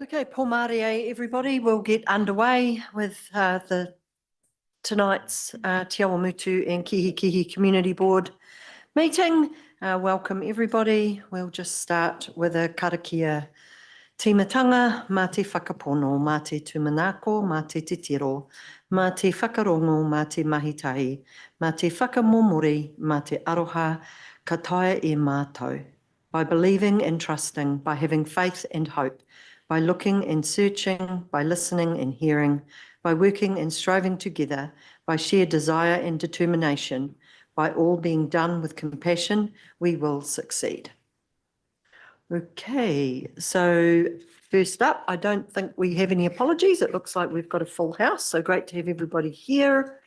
Okay, Paul Marie, everybody, we'll get underway with tonight's Te Awamutu and Kihikihi Community Board meeting. Welcome, everybody. We'll just start with a karakia timatanga, mā te whakapono, mā te tumanako, mā te titiro, mā te whakarongo, mā te mahitahi, mā te whakamomori, mā te aroha, ka taea e mātou. By believing and trusting, by having faith and hope, by looking and searching, by listening and hearing, by working and striving together, by shared desire and determination, by all being done with compassion, we will succeed. Okay, so first up, I don't think we have any apologies. It looks like we've got a full house, so great to have everybody here.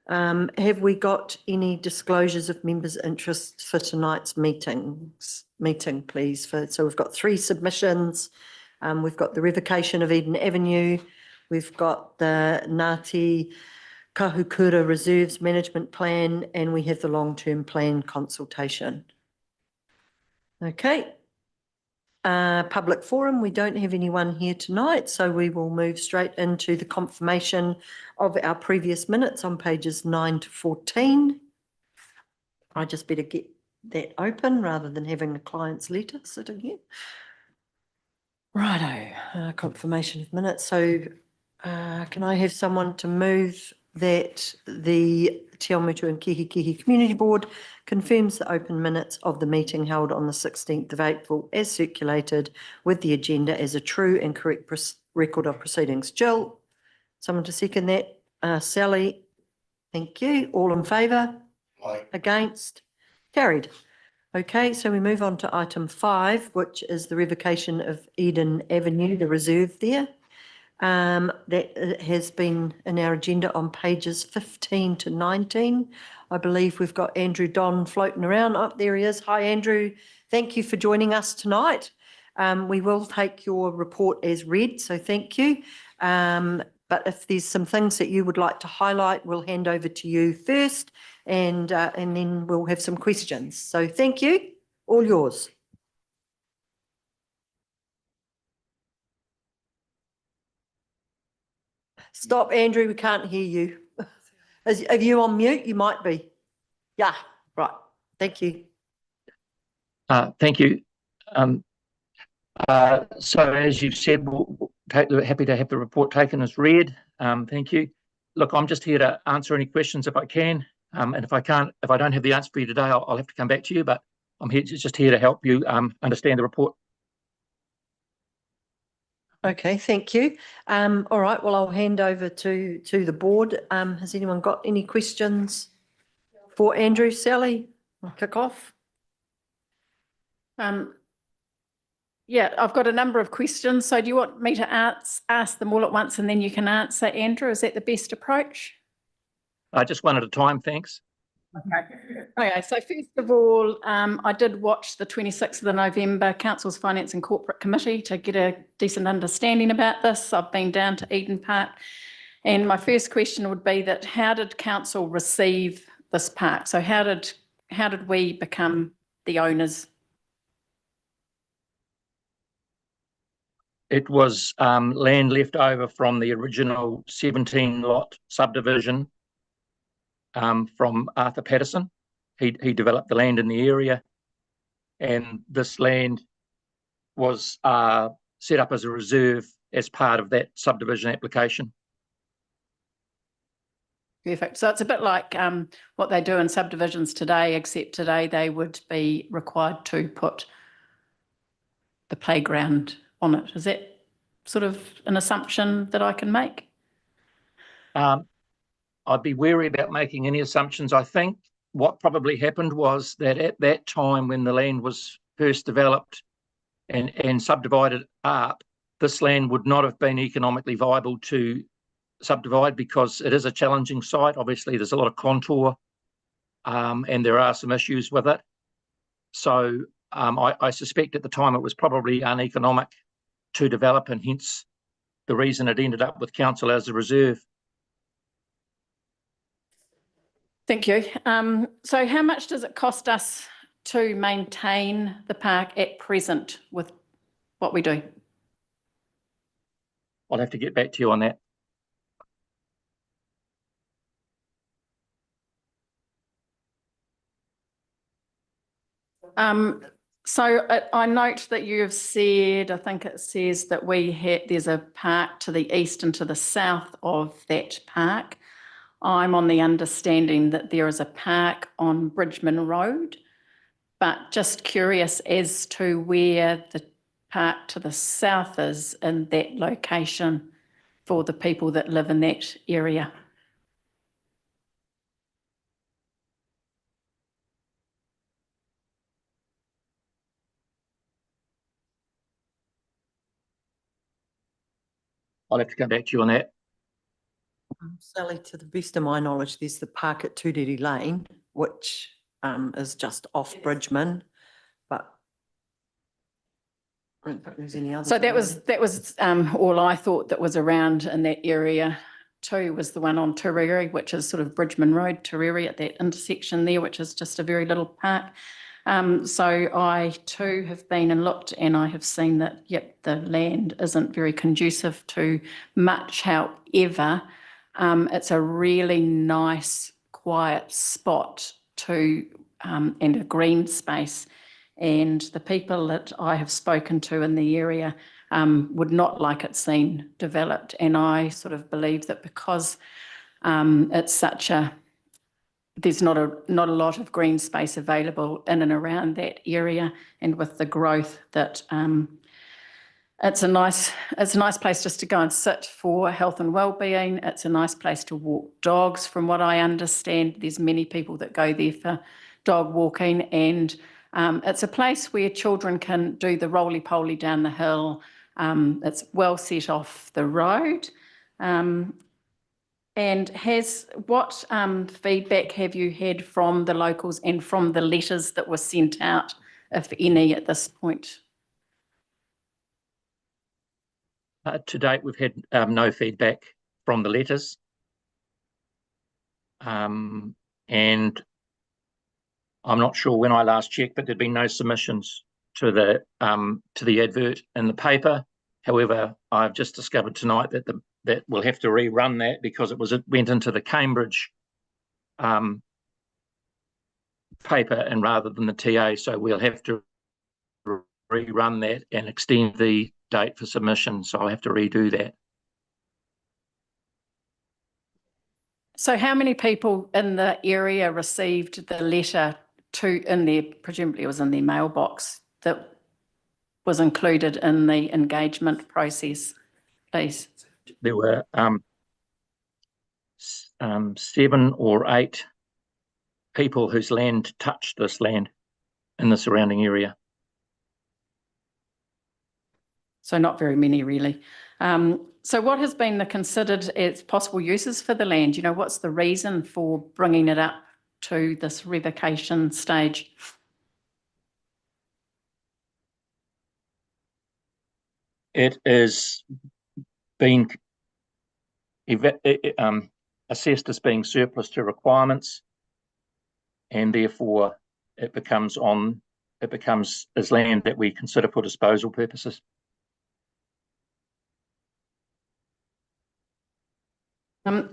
Have we got any disclosures of members' interests for tonight's meeting, please? So we've got 3 submissions. We've got the revocation of Eden Avenue. We've got the Ngāti Kahukura Reserves Management Plan, and we have the long-term plan consultation. Okay. Public forum, we don't have anyone here tonight, so we will move straight into the confirmation of our previous minutes on pages 9 to 14. I just better get that open rather than having a client's letter sitting here. Righto, confirmation of minutes. So can I have someone to move that the Te Awamutu and Kihikihi Community Board confirms the open minutes of the meeting held on the 16th of April as circulated with the agenda as a true and correct record of proceedings. Jill, someone to second that? Sally, thank you. All in favour? Aye. Against? Carried. Okay, so we move on to item 5, which is the revocation of Eden Avenue, the reserve there. That has been in our agenda on pages 15 to 19. I believe we've got Andrew Don floating around. Oh, there he is. Hi, Andrew. Thank you for joining us tonight. We will take your report as read, so thank you. But if there's some things that you would like to highlight, we'll hand over to you first, and then we'll have some questions. So thank you. All yours. Stop, Andrew, we can't hear you. Are you on mute? You might be. Yeah, right. Thank you. Thank you. So as you've said, happy to have the report taken as read. Thank you. Look, I'm just here to answer any questions if I can. And if I don't have the answer for you today, I'll have to come back to you, but I'm just here to help you understand the report. Okay, thank you. All right, well, I'll hand over to the board. Has anyone got any questions for Andrew? Sally, I'll kick off. Yeah, I've got a number of questions. So do you want me to ask them all at once and then you can answer, Andrew? Is that the best approach? Just one at a time, thanks. Okay, so first of all, I did watch the 26th of November Council's Finance and Corporate Committee to get a decent understanding about this. I've been down to Eden Park, and my first question would be that how did Council receive this park? So how did we become the owners? It was land left over from the original 17-lot subdivision from Arthur Patterson. He developed the land in the area, and this land was set up as a reserve as part of that subdivision application. Perfect. So it's a bit like what they do in subdivisions today, except today they would be required to put the playground on it. Is that sort of an assumption that I can make? I'd be wary about making any assumptions. I think what probably happened was that at that time when the land was first developed and subdivided up, this land would not have been economically viable to subdivide because it is a challenging site. Obviously, there's a lot of contour and there are some issues with it. So I suspect at the time it was probably uneconomic to develop, and hence the reason it ended up with council as a reserve. Thank you. So how much does it cost us to maintain the park at present with what we do? I'll have to get back to you on that. So I note that you have said, I think it says that there's a park to the east and to the south of that park. I'm on the understanding that there is a park on Bridgeman Road, but just curious as to where the park to the south is in that location for the people that live in that area. I'll have to come back to you on that. Sally, to the best of my knowledge, there's the park at Tuderi Lane, which is just off Bridgeman, but I don't think there's any other. So that was all I thought that was around in that area too, was the one on Turiri, which is sort of Bridgeman Road, Turiri, at that intersection there, which is just a very little park. So I too have been and looked, and I have seen that, yep, the land isn't very conducive to much. However, it's a really nice, quiet spot and a green space. And the people that I have spoken to in the area would not like it seen developed. And I sort of believe that because it's there's not a lot of green space available in and around that area, and with the growth that it's a nice place just to go and sit for health and well-being. It's a nice place to walk dogs, from what I understand. There's many people that go there for dog walking, and it's a place where children can do the roly-poly down the hill. It's well set off the road. And what feedback have you had from the locals and from the letters that were sent out, if any, at this point? To date, we've had no feedback from the letters. And I'm not sure when I last checked, but there'd been no submissions to the advert in the paper. However, I've just discovered tonight that we'll have to rerun that because it went into the Cambridge paper and rather than the TA. So we'll have to rerun that and extend the date for submission. So I'll have to redo that. So how many people in the area received the letter presumably it was in their mailbox, that was included in the engagement process, please? There were 7 or 8 people whose land touched this land in the surrounding area. So not very many, really. So what has been considered as possible uses for the land? You know, what's the reason for bringing it up to this revocation stage? It is being assessed as being surplus to requirements, and therefore it becomes as land that we consider for disposal purposes.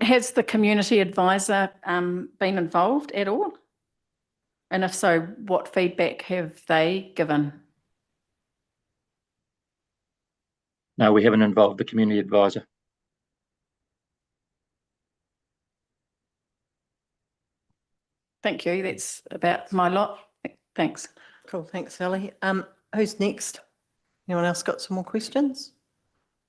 Has the community advisor been involved at all? And if so, what feedback have they given? No, we haven't involved the community advisor. Thank you. That's about my lot. Thanks. Cool, thanks, Sally. Who's next? Anyone else got some more questions?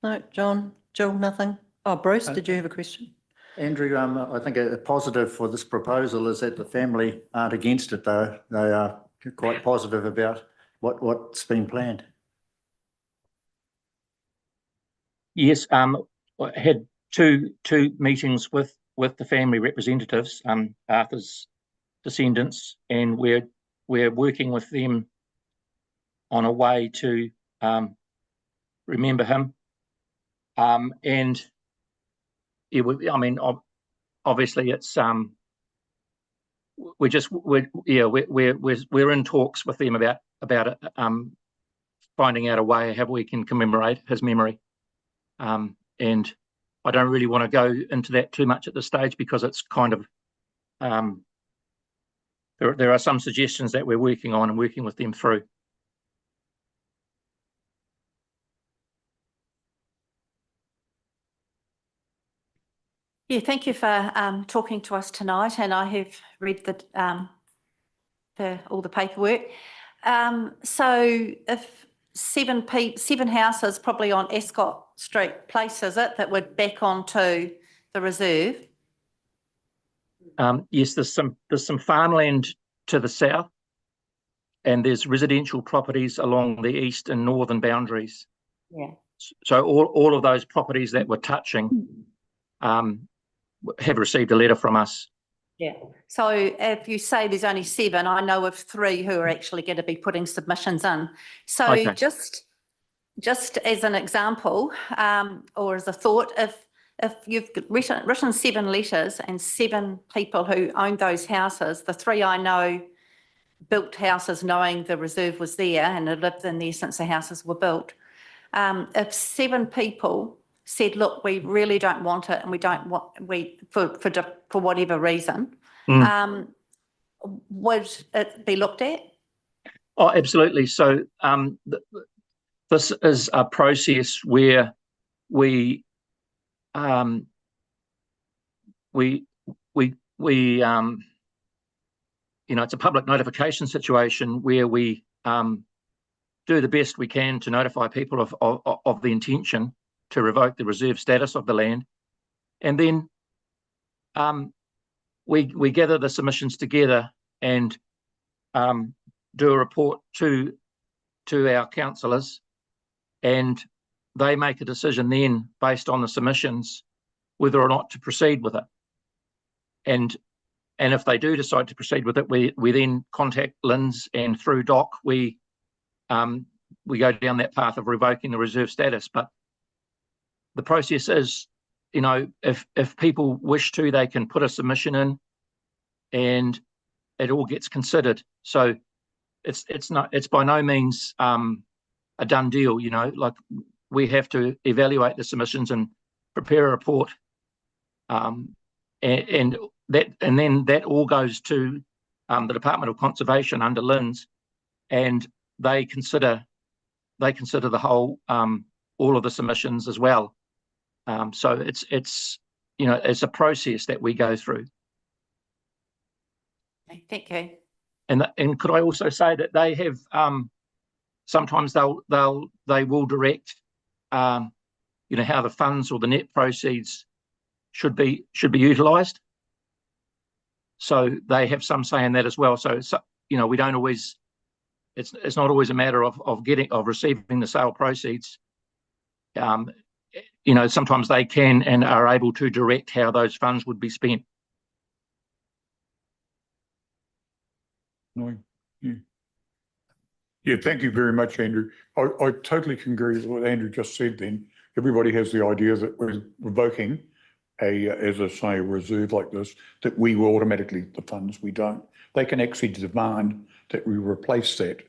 No, John, Jill, nothing? Oh, Bruce, did you have a question? Andrew, I think a positive for this proposal is that the family aren't against it, though. They are quite positive about what's been planned. Yes, I had two meetings with the family representatives, Arthur's descendants, and we're working with them on a way to remember him. And it would, I mean, obviously it's we're in talks with them about finding out a way how we can commemorate his memory. And I don't really want to go into that too much at this stage because it's kind of there are some suggestions that we're working on and working with them through. Yeah, thank you for talking to us tonight, and I have read all the paperwork. So if seven houses probably on Escott Street Place, is it, that would back onto the reserve? Yes, there's some farmland to the south, and there's residential properties along the east and northern boundaries. Yeah. So all of those properties that we're touching have received a letter from us. Yeah. So if you say there's only 7, I know of 3 who are actually going to be putting submissions in. So Okay. just as an example, or as a thought, if you've written 7 letters and 7 people who owned those houses, the 3 I know built houses knowing the reserve was there and had lived in there since the houses were built. If 7 people said, look, we really don't want it and we don't want, for whatever reason, would it be looked at? Oh, absolutely. So this is a process where we it's a public notification situation where we do the best we can to notify people of the intention to revoke the reserve status of the land. And then we gather the submissions together and do a report to our councillors, and they make a decision then based on the submissions whether or not to proceed with it. And if they do decide to proceed with it, we then contact LINZ, and through DOC we go down that path of revoking the reserve status. But the process is, if people wish to, they can put a submission in, and it all gets considered. So it's by no means a done deal. Like, we have to evaluate the submissions and prepare a report, and then that all goes to the Department of Conservation under LINZ, and they consider the whole all of the submissions as well. So it's a process that we go through. Thank you. And could I also say that they have sometimes they will direct how the funds or the net proceeds should be utilised. So they have some say in that as well. So we don't always. It's not always a matter of receiving the sale proceeds. Sometimes they can and are able to direct how those funds would be spent. Yeah, thank you very much, Andrew. I totally can agree with what Andrew just said then. Everybody has the idea that we're revoking as I say, a reserve like this, that we will automatically, the funds, we don't. They can actually demand that we replace that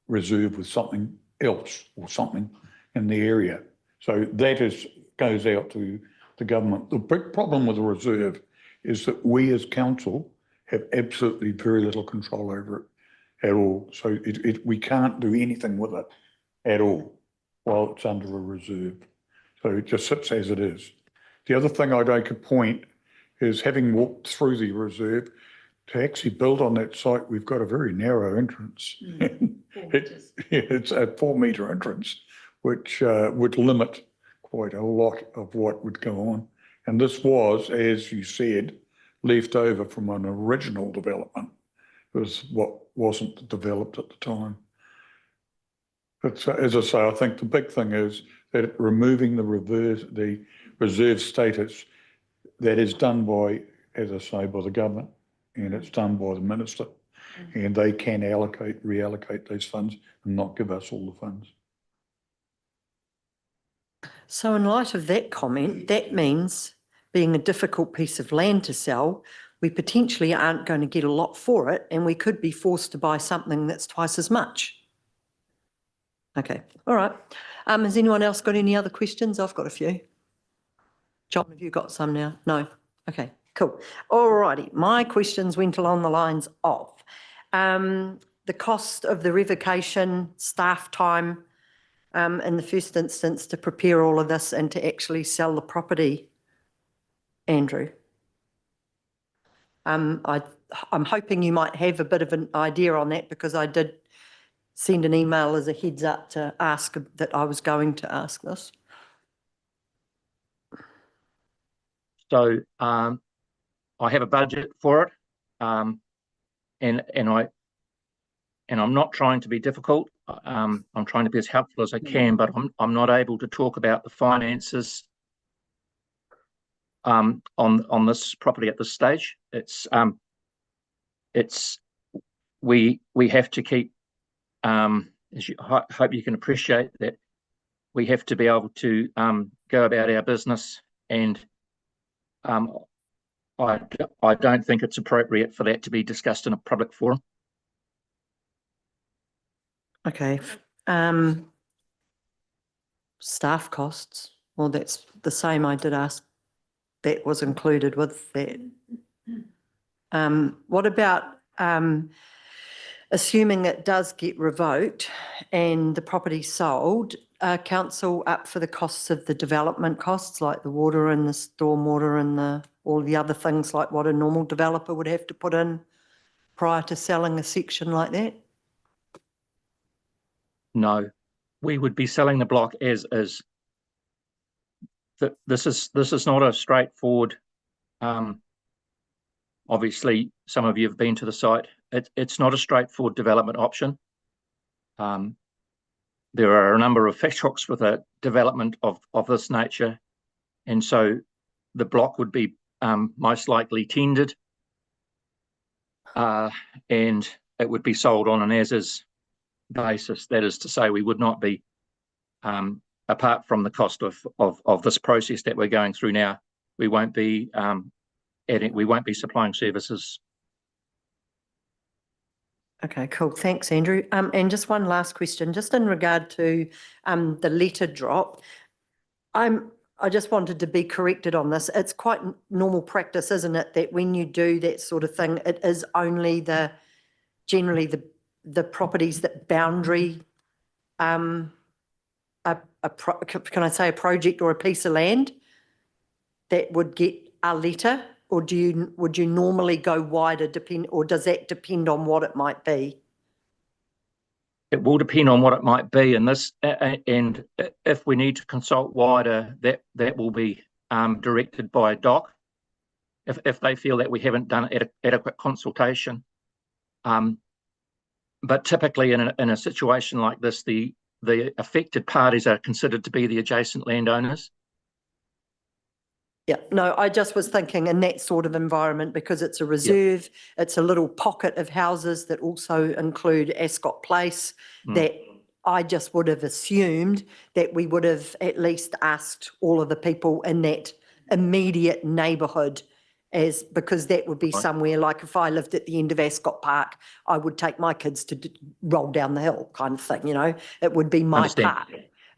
reserve with something else or something in the area. So that goes out to the government. The big problem with the reserve is that we as council have absolutely very little control over it at all. So we can't do anything with it at all while it's under a reserve. So it just sits as it is. The other thing I'd make a point is, having walked through the reserve, to actually build on that site, we've got a very narrow entrance. It's a 4-metre entrance, which would limit quite a lot of what would go on. And this was, as you said, left over from an original development. It was what wasn't developed at the time. But as I say, I think the big thing is that removing the reserve status, that is done by, as I say, by the government, and it's done by the minister, and they can reallocate those funds and not give us all the funds. So in light of that comment, that means, being a difficult piece of land to sell, we potentially aren't going to get a lot for it, and we could be forced to buy something that's twice as much. Okay, all right. Has anyone else got any other questions? I've got a few. John, have you got some now? No? Okay, cool. All righty. My questions went along the lines of the cost of the revocation, staff time, in the first instance to prepare all of this and to actually sell the property, Andrew. I'm hoping you might have a bit of an idea on that, because I did send an email as a heads up to ask that I was going to ask this. So I have a budget for it, and I'm not trying to be difficult. I'm trying to be as helpful as I can, but I'm not able to talk about the finances on this property at this stage. We have to keep, as you hope you can appreciate, that we have to be able to go about our business, and I don't think it's appropriate for that to be discussed in a public forum. Okay. Staff costs. Well, that's the same. I did ask. That was included with that. What about assuming it does get revoked and the property sold, council up for the costs of the development costs, like the water and the stormwater and all the other things like what a normal developer would have to put in prior to selling a section like that? No, we would be selling the block as is. This is not a straightforward. Obviously, some of you have been to the site. It's not a straightforward development option. There are a number of fish hooks with a development of this nature, and so the block would be most likely tendered, and it would be sold on an as-is basis. That is to say, we would not be, apart from the cost of this process that we're going through now, we won't be supplying services. Okay, cool. Thanks, Andrew. And just one last question, just in regard to the letter drop. I just wanted to be corrected on this. It's quite normal practice, isn't it, that when you do that sort of thing, it is only generally the properties that boundary can I say a project or a piece of land that would get a letter? Or would you normally go wider, or does that depend on what it might be? It will depend on what it might be, and if we need to consult wider, that will be directed by DOC if they feel that we haven't done adequate consultation. But typically in a situation like this, the affected parties are considered to be the adjacent landowners. Yeah, no, I just was thinking in that sort of environment, because it's a reserve, it's a little pocket of houses that also include Ascot Place, that I just would have assumed that we would have at least asked all of the people in that immediate neighbourhood, because that would be somewhere like if I lived at the end of Ascot Park, I would take my kids to roll down the hill kind of thing, you know, it would be my park.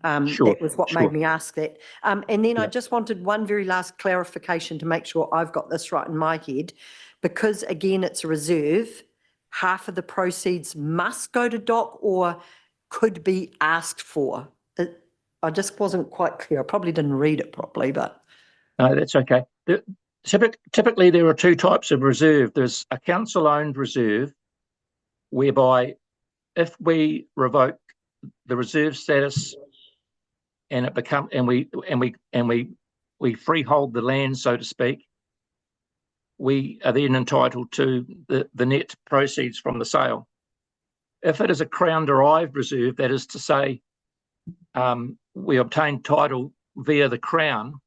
That was what made me ask that. And then I just wanted one very last clarification to make sure I've got this right in my head, because again, it's a reserve. Half of the proceeds must go to DOC or could be asked for. I just wasn't quite clear. I probably didn't read it properly, but. No, that's okay. Typically, there are two types of reserve. There's a council-owned reserve, whereby if we revoke the reserve status and we freehold the land, so to speak, we are then entitled to the net proceeds from the sale. If it is a Crown-derived reserve, that is to say, we obtain title via the Crown,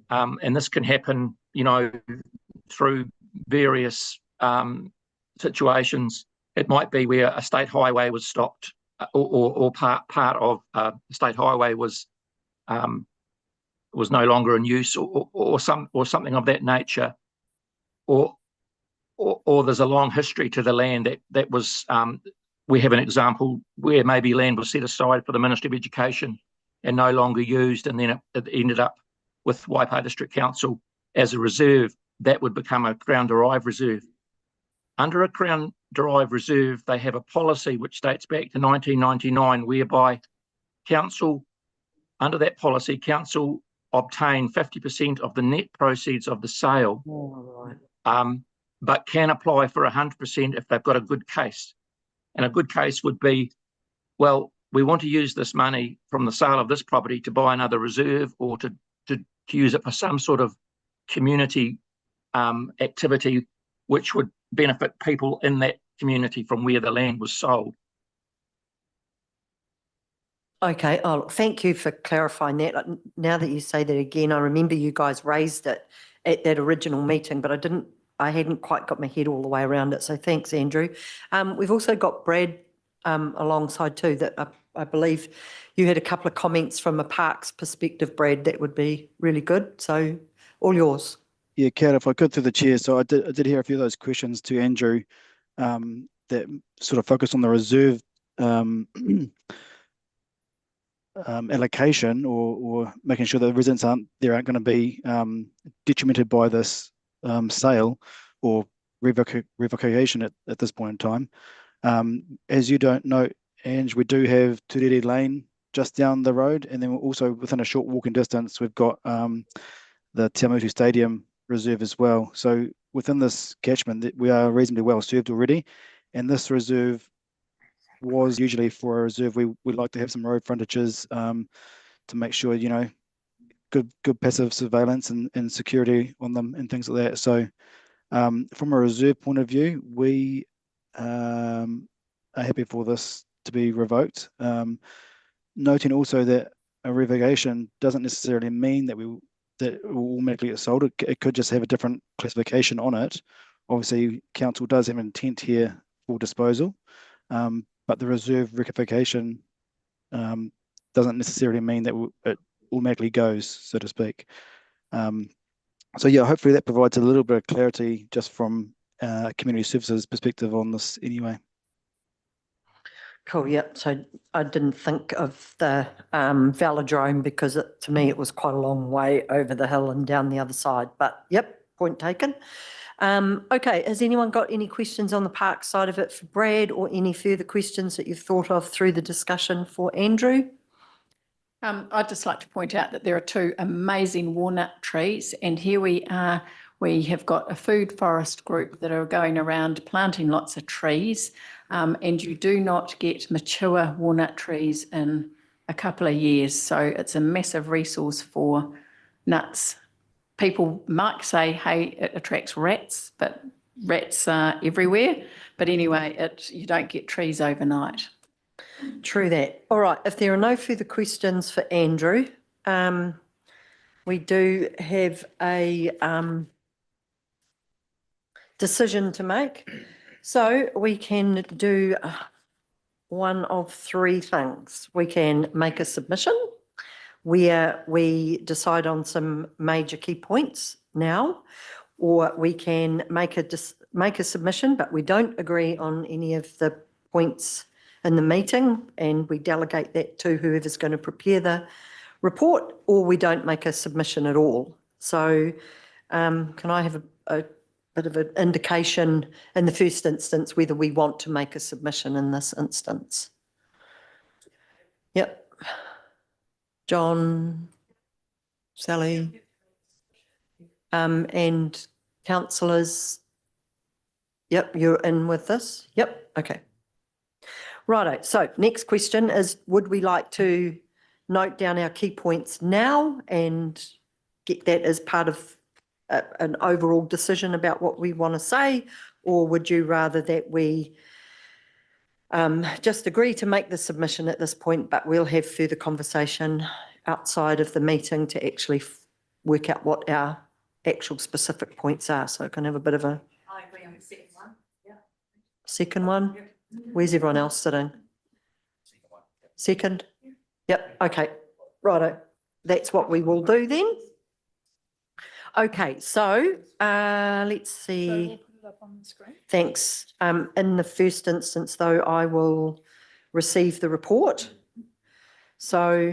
and this can happen, you know, through various situations. It might be where a state highway was stopped, or part of a state highway was no longer in use, or something of that nature, or or there's a long history to the land that was, we have an example where maybe land was set aside for the Ministry of Education and no longer used, and then it ended up with Waipawa District Council as a reserve. That would become a Crown-derived reserve. Under a Crown-derived reserve, they have a policy which dates back to 1999, whereby council, under that policy, council obtain 50% of the net proceeds of the sale, but can apply for 100% if they've got a good case. And a good case would be, well, we want to use this money from the sale of this property to buy another reserve, or to use it for some sort of community activity which would benefit people in that community from where the land was sold. Okay, thank you for clarifying that. Now that you say that again, I remember you guys raised it at that original meeting, but I hadn't quite got my head all the way around it. So thanks, Andrew. We've also got Brad alongside too, that I believe you had a couple of comments from a parks perspective, Brad, that would be really good. So all yours. Yeah, Kat, if I could through the chair. So I did hear a few of those questions to Andrew that sort of focus on the reserve allocation, or making sure that the residents aren't going to be detrimented by this sale or revocation at this point in time. As you don't know, Ange, we do have Turere Lane just down the road, and then we're also within a short walking distance, we've got the Te Awamutu Stadium reserve as well. So within this catchment, we are reasonably well served already, and this reserve was usually for a reserve. We like to have some road frontages to make sure, you know, good passive surveillance and security on them and things like that. So from a reserve point of view, we are happy for this to be revoked. Noting also that a revocation doesn't necessarily mean that it will automatically get sold. It could just have a different classification on it. Obviously, council does have an intent here for disposal, but the reserve rectification doesn't necessarily mean that it automatically goes, so to speak. So yeah, hopefully that provides a little bit of clarity just from community services perspective on this anyway. Cool, yep. So I didn't think of the velodrome because to me it was quite a long way over the hill and down the other side, but yep, point taken. Okay, has anyone got any questions on the park side of it for Brad, or any further questions that you've thought of through the discussion for Andrew? I'd just like to point out that there are two amazing walnut trees, and here we are. We have got a food forest group that are going around planting lots of trees, and you do not get mature walnut trees in a couple of years. So it's a massive resource for nuts. People might say, hey, it attracts rats, but rats are everywhere. But anyway, you don't get trees overnight. True that. All right, if there are no further questions for Andrew, we do have a decision to make. So we can do one of three things. We can make a submission where we decide on some major key points now, or we can make a submission, but we don't agree on any of the points in the meeting, and we delegate that to whoever's going to prepare the report, or we don't make a submission at all. So can I have a bit of an indication in the first instance whether we want to make a submission in this instance? Yep. John, Sally, and councillors. Yep, you're in with this? Yep, okay. Righto, so next question is, would we like to note down our key points now and get that as part of an overall decision about what we want to say, or would you rather that we just agree to make the submission at this point, but we'll have further conversation outside of the meeting to actually work out what our actual specific points are? So I can have a bit of a... I agree on the second one. Yeah. Second one? Where's everyone else sitting? Second? Yep, okay, righto. That's what we will do then. Okay, so let's see. up on the screen. Thanks. In the first instance, though, I will receive the report. So,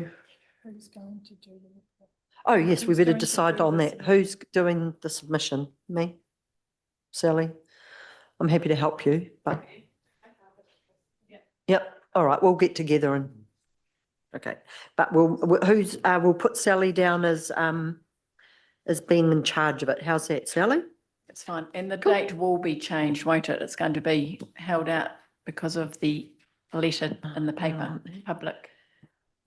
Who's going to do the report? oh yes, we Who's better going to decide do on the that. Who's doing the submission? Me? Sally? I'm happy to help you, but. Yep, all right, we'll get together and, okay, but we'll put Sally down as being in charge of it. How's that, Sally? It's fine. And the Cool. date will be changed, won't it? It's going to be held out because of the letter in the paper, public.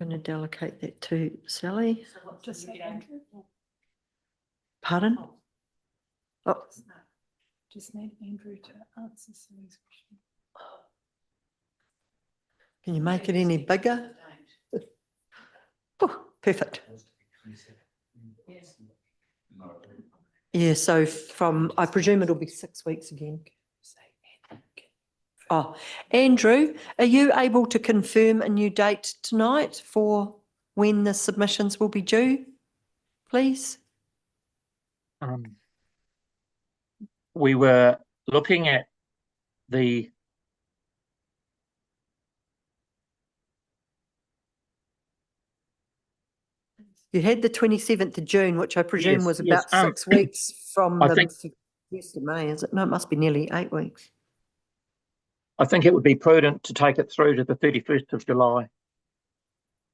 I'm going to delegate that to Sally. Just say Andrew. Pardon? Oh, Just need Andrew to answer Sally's question. can you make it any bigger? Oh, perfect. Yeah, so I presume it'll be 6 weeks again. Oh, Andrew, are you able to confirm a new date tonight for when the submissions will be due, please? We were looking at the You had the 27th of June, which I presume Yes, was yes, about 6 weeks from I the think- 1st of May, is it? No, it must be nearly 8 weeks. I think it would be prudent to take it through to the 31st of July.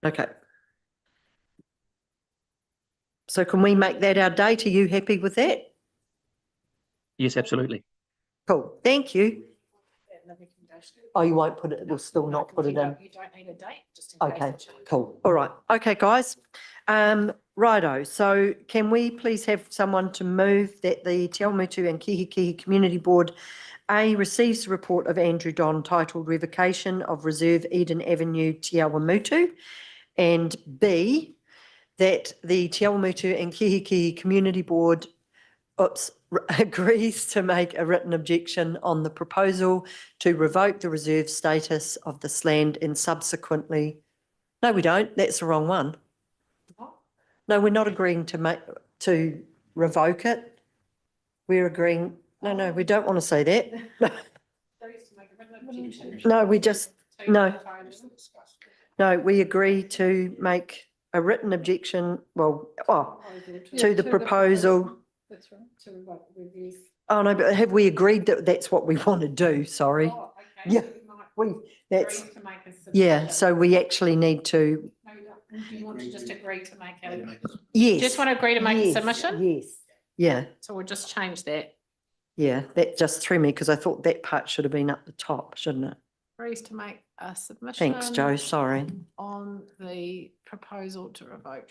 Okay. So can we make that our date? Are you happy with that? Yes, absolutely. Cool, thank you. Oh, you won't put it, we'll still not put it in. You don't need a date, just Okay, cool. All right. Okay, guys. Righto. So can we please have someone to move that the Te Awamutu and Kihikihi Community Board receives the report of Andrew Don titled Revocation of Reserve Eden Avenue, Te Awamutu, and B, that the Te Awamutu and Kihikihi Community Board agrees to make a written objection on the proposal to revoke the reserve status of this land and subsequently, no, we don't, that's the wrong one. No, we're not agreeing to revoke it. We're agreeing, no, we don't want to say that. No, we just, no. No, we agree to make a written objection, to the proposal. That's right, to revoke the review. Oh, no, but have we agreed that that's what we want to do? Sorry. Oh, okay. Yeah, So you might we, that's, agree to make a yeah, submission. so we actually need to, No, you don't. You want to just agree to make a, yes. just want to agree to make a yes, submission? Yes, yeah, So we'll just change that. yeah, that just threw me because I thought that part should have been up the top, shouldn't it? Agrees to make a submission. Thanks, Joe, sorry. On the proposal to revoke.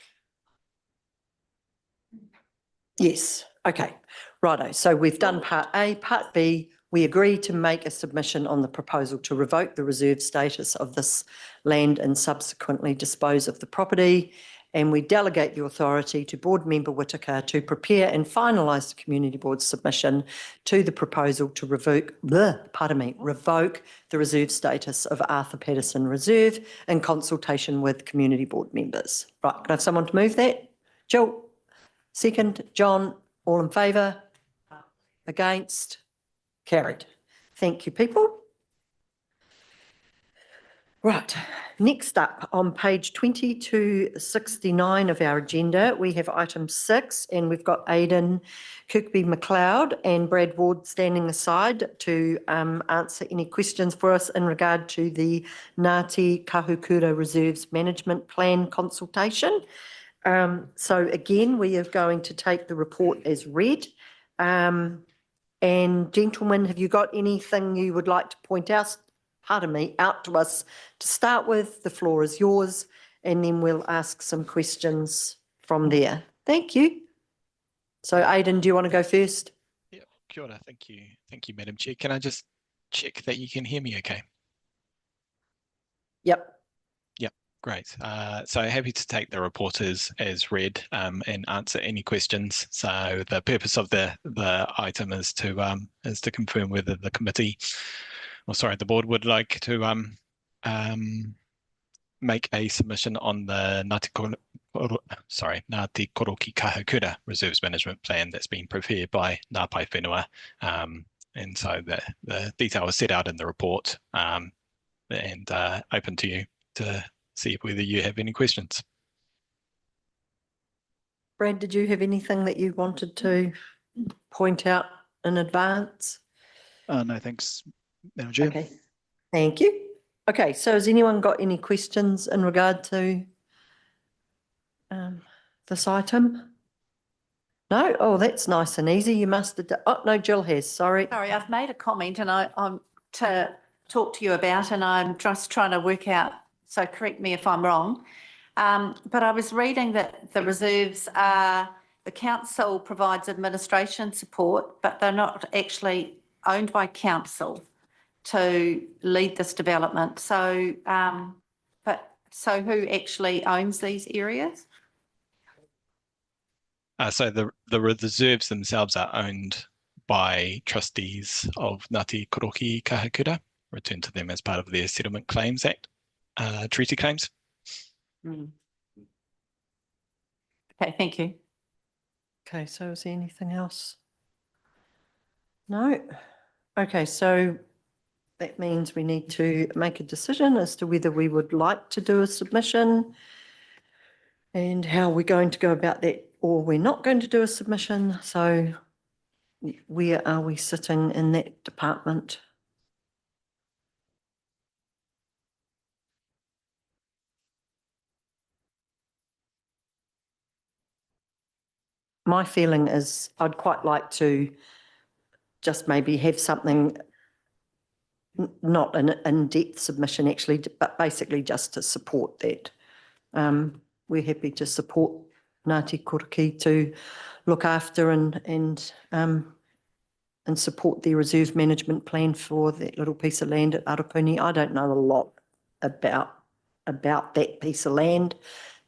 Yes, okay, righto. So we've done part A. Part B, we agree to make a submission on the proposal to revoke the reserve status of this land and subsequently dispose of the property. And we delegate the authority to Board Member Whitaker to prepare and finalise the Community Board's submission to the proposal to revoke the reserve status of Arthur Patterson Reserve in consultation with Community Board members. Right, can I have someone to move that? Jill? Second, John, all in favour? Against? Carried. Thank you, people. Right, next up on page 20 to 69 of our agenda, we have item 6 and we've got Aidan Kirkby-McLeod and Brad Ward standing aside to answer any questions for us in regard to the Ngāti Kahukura Reserves Management Plan consultation. So again, we are going to take the report as read. And gentlemen, have you got anything you would like to point out to us to start with? The floor is yours, and then we'll ask some questions from there. Thank you. So Aidan, do you want to go first? Yeah, kia ora. Thank you. Thank you, Madam Chair. Can I just check that you can hear me okay? Yep. Great. So happy to take the report as read and answer any questions. So the purpose of the item is to confirm whether the committee, the board would like to make a submission on the Ngāti Kahukura Reserves Management Plan that's been prepared by Ngā Pai Whenua And so the detail is set out in the report, and open to you to see whether you have any questions. Brad, did you have anything that you wanted to point out in advance? No, thanks, Madam Chair. Okay, thank you. Okay, so has anyone got any questions in regard to this item? No? Oh, that's nice and easy. You must have, oh, no, Jill has, sorry. Sorry, I've made a comment and I'm to talk to you about, and I'm just trying to work out, so correct me if I'm wrong. But I was reading that the reserves are, the council provides administration support, but they're not actually owned by council to lead this development. So, so who actually owns these areas? So the reserves themselves are owned by trustees of Ngāti Koroki Kahakura, returned to them as part of their Settlement Claims Act, treaty claims. Okay, thank you. Okay, so is there anything else? No? Okay, so that means we need to make a decision as to whether we would like to do a submission and how we're going to go about that, or we're not going to do a submission. So where are we sitting in that department? My feeling is I'd quite like to just maybe have something, not an in-depth submission actually, but basically just to support that. We're happy to support Ngāti Koroki to look after and support their reserve management plan for that little piece of land at Arapuni. I don't know a lot about that piece of land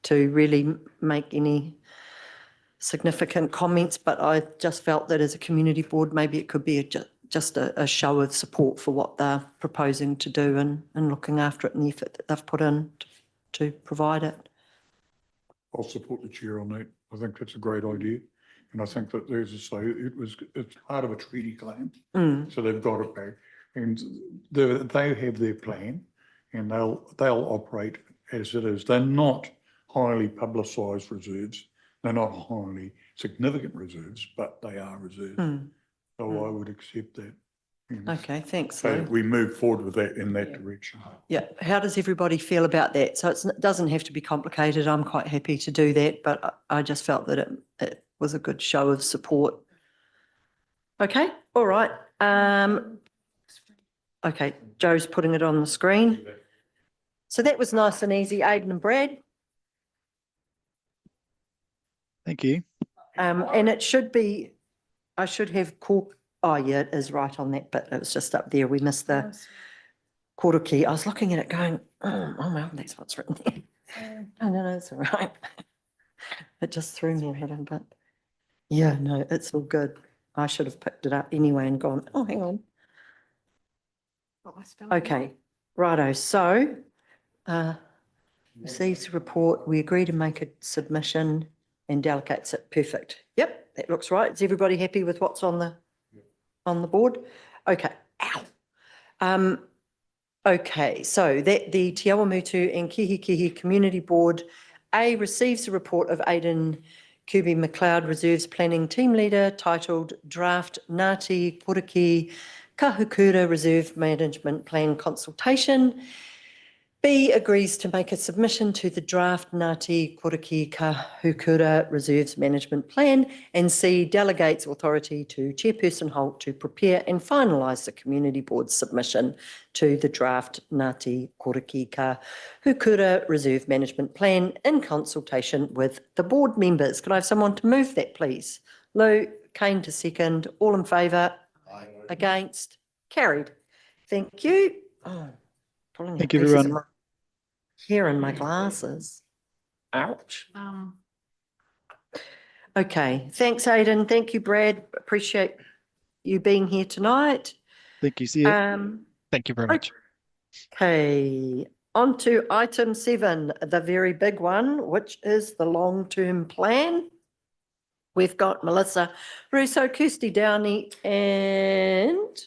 to really make any significant comments, but I just felt that as a community board, maybe it could be just a show of support for what they're proposing to do and looking after it and the effort that they've put in to provide it. I'll support the chair on that. I think that's a great idea. And I think that, as I say, it's part of a treaty claim. So they've got it back. And they have their plan and they'll operate as it is. They're not highly publicised reserves. They're not highly significant reserves, but they are reserves. So I would accept that. Okay, thanks. So Lou. we move forward with that in that direction. Yeah, how does everybody feel about that? So it doesn't have to be complicated. I'm quite happy to do that, but I just felt that it was a good show of support. Okay, all right. Okay, Joe's putting it on the screen. So that was nice and easy, Aidan and Brad. Thank you. And it should be, I should have called, oh yeah, it is right on that bit. It was just up there. We missed the Koroki. I was looking at it going, oh well, that's what's written there. Oh, no, it's all right. It just threw me a little bit. Yeah, no, it's all good. I should have picked it up anyway and gone, oh, hang on. Okay, righto. So, receives the report. We agree to make a submission and delegates it. Perfect. Yep, that looks right. Is everybody happy with what's on the board? Okay. Ow. Okay, so that the Te Awamutu and Kihikihi Community Board, A, receives the report of Aidan Kirby McLeod, Reserves Planning Team Leader, titled Draft Ngāti Koroki Kahukura Reserve Management Plan Consultation. B, agrees to make a submission to the draft Ngāti Koroki Kahukura Reserves Management Plan, and C, delegates authority to Chairperson Holt to prepare and finalise the Community Board's submission to the draft Ngāti Koroki Kahukura Reserve Management Plan in consultation with the board members. Could I have someone to move that, please? Lou, Kane to second. All in favour? Aye. Against? Carried. Thank you. Oh, pulling Thank out you, pieces of everyone. my hair in my glasses. Ouch. Okay, thanks, Aidan. Thank you, Brad. Appreciate you being here tonight. Thank you. See you. Thank you very much. Okay, on to item 7, the very big one, which is the long-term plan. We've got Melissa Russo, Kirsty Downey and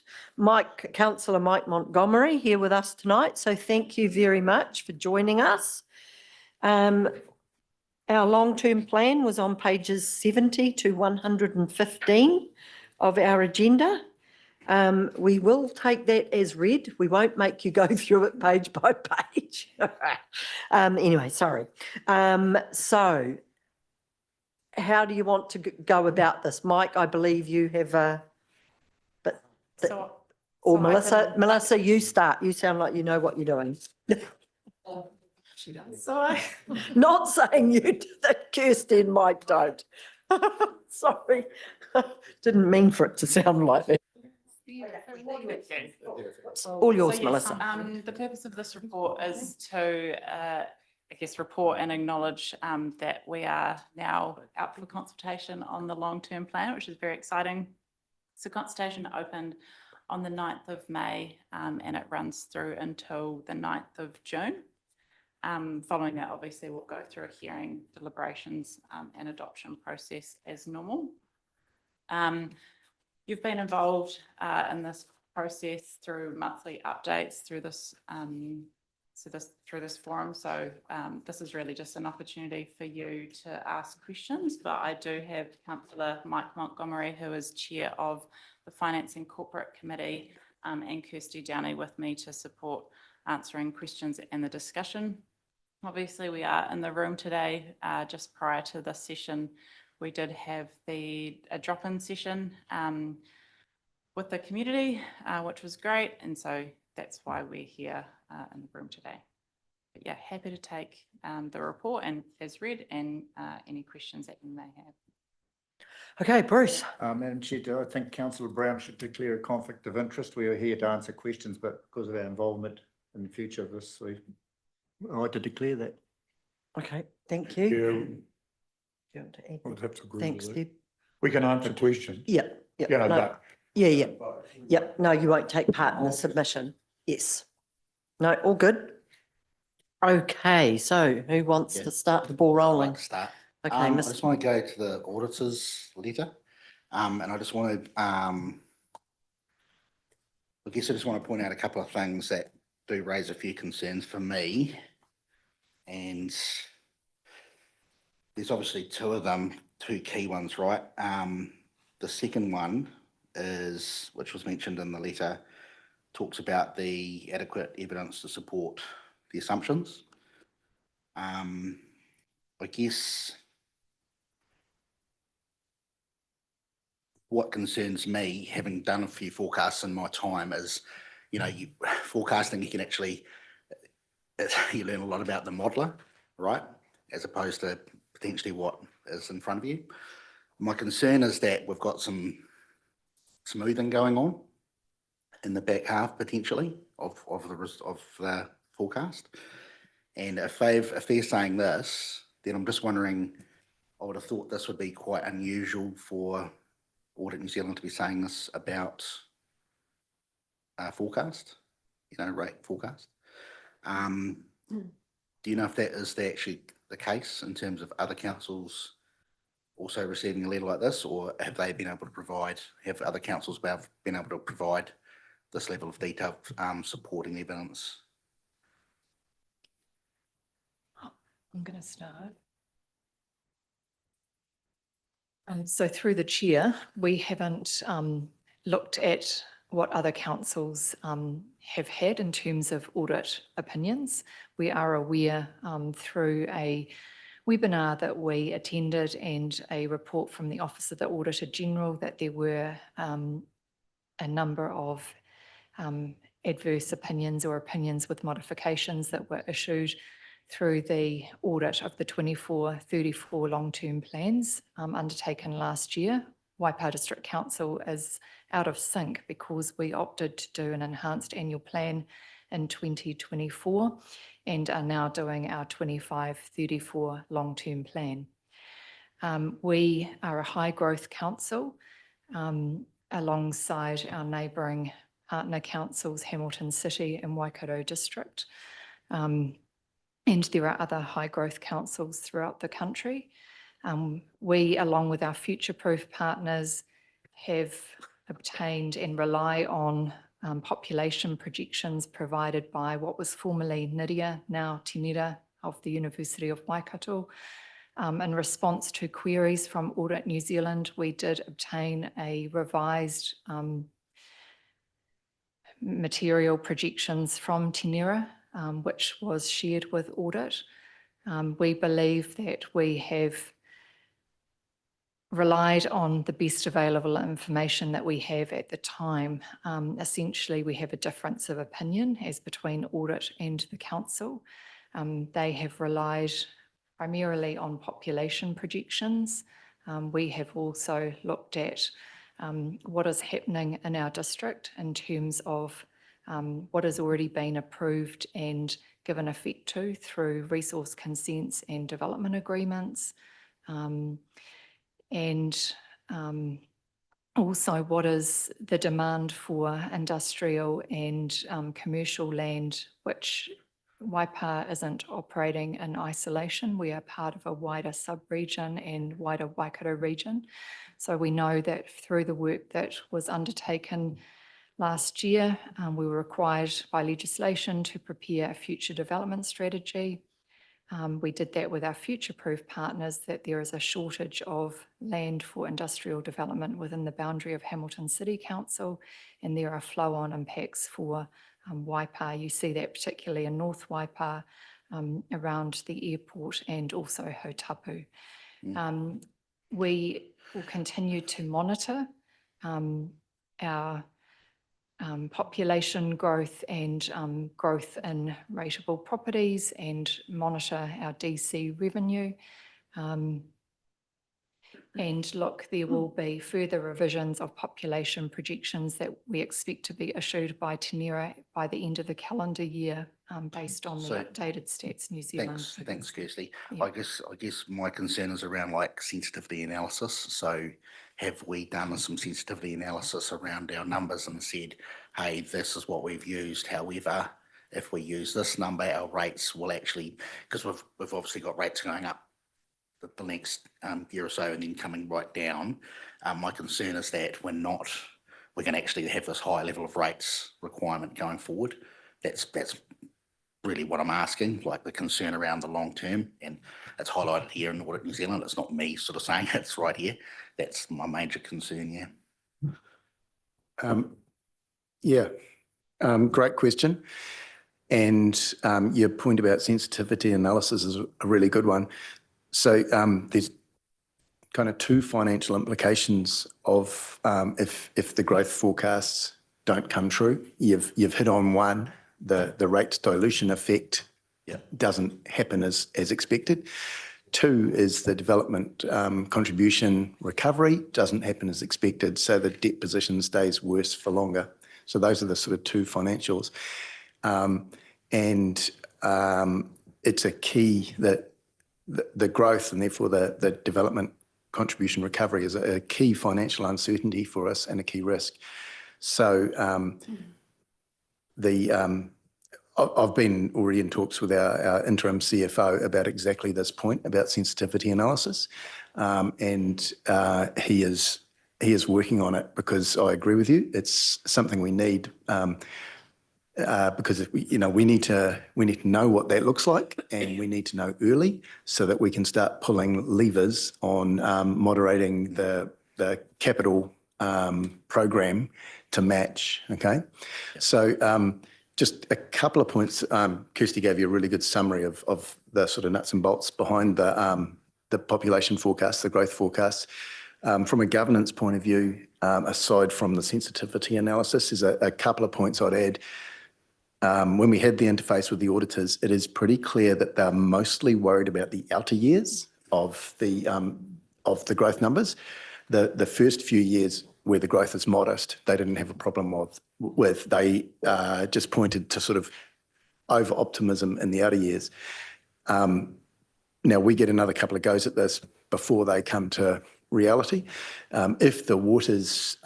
Councillor Mike Montgomery here with us tonight. So thank you very much for joining us. Our long-term plan was on pages 70 to 115 of our agenda. We will take that as read. We won't make you go through it page by page. Anyway, sorry. So how do you want to go about this? Mike, I believe you have or Melissa, you start. You sound like you know what you're doing. So Not saying you do that, Kirsty and Mike don't. Sorry. Didn't mean for it to sound like that. All yours, So yes, Melissa. The purpose of this report is to, I guess, report and acknowledge that we are now out for consultation on the long-term plan, which is very exciting. So consultation opened on the 9th of May and it runs through until the 9th of June. Following that, obviously, we'll go through a hearing, deliberations and adoption process as normal. You've been involved in this process through monthly updates through this forum. So this is really just an opportunity for you to ask questions. But I do have Councillor Mike Montgomery, who is chair of the Finance and Corporate Committee, and Kirsty Downey with me to support answering questions and the discussion. Obviously, we are in the room today. Just prior to this session, we did have a drop-in session with the community, which was great. And so that's why we're here in the room today. But yeah, happy to take the report and as read and any questions that you may have. Okay, Bruce. Madam Chair, I think Councillor Brown should declare a conflict of interest. We are here to answer questions, but because of our involvement in the future of this, we would like to declare that. Okay, thank you. Yeah, You want to add? I would have to agree Thanks, with that. Deb. We can answer questions. Yeah, yeah. Yeah, no, but yeah. Yep, no, you won't take part in the submission. Yes. No, all good. Okay, so who wants to start the ball I'd like rolling? to start. Okay, I Mr. just want to go to the auditor's letter. And I just want to, I guess I just want to point out a couple of things that do raise a few concerns for me. And there's obviously two of them, two key ones, right? The second one is, which was mentioned in the letter, talks about the adequate evidence to support the assumptions. I guess what concerns me, having done a few forecasts in my time, is, forecasting, you can actually, you learn a lot about the modeler, right? As opposed to potentially what is in front of you. My concern is that we've got some smoothing going on in the back half potentially of the forecast. And if they're saying this, then I'm just wondering, I would have thought this would be quite unusual for Audit New Zealand to be saying this about forecast, rate forecast. Do you know if that is actually the case in terms of other councils also receiving a letter like this, or have they been able to provide, have other councils been able to provide this level of detail supporting evidence? I'm going to start. So through the chair, we haven't looked at what other councils have had in terms of audit opinions. We are aware through a webinar that we attended and a report from the Office of the Auditor General that there were a number of adverse opinions or opinions with modifications that were issued through the audit of the 24-34 long-term plans undertaken last year. Waipawa District Council is out of sync because we opted to do an enhanced annual plan in 2024 and are now doing our 25-34 long-term plan. We are a high growth council alongside our neighbouring partner councils, Hamilton City and Waikato District. And there are other high growth councils throughout the country. We, along with our future-proof partners, have obtained and rely on population projections provided by what was formerly NIDIA, now Tinera of the University of Waikato. In response to queries from Audit New Zealand, we did obtain a revised material projections from Tinera, which was shared with Audit. We believe that we have relied on the best available information that we have at the time. Essentially, we have a difference of opinion as between Audit and the Council. They have relied primarily on population projections. We have also looked at what is happening in our district in terms of what has already been approved and given effect to through resource consents and development agreements. Also what is the demand for industrial and commercial land, which Waipa isn't operating in isolation. We are part of a wider sub-region and wider Waikato region. So we know that through the work that was undertaken last year, we were required by legislation to prepare a future development strategy. We did that with our future-proof partners, that there is a shortage of land for industrial development within the boundary of Hamilton City Council, and there are flow-on impacts for Waipa. You see that particularly in North Waipa, around the airport and also Hautapu. We will continue to monitor our population growth and growth in rateable properties and monitor our DC revenue. And look, there will be further revisions of population projections that we expect to be issued by Tinera by the end of the calendar year, based on the updated Stats New Zealand. Thanks, Kirsty. Yeah. I guess my concern is around like sensitivity analysis. So have we done some sensitivity analysis around our numbers and said, hey, this is what we've used. However, if we use this number, our rates will actually, because we've obviously got rates going up the next year or so and then coming right down. My concern is that we're going to actually have this high level of rates requirement going forward. That's really what I'm asking, like the concern around the long term, and it's highlighted here in Audit New Zealand. It's not me sort of saying it, it's right here. That's my major concern, Great question. And your point about sensitivity analysis is a really good one. So there's kind of two financial implications of if the growth forecasts don't come true. You've hit on one, the rates dilution effect doesn't happen as expected. Two is the development contribution recovery doesn't happen as expected, so the debt position stays worse for longer. So those are the sort of two financials. It's a key that the growth and therefore the development contribution recovery is a key financial uncertainty for us and a key risk. So I've been already in talks with our interim CFO about exactly this point about sensitivity analysis, and he is working on it, because I agree with you. It's something we need, because we need to know what that looks like, and we need to know early so that we can start pulling levers on moderating the capital program to match. Okay, so just a couple of points. Kirsty gave you a really good summary of the sort of nuts and bolts behind the population forecast, the growth forecast. From a governance point of view, aside from the sensitivity analysis, there's a couple of points I'd add. When we had the interface with the auditors, it is pretty clear that they're mostly worried about the outer years of the growth numbers. The first few years where the growth is modest, they didn't have a problem with. They just pointed to sort of over-optimism in the outer years. Now we get another couple of goes at this before they come to reality. If the Waters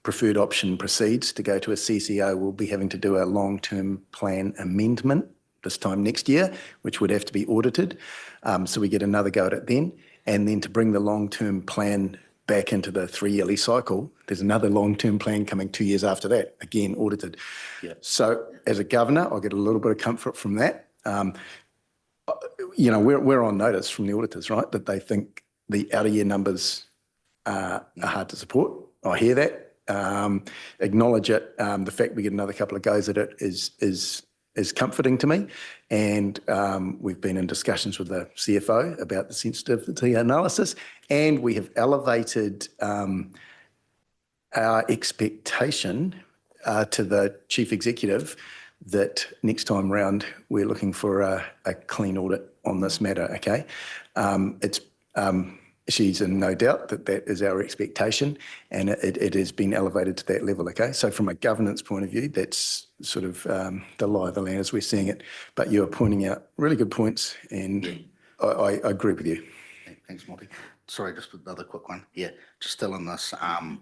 preferred option proceeds to go to a CCO, we'll be having to do a long-term plan amendment this time next year, which would have to be audited. So we get another go at it then. And then to bring the long-term plan back into the 3-yearly cycle, there's another long-term plan coming 2 years after that, again audited. Yeah. So as a governor, I get a little bit of comfort from that. We're on notice from the auditors, right, that they think the outer year numbers are hard to support. I hear that. Acknowledge it. The fact we get another couple of goes at it is comforting to me. And we've been in discussions with the CFO about the sensitivity analysis, and we have elevated our expectation to the chief executive that next time round we're looking for a clean audit on this matter. Okay, she's in no doubt that that is our expectation, and it has been elevated to that level. Okay, so from a governance point of view, that's sort of the lie of the land as we're seeing it. But you are pointing out really good points, and I agree with you. Thanks, Monty. Sorry, just another quick one. Yeah, just still in this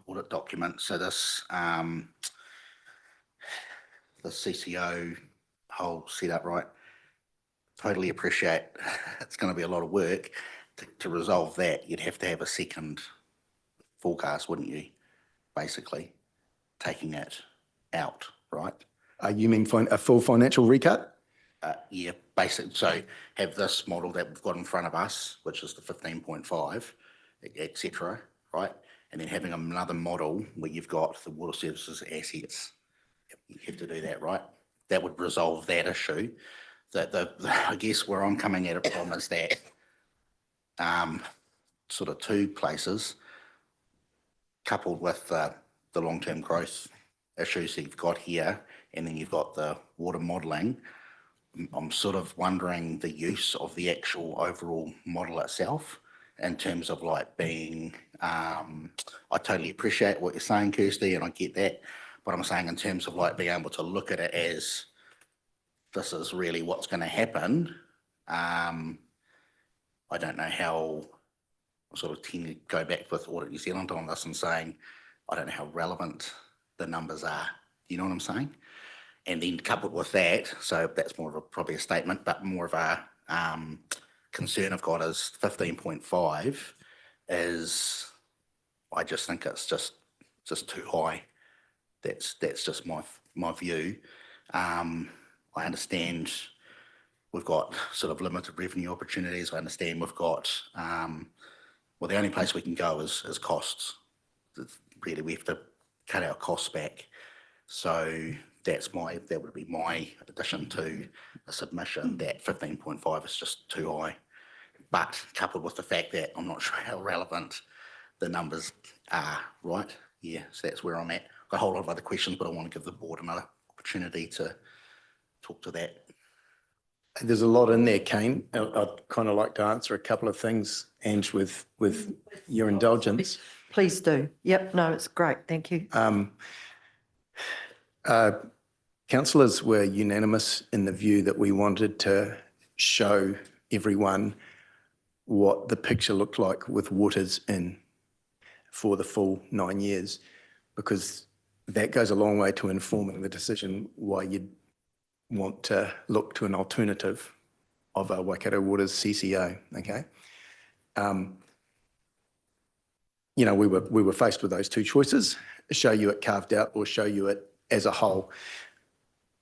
audit document. So this the CCO whole setup, right? Totally appreciate it's going to be a lot of work to resolve that. You'd have to have a second forecast, wouldn't you? Basically, taking it out, right? You mean a full financial recut? Yeah, basically. So have this model that we've got in front of us, which is the 15.5, etc., right? And then having another model where you've got the water services assets. You have to do that, right? That would resolve that issue. I guess where I'm coming at it from is that sort of two places, coupled with the long-term growth issues that you've got here, and then you've got the water modelling. I'm sort of wondering the use of the actual overall model itself in terms of like being, I totally appreciate what you're saying, Kirsty, and I get that. But I'm saying in terms of like being able to look at it as this is really what's going to happen. I don't know how I sort of tend to go back with Audit New Zealand on this and saying, I don't know how relevant the numbers are. You know what I'm saying? And then coupled with that, so that's more of probably a statement, but more of a concern I've got is 15.5 is, I just think it's just too high. That's just my view. I understand we've got sort of limited revenue opportunities. I understand we've got, well, the only place we can go is costs. Really, we have to cut our costs back. So that would be my addition to a submission, that 15.5 is just too high. But coupled with the fact that I'm not sure how relevant the numbers are, right? Yeah, so that's where I'm at. Got a whole lot of other questions, but I want to give the board another opportunity to talk to that. There's a lot in there, Kane. I'd kind of like to answer a couple of things, Ange, with your indulgence. Please do. Yep, no, it's great. Thank you. Councillors were unanimous in the view that we wanted to show everyone what the picture looked like with waters in for the full 9 years, because that goes a long way to informing the decision why you'd want to look to an alternative of a Waikato Waters CCO, okay? We were faced with those two choices, show you it carved out or show you it as a whole.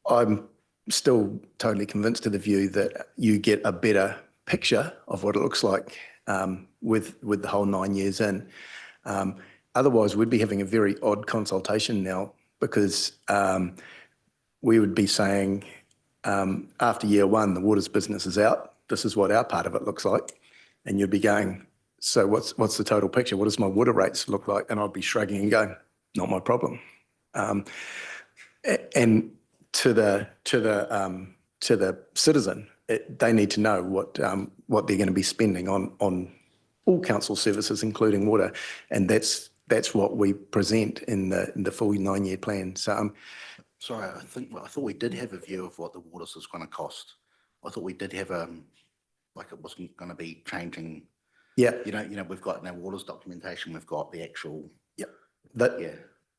I'm still totally convinced of the view that you get a better picture of what it looks like with the whole 9 years in. Otherwise, we'd be having a very odd consultation now, because we would be saying, after year one, the waters business is out. This is what our part of it looks like. And you'd be going, so what's the total picture? What does my water rates look like? And I'd be shrugging and going, not my problem. And to the citizen, they need to know what they're going to be spending on all council services, including water, and that's what we present in the full 9 year plan. So, sorry, I thought we did have a view of what the waters is going to cost. I thought we did have like it wasn't going to be changing. Yeah, we've got in our waters documentation, we've got the actual. Yep.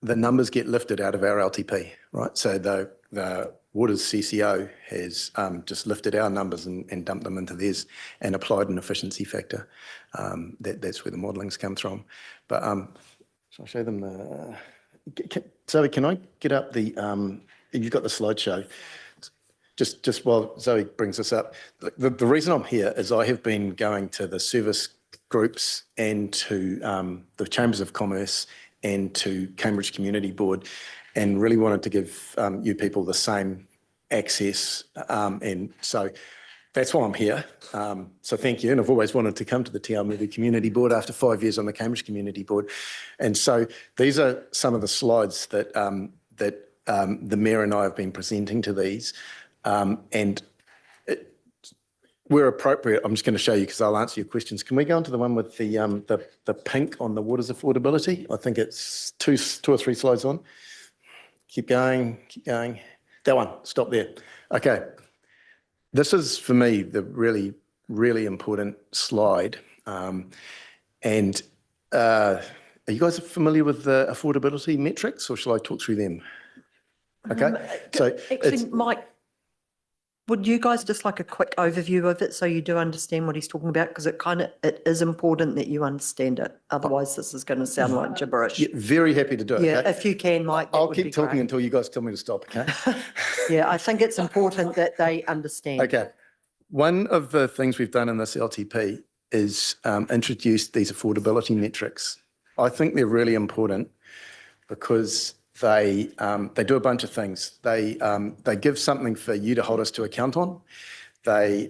The numbers get lifted out of our LTP, right? So the Waters CCO has just lifted our numbers and dumped them into theirs and applied an efficiency factor. That's where the modelling's come from. But shall I show them the... Zoe, can I get up the... you've got the slideshow. Just while Zoe brings this up, the reason I'm here is I have been going to the service groups and to the Chambers of Commerce and to Cambridge Community Board, and really wanted to give you people the same access. And so that's why I'm here. So thank you. And I've always wanted to come to the Awamutu Community Board after 5 years on the Cambridge Community Board. And so these are some of the slides that the Mayor and I have been presenting to these. And where appropriate, I'm just going to show you because I'll answer your questions. Can we go on to the one with the pink on the waters affordability? I think it's two or three slides on. Keep going, keep going. That one, stop there. Okay. This is, for me, the really, really important slide. Are you guys familiar with the affordability metrics, or shall I talk through them? Okay. So actually, Mike, would you guys just like a quick overview of it so you do understand what he's talking about? Because it is important that you understand it. Otherwise, this is going to sound like gibberish. Yeah, very happy to do it. Yeah, okay? if you can, Mike. I'll keep talking until you guys tell me to stop, okay? Yeah, I think it's important that they understand. Okay. One of the things we've done in this LTP is introduce these affordability metrics. I think they're really important because they do a bunch of things. They give something for you to hold us to account on. They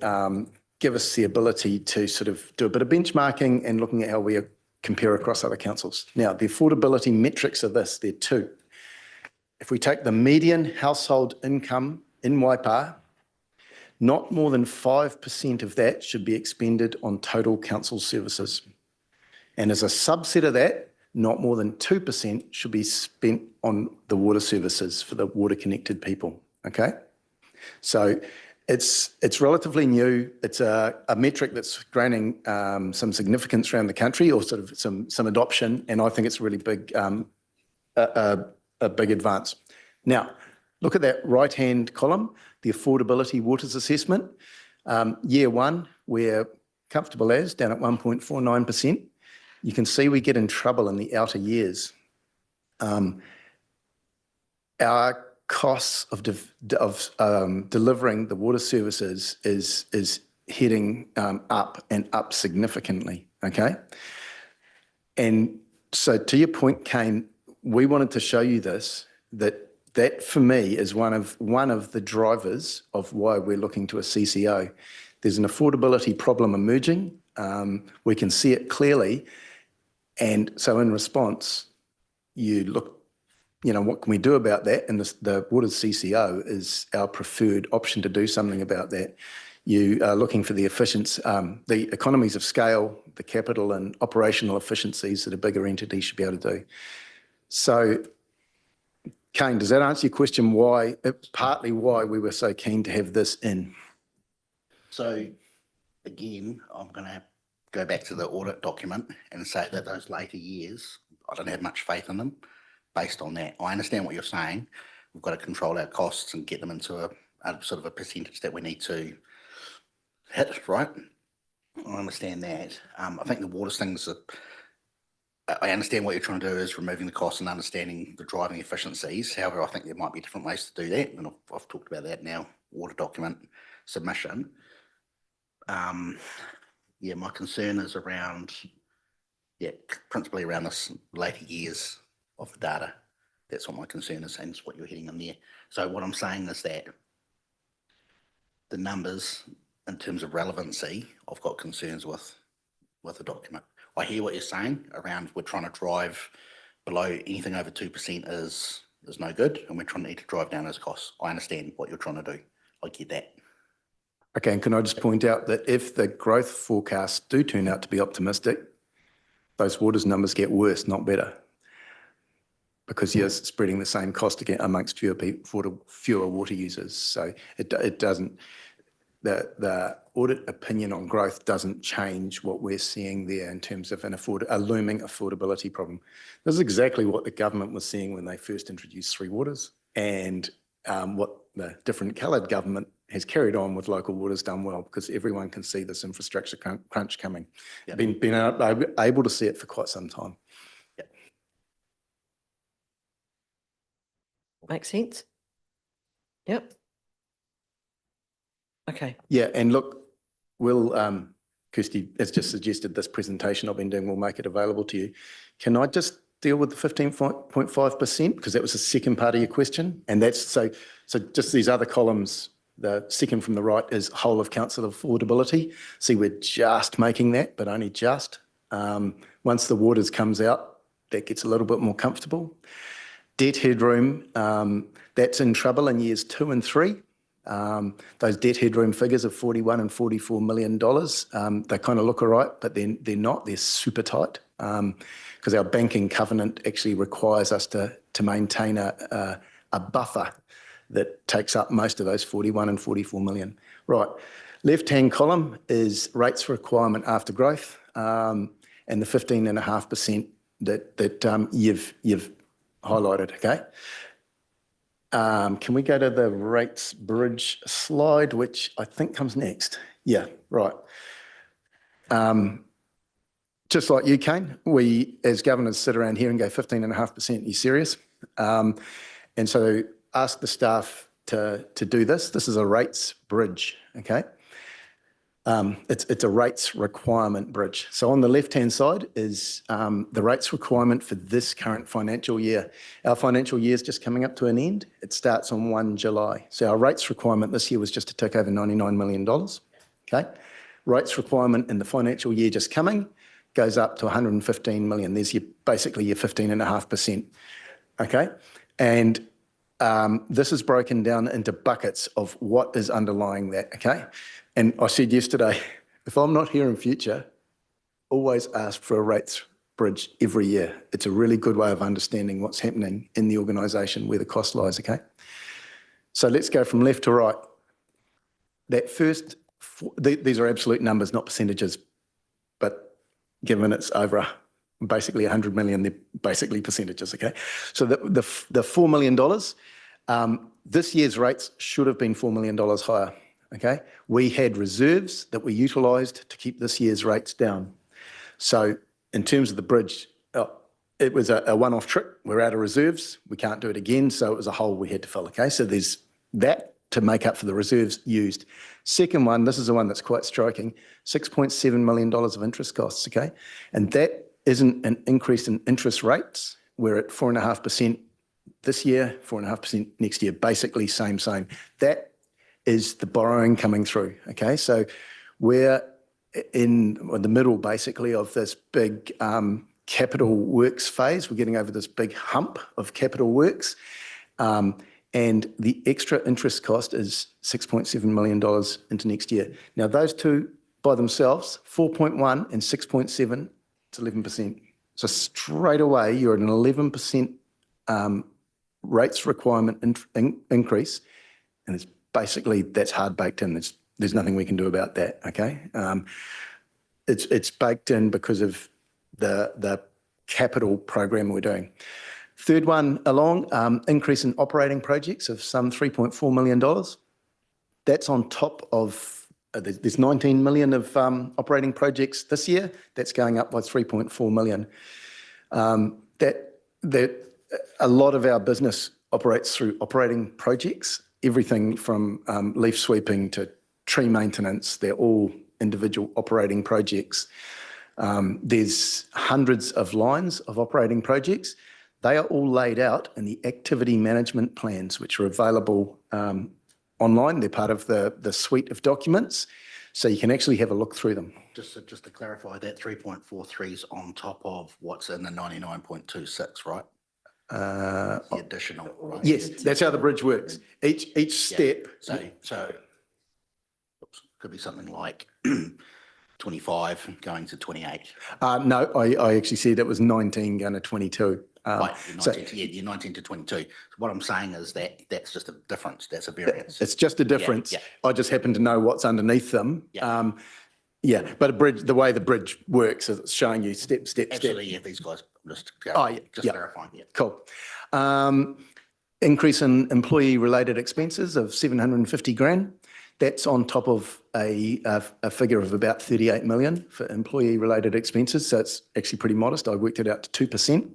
give us the ability to sort of do a bit of benchmarking and looking at how we compare across other councils. Now, the affordability metrics are this, they're two. If we take the median household income in Waipa, not more than 5% of that should be expended on total council services. And as a subset of that, not more than 2% should be spent on the water services for the water connected people, okay? So it's relatively new. It's a metric that's gaining some significance around the country, or sort of some adoption, and I think it's a really big, a big advance. Now, look at that right-hand column, the affordability waters assessment. Year one, we're comfortable as, down at 1.49%. You can see we get in trouble in the outer years. Our costs of delivering the water services is heading up and up significantly, okay? And so to your point, Kane, we wanted to show you this, that for me is one of the drivers of why we're looking to a CCO. There's an affordability problem emerging. We can see it clearly. And so in response, you look, what can we do about that? And the Waters CCO is our preferred option to do something about that. You are looking for the efficiency, the economies of scale, the capital and operational efficiencies that a bigger entity should be able to do. So, Kane, does that answer your question why, partly why we were so keen to have this in? So, again, I'm going to go back to the audit document and say that those later years, I don't have much faith in them based on that. I understand what you're saying. We've got to control our costs and get them into a sort of a percentage that we need to hit, right? I understand that. I think the waters things I understand what you're trying to do is removing the costs and understanding the driving efficiencies. However, I think there might be different ways to do that. And I've talked about that now, audit document submission. Yeah, my concern is around, principally around this later years of the data. That's what my concern is, and it's what you're hitting on there. So what I'm saying is that the numbers, in terms of relevancy, I've got concerns with the document. I hear what you're saying around we're trying to drive below anything over 2% is no good, and we're trying to drive down those costs. I understand what you're trying to do. I get that. Okay, and can I just point out that if the growth forecasts do turn out to be optimistic, those waters numbers get worse, not better, because you're spreading the same cost again amongst fewer water users. So it doesn't, the audit opinion on growth doesn't change what we're seeing there in terms of a looming affordability problem. This is exactly what the government was seeing when they first introduced Three Waters, and what the different coloured government has carried on with local waters done well, because everyone can see this infrastructure crunch coming. Yeah. Been able to see it for quite some time. Makes sense? Yep. Okay. Yeah, and look, we'll, Kirsty has just suggested this presentation I've been doing, we'll make it available to you. Can I just deal with the 15.5%? Because that was the second part of your question. And that's, so just these other columns, the second from the right is whole of council affordability. See, we're just making that, but only just. Once the waters comes out, that gets a little bit more comfortable. Debt headroom, that's in trouble in years 2 and 3. Those debt headroom figures of $41 and $44 million, they kind of look all right, but they're not, they're super tight, because our banking covenant actually requires us to maintain a buffer that takes up most of those 41 and 44 million. Right, left-hand column is rates requirement after growth, and the 15.5% that you've highlighted, okay? Can we go to the rates bridge slide, which I think comes next? Yeah, right. Just like you, Kane, we as governors sit around here and go 15.5%, you serious? And so ask the staff to do this. This is a rates bridge, okay? It's a rates requirement bridge. So on the left-hand side is the rates requirement for this current financial year. Our financial year is just coming up to an end. It starts on 1 July. So our rates requirement this year was just to tick over $99 million, okay? Rates requirement in the financial year just coming goes up to 115 million. There's basically your 15.5%, okay? And this is broken down into buckets of what is underlying that, okay? And I said yesterday, if I'm not here in future, always ask for a rates bridge every year. It's a really good way of understanding what's happening in the organisation, where the cost lies, okay? So let's go from left to right. That first, these are absolute numbers, not percentages, but given it's over basically 100 million, they're basically percentages, okay? So the $4 million, this year's rates should have been $4 million higher. Okay, we had reserves that we utilised to keep this year's rates down. So in terms of the bridge, it was a one-off trip. We're out of reserves. We can't do it again. So it was a hole we had to fill. Okay, so there's that to make up for the reserves used. Second one, this is the one that's quite striking, $6.7 million of interest costs. Okay, and that isn't an increase in interest rates. We're at 4.5% this year, 4.5% next year, basically same. That is the borrowing coming through, okay? So we're in the middle, basically, of this big capital works phase. We're getting over this big hump of capital works, and the extra interest cost is $6.7 million into next year. Now, those two by themselves, 4.1 and 6.7, it's 11%. So straight away, you're at an 11% rates requirement increase, and it's basically, that's hard baked in. There's nothing we can do about that, okay? It's baked in because of the capital program we're doing. Third one along, increase in operating projects of some $3.4 million. That's on top of, there's 19 million of operating projects this year. That's going up by 3.4 million. That a lot of our business operates through operating projects. Everything from leaf sweeping to tree maintenance, they're all individual operating projects. There's hundreds of lines of operating projects. They are all laid out in the activity management plans, which are available online. They're part of the suite of documents, so you can actually have a look through them. Just to clarify, that 3.43 is on top of what's in the 99.26, right? The additional, right? Yes, that's how the bridge works. Each step. Yeah. So could be something like 25 going to 28. No, I actually said it was 19 going to 22. Right, you're 19 to 22. What I'm saying is that's just a difference. That's a variance. It's just a difference. Yeah. I just happen to know what's underneath them. Yeah, but a bridge, the way the bridge works is it's showing you step. Absolutely, yeah, these guys just clarifying. Yeah. Cool. increase in employee-related expenses of 750 grand. That's on top of a figure of about 38 million for employee-related expenses. So it's actually pretty modest. I worked it out to 2%.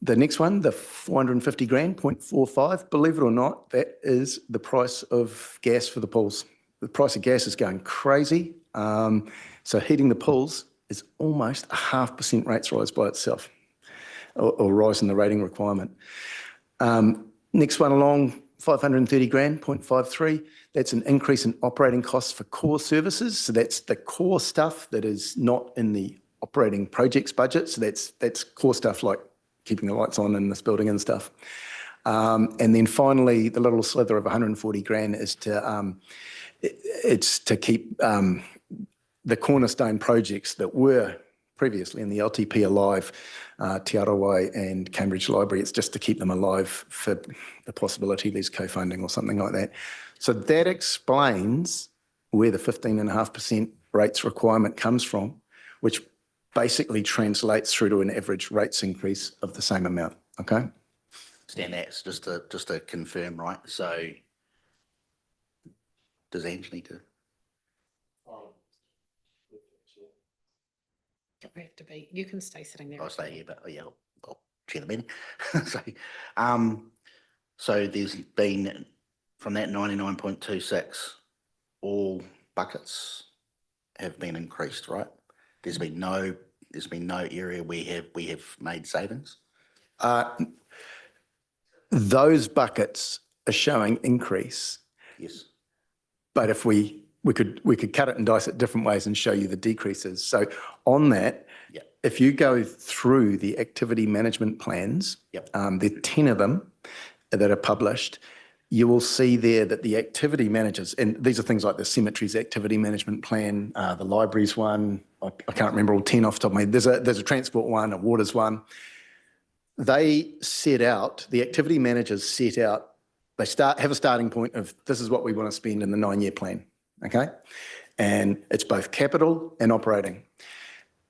The next one, the 450 grand, 0.45, believe it or not, that is the price of gas for the pools. The price of gas is going crazy. So heating the pools is almost a 0.5% rates rise by itself, or rise in the rating requirement. Next one along, 530 grand, 0.53. That's an increase in operating costs for core services. So that's the core stuff that is not in the operating projects budget. So that's core stuff like keeping the lights on in this building and stuff. And then finally, the little slither of 140 grand is to keep the cornerstone projects that were previously in the LTP alive, Te Arawai and Cambridge Library. It's just to keep them alive for the possibility there's co-funding or something like that. So that explains where the 15.5% rates requirement comes from, which basically translates through to an average rates increase of the same amount. Okay. Stan, that's just to confirm, right? So does Ange need to? We have to be, you can stay sitting there. I'll stay here, but yeah, I'll chair the meeting. So there's been, from that 99.26, all buckets have been increased, right? There's been no area where we have made savings. Those buckets are showing increase. Yes. But if we could cut it and dice it different ways and show you the decreases. So on that, if you go through the activity management plans, there are 10 of them that are published, you will see there that the activity managers, and these are things like the cemeteries activity management plan, the libraries one, I can't remember all 10 off the top of my head. There's a transport one, a waters one. They set out, the activity managers set out, they have a starting point of this is what we want to spend in the 9-year plan. Okay. And it's both capital and operating.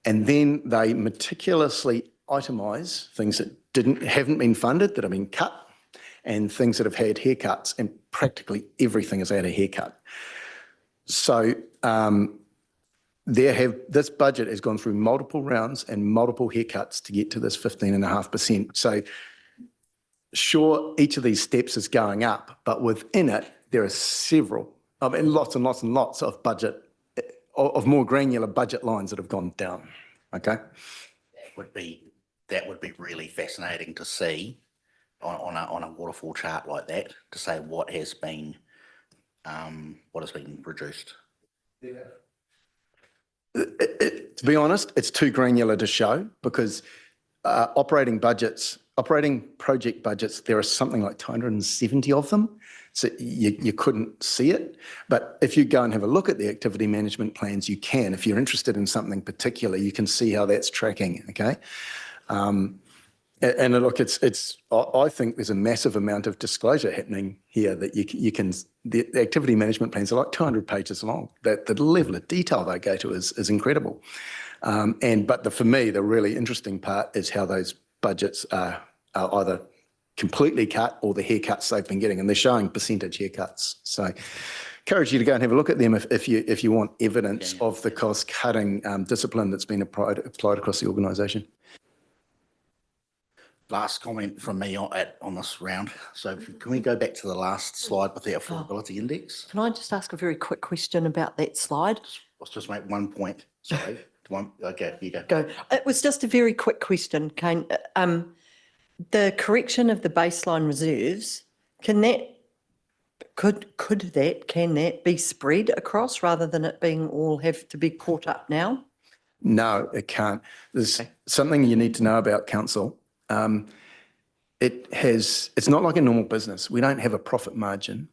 And then they meticulously itemise things that haven't been funded, that have been cut, and things that have had haircuts, and practically everything has had a haircut. So this budget has gone through multiple rounds and multiple haircuts to get to this 15.5%. So sure, each of these steps is going up, but within it, there are several, and lots and lots and lots of budget, of more granular budget lines that have gone down. Okay. That would be really fascinating to see on a waterfall chart like that, to say what has been reduced. To be honest, it's too granular to show, because operating project budgets, there are something like 270 of them. So you couldn't see it. But if you go and have a look at the activity management plans, you can. If you're interested in something particular, you can see how that's tracking. Okay. And look, I think there's a massive amount of disclosure happening here that you can, the activity management plans are like 200 pages long. That the level of detail they go to is incredible. But for me, the really interesting part is how those budgets are either completely cut or the haircuts they've been getting, and they're showing percentage haircuts. So encourage you to go and have a look at them if you want evidence of the cost cutting discipline that's been applied across the organisation. Last comment from me on this round. So can we go back to the last slide with the affordability index? Can I just ask a very quick question about that slide? Let's just make one point. Sorry. Okay, you go. Go. It was just a very quick question, Kane. The correction of the baseline reserves, can that be spread across rather than it being all have to be caught up now? No, it can't. There's something you need to know about council. It's not like a normal business. We don't have a profit margin,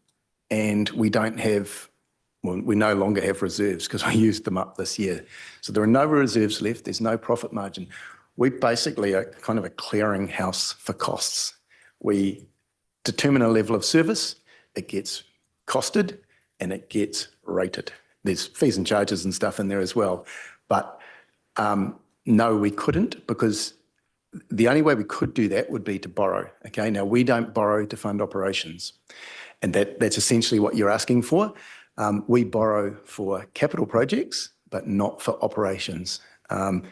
and we no longer have reserves because we used them up this year. So there are no reserves left. There's no profit margin. We basically are kind of a clearinghouse for costs. We determine a level of service, it gets costed, and it gets rated. There's fees and charges and stuff in there as well. But no, we couldn't, because the only way we could do that would be to borrow. Okay, now we don't borrow to fund operations, and that's essentially what you're asking for. We borrow for capital projects, but not for operations.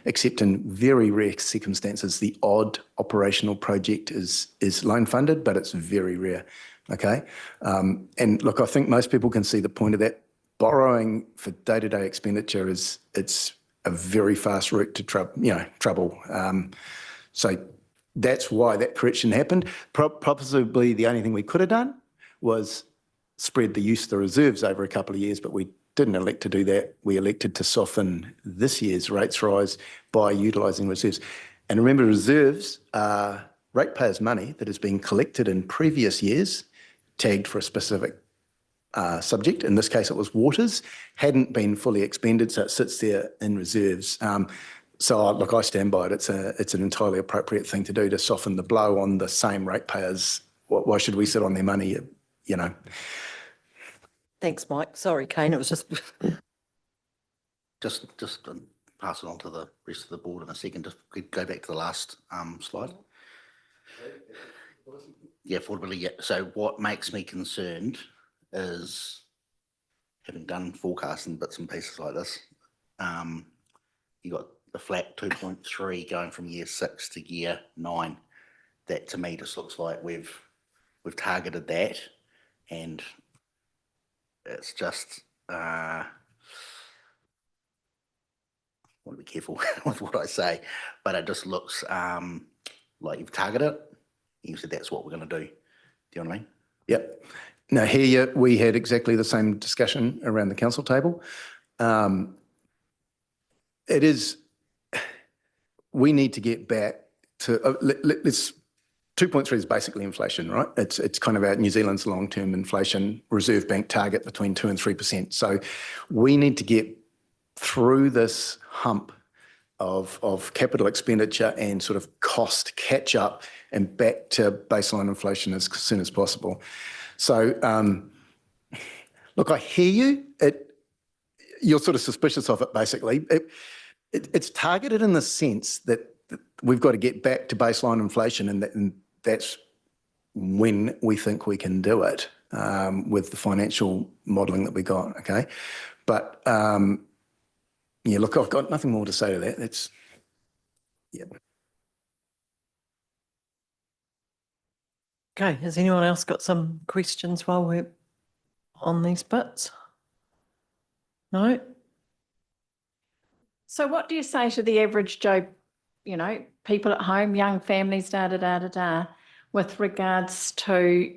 Except in very rare circumstances, the odd operational project is loan funded, but it's very rare. Okay, and look, I think most people can see the point of that. Borrowing for day-to-day expenditure it's a very fast route to trouble. So that's why that correction happened. Possibly the only thing we could have done was spread the use of the reserves over a couple of years, but we didn't elect to do that. We elected to soften this year's rates rise by utilising reserves. And remember, reserves are ratepayers' money that has been collected in previous years, tagged for a specific subject. In this case, it was waters, hadn't been fully expended, so it sits there in reserves. So look, I stand by it. It's an entirely appropriate thing to do to soften the blow on the same ratepayers. Why should we sit on their money, you know? Thanks, Mike. Sorry, Kane, it was just. Just pass it on to the rest of the board in a second. Just go back to the last slide. Yeah, affordability. Yeah. So what makes me concerned is, having done forecasting bits and pieces like this, you got the flat 2.3 going from year 6 to year 9. That to me just looks like we've targeted that, and it's just I want to be careful with what I say, but it just looks like you've targeted it. You said that's what we're going to do. Do you know what I mean? Yep. Now here we had exactly the same discussion around the council table. It is, we need to get back to, let's 2.3 is basically inflation, right? It's kind of our New Zealand's long-term inflation Reserve Bank target between 2% and 3%. So we need to get through this hump of capital expenditure and sort of cost catch up and back to baseline inflation as soon as possible. So look, I hear you. You're sort of suspicious of it, basically. It's targeted in the sense that we've got to get back to baseline inflation, and that's when we think we can do it with the financial modelling that we got, okay? But yeah, look, I've got nothing more to say to that. It's, yeah. Okay, has anyone else got some questions while we're on these bits? No? So what do you say to the average Joe, you know, people at home, young families, with regards to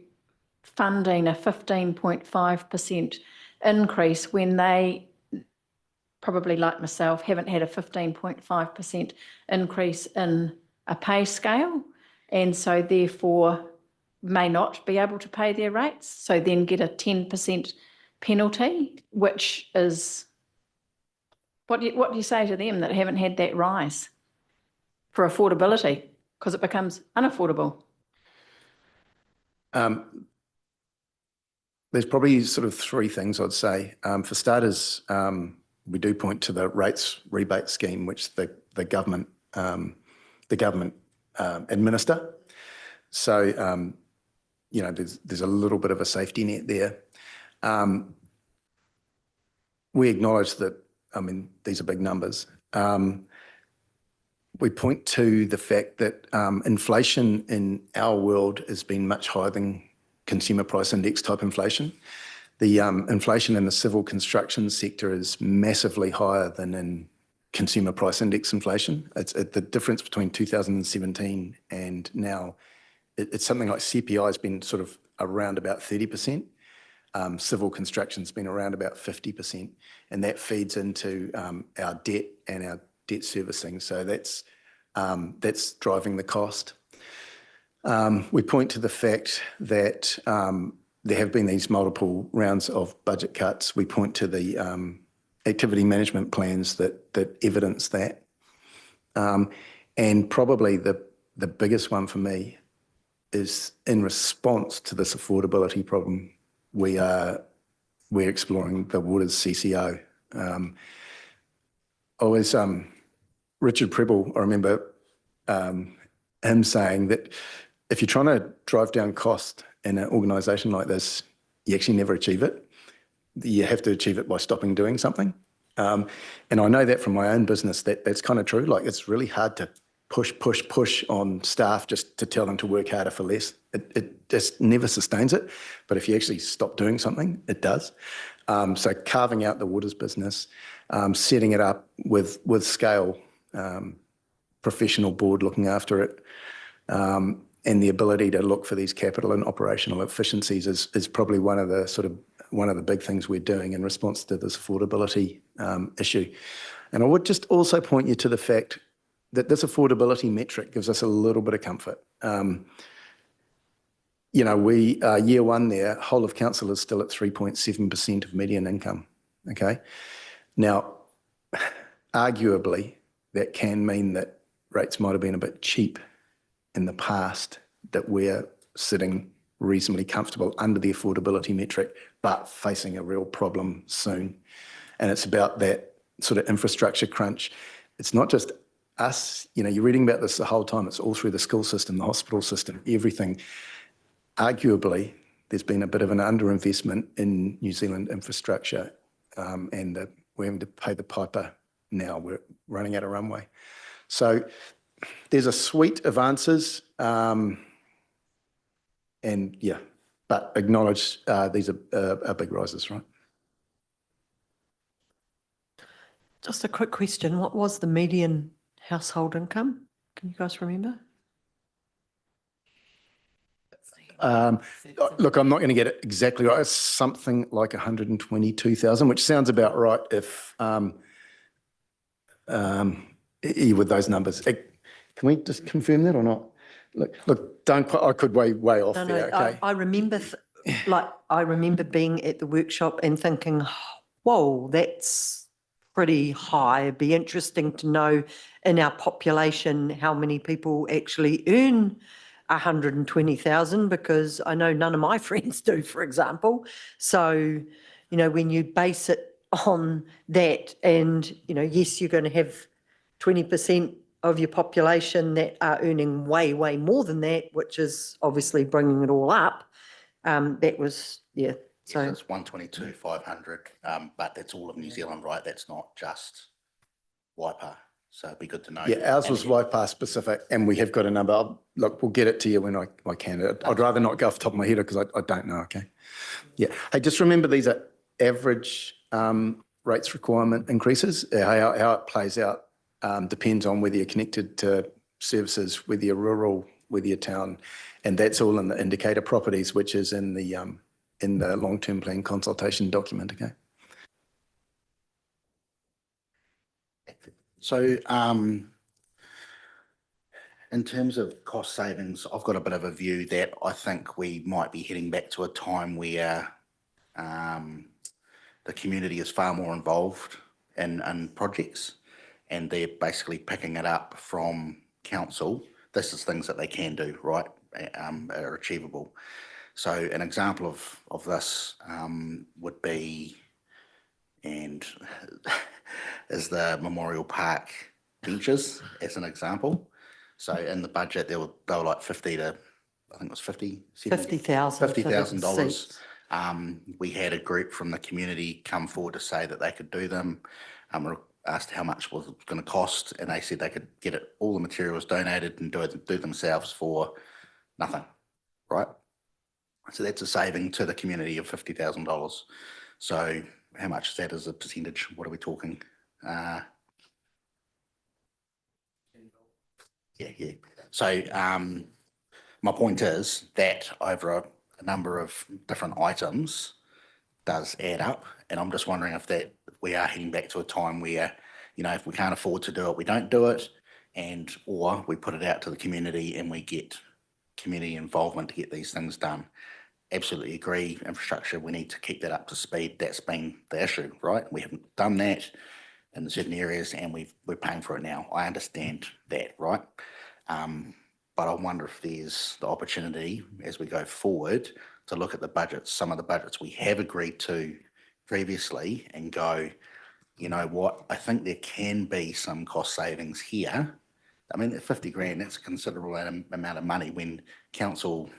funding a 15.5% increase when they, probably like myself, haven't had a 15.5% increase in a pay scale, and so therefore may not be able to pay their rates, so then get a 10% penalty, which is, what do you say to them that haven't had that rise for affordability, because it becomes unaffordable? There's probably sort of three things I'd say. For starters, we do point to the rates rebate scheme, which the government administer. So you know, there's a little bit of a safety net there. We acknowledge that. I mean, these are big numbers. We point to the fact that inflation in our world has been much higher than consumer price index type inflation. The inflation in the civil construction sector is massively higher than in consumer price index inflation. It's the difference between 2017 and now. It's something like CPI has been sort of around about 30%. Civil construction's been around about 50%, and that feeds into our debt and our debt servicing. So that's driving the cost. We point to the fact that there have been these multiple rounds of budget cuts. We point to the activity management plans that evidence that. And probably the biggest one for me is in response to this affordability problem, we're exploring the waters CCO. Richard Prebble, I remember him saying that if you're trying to drive down cost in an organisation like this, you actually never achieve it. You have to achieve it by stopping doing something. And I know that from my own business, that's kind of true. Like, it's really hard to push on staff just to tell them to work harder for less. It just never sustains it. But if you actually stop doing something, it does. So carving out the waters business, setting it up with scale, professional board looking after it, and the ability to look for these capital and operational efficiencies is probably one of the big things we're doing in response to this affordability issue. And I would just also point you to the fact that this affordability metric gives us a little bit of comfort. You know, we year one there, whole of council is still at 3.7% of median income. Okay, now arguably that can mean that rates might have been a bit cheap in the past, that we're sitting reasonably comfortable under the affordability metric, but facing a real problem soon. And it's about that sort of infrastructure crunch. It's not just us, you know, you're reading about this the whole time. It's all through the school system, the hospital system, everything. Arguably, there's been a bit of an underinvestment in New Zealand infrastructure, and we're having to pay the piper now. We're running out of runway. So there's a suite of answers, and yeah, but acknowledge these are big rises, right? Just a quick question. What was the median household income? Can you guys remember? Look, I'm not going to get it exactly right. It's something like 122,000, which sounds about right if with those numbers. Can we just confirm that or not? Look, don't quite, I could way off there, okay? I remember, I remember being at the workshop and thinking, whoa, that's pretty high. It'd be interesting to know in our population how many people actually earn 120,000, because I know none of my friends do, for example. So, you know, when you base it on that and, you know, yes, you're going to have 20% of your population that are earning way more than that, which is obviously bringing it all up. That was, yeah. So yes, it's 122,500, but that's all of New Zealand, right? That's not just Waipa. So it'd be good to know. Yeah, ours was Waipa specific, and we have got a number. Look, we'll get it to you when I can. I'd rather not go off the top of my head because I don't know, okay? Yeah. Hey, just remember these are average rates requirement increases. How it plays out depends on whether you're connected to services, whether you're rural, whether you're town, and that's all in the indicator properties, which is in the long-term plan consultation document, okay? So in terms of cost savings, I've got a bit of a view that I think we might be heading back to a time where the community is far more involved in projects, and they're basically picking it up from council. This is things that they can do, right, are achievable. So an example of this would be, and is the Memorial Park benches as an example. So in the budget, they were like 50 to, I think it was 50,000. We had a group from the community come forward to say that they could do them. Asked how much was it going to cost, and they said they could get it, all the materials donated and do themselves for nothing, right? So that's a saving to the community of $50,000. So how much is that as a percentage? What are we talking? Yeah. So my point is that over a number of different items does add up, and I'm just wondering if that we are heading back to a time where, you know, if we can't afford to do it, we don't do it, or we put it out to the community and we get community involvement to get these things done. Absolutely agree. Infrastructure, we need to keep that up to speed. That's been the issue, right? We haven't done that in certain areas, and we're paying for it now. I understand that, right? But I wonder if there's the opportunity as we go forward to look at the budgets, some of the budgets we have agreed to previously, and go, you know what, I think there can be some cost savings here I mean, 50 grand, that's a considerable amount of money when council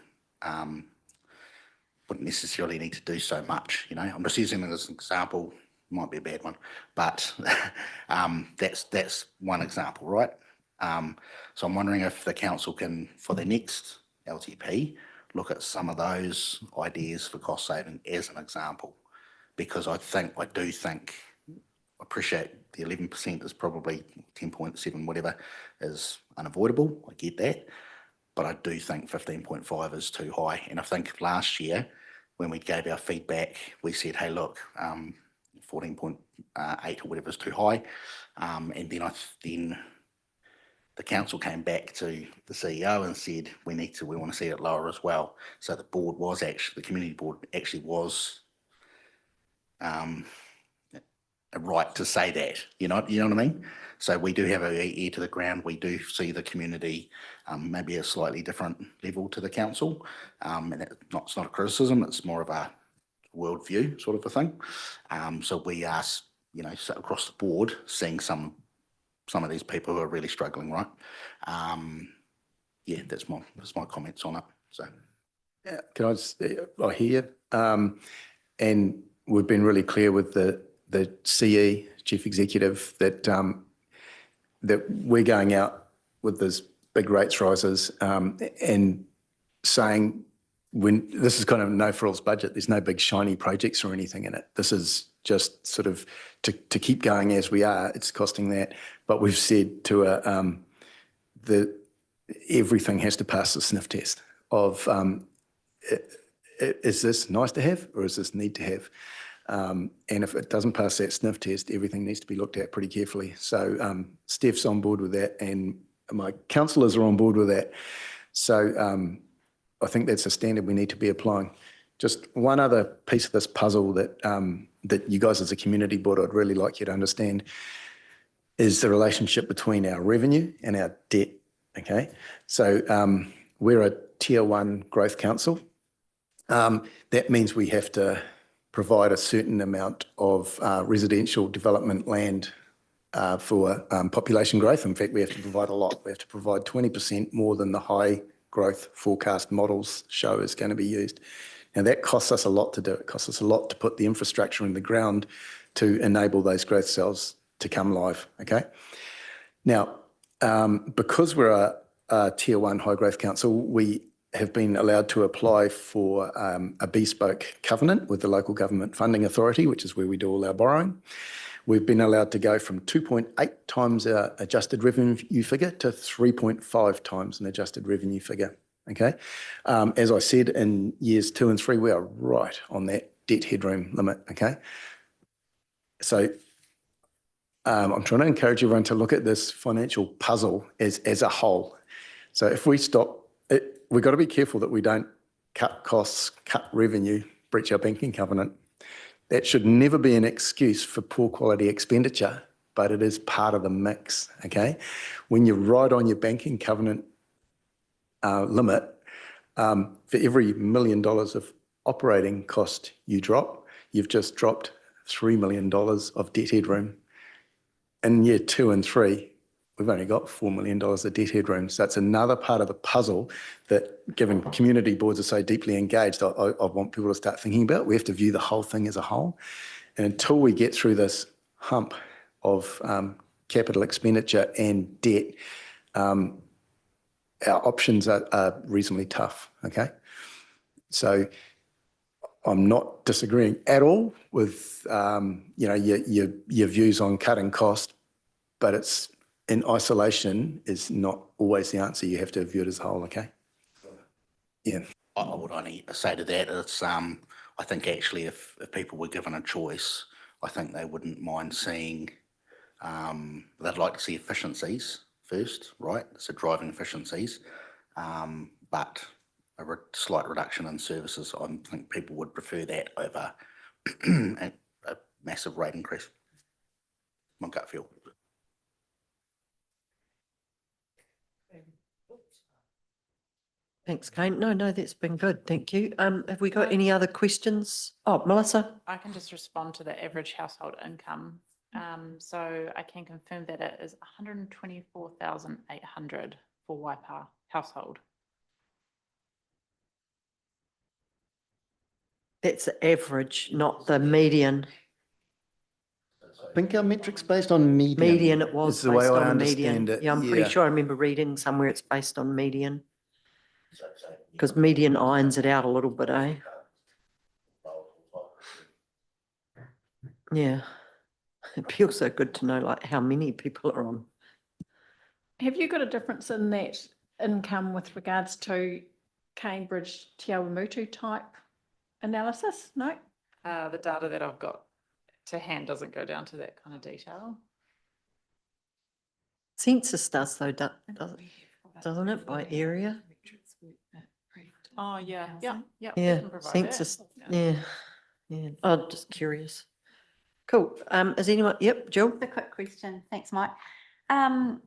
wouldn't necessarily need to do so much, you know. I'm just using it as an example, might be a bad one, but that's one example, right? So I'm wondering if the council can, for the next LTP, look at some of those ideas for cost saving as an example, because I do think, I appreciate the 11% is probably 10.7, whatever, is unavoidable. I get that. But I do think 15.5 is too high. And I think last year, when we gave our feedback, we said, hey, look, 14.8 or whatever is too high. And then the council came back to the CEO and said, we want to see it lower as well. So the board was actually, the community board actually was a right to say that, you know what I mean? So we do have an ear to the ground. We do see the community maybe a slightly different level to the council. And it's not a criticism, it's more of a worldview sort of a thing. So we are, you know, so across the board seeing some of these people who are really struggling, right? Yeah, that's my comments on it. So yeah, can I just, I hear, and we've been really clear with the CE, Chief Executive, that that we're going out with this big rates rises and saying when this is kind of no frills budget, there's no big shiny projects or anything in it. This is just sort of to keep going as we are. It's costing that, but we've said to everything has to pass the sniff test of is this nice to have or is this need to have? And if it doesn't pass that sniff test, everything needs to be looked at pretty carefully. So Steph's on board with that and my councillors are on board with that. So I think that's a standard we need to be applying. Just one other piece of this puzzle that that you guys as a community board, I'd really like you to understand is the relationship between our revenue and our debt, okay? So we're a Tier 1 growth council. That means we have to provide a certain amount of residential development land for population growth. In fact, we have to provide a lot. We have to provide 20% more than the high growth forecast models show is going to be used. Now that costs us a lot to do. It costs us a lot to put the infrastructure in the ground to enable those growth cells to come live, okay? Now, because we're a Tier 1 high growth council, we have been allowed to apply for a bespoke covenant with the local government funding authority, which is where we do all our borrowing. We've been allowed to go from 2.8 times our adjusted revenue figure to 3.5 times an adjusted revenue figure, okay? As I said, in years 2 and 3, we are right on that debt headroom limit, okay? So I'm trying to encourage everyone to look at this financial puzzle as a whole. So if we stop, we've got to be careful that we don't cut costs, cut revenue, breach our banking covenant. That should never be an excuse for poor quality expenditure, but it is part of the mix, okay? When you're right on your banking covenant limit, for every $1 million of operating cost you drop, you've just dropped $3 million of debt headroom. In year 2 and 3, we've only got $4 million of debt headroom. So that's another part of the puzzle that, given community boards are so deeply engaged, I want people to start thinking about. We have to view the whole thing as a whole. And until we get through this hump of capital expenditure and debt, our options are reasonably tough, okay? So I'm not disagreeing at all with you know, your views on cutting cost, but it's in isolation is not always the answer. You have to view it as a whole, okay? Yeah. I would only say to that, it's I think actually if people were given a choice, I think they wouldn't mind seeing, they'd like to see efficiencies first, right? So driving efficiencies, but a slight reduction in services. I think people would prefer that over a massive rate increase. My gut feel. Thanks, Kane. No, that's been good. Thank you. Have we got any other questions? Oh, Melissa? I can just respond to the average household income So I can confirm that it is 124,800 for Waipa household. That's the average, not the median. I think our metric's based on median. Median, it was is the way based I on a understand median. it. Yeah, I'm pretty sure I remember reading somewhere it's based on median. Because median irons it out a little bit, eh? Yeah. It'd be also good to know like how many people are on. Have you got a difference in that income with regards to Cambridge Te Awamutu type analysis? No? The data that I've got to hand doesn't go down to that kind of detail. Census does though, doesn't it, by area? Oh, yeah, yeah, yeah. we Yeah, can provide that. census, yeah, yeah. I'm just curious. Cool. Is anyone, yep, Jill? A quick question. Thanks, Mike. What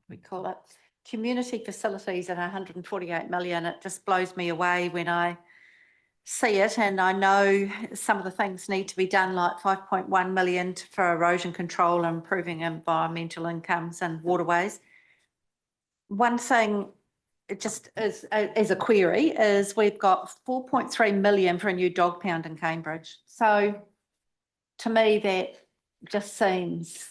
we call it, community facilities at 148 million, it just blows me away when I see it, and I know some of the things need to be done, like 5.1 million for erosion control and improving environmental incomes and waterways. One thing, it just is as a query, is we've got 4.3 million for a new dog pound in Cambridge. So to me, that just seems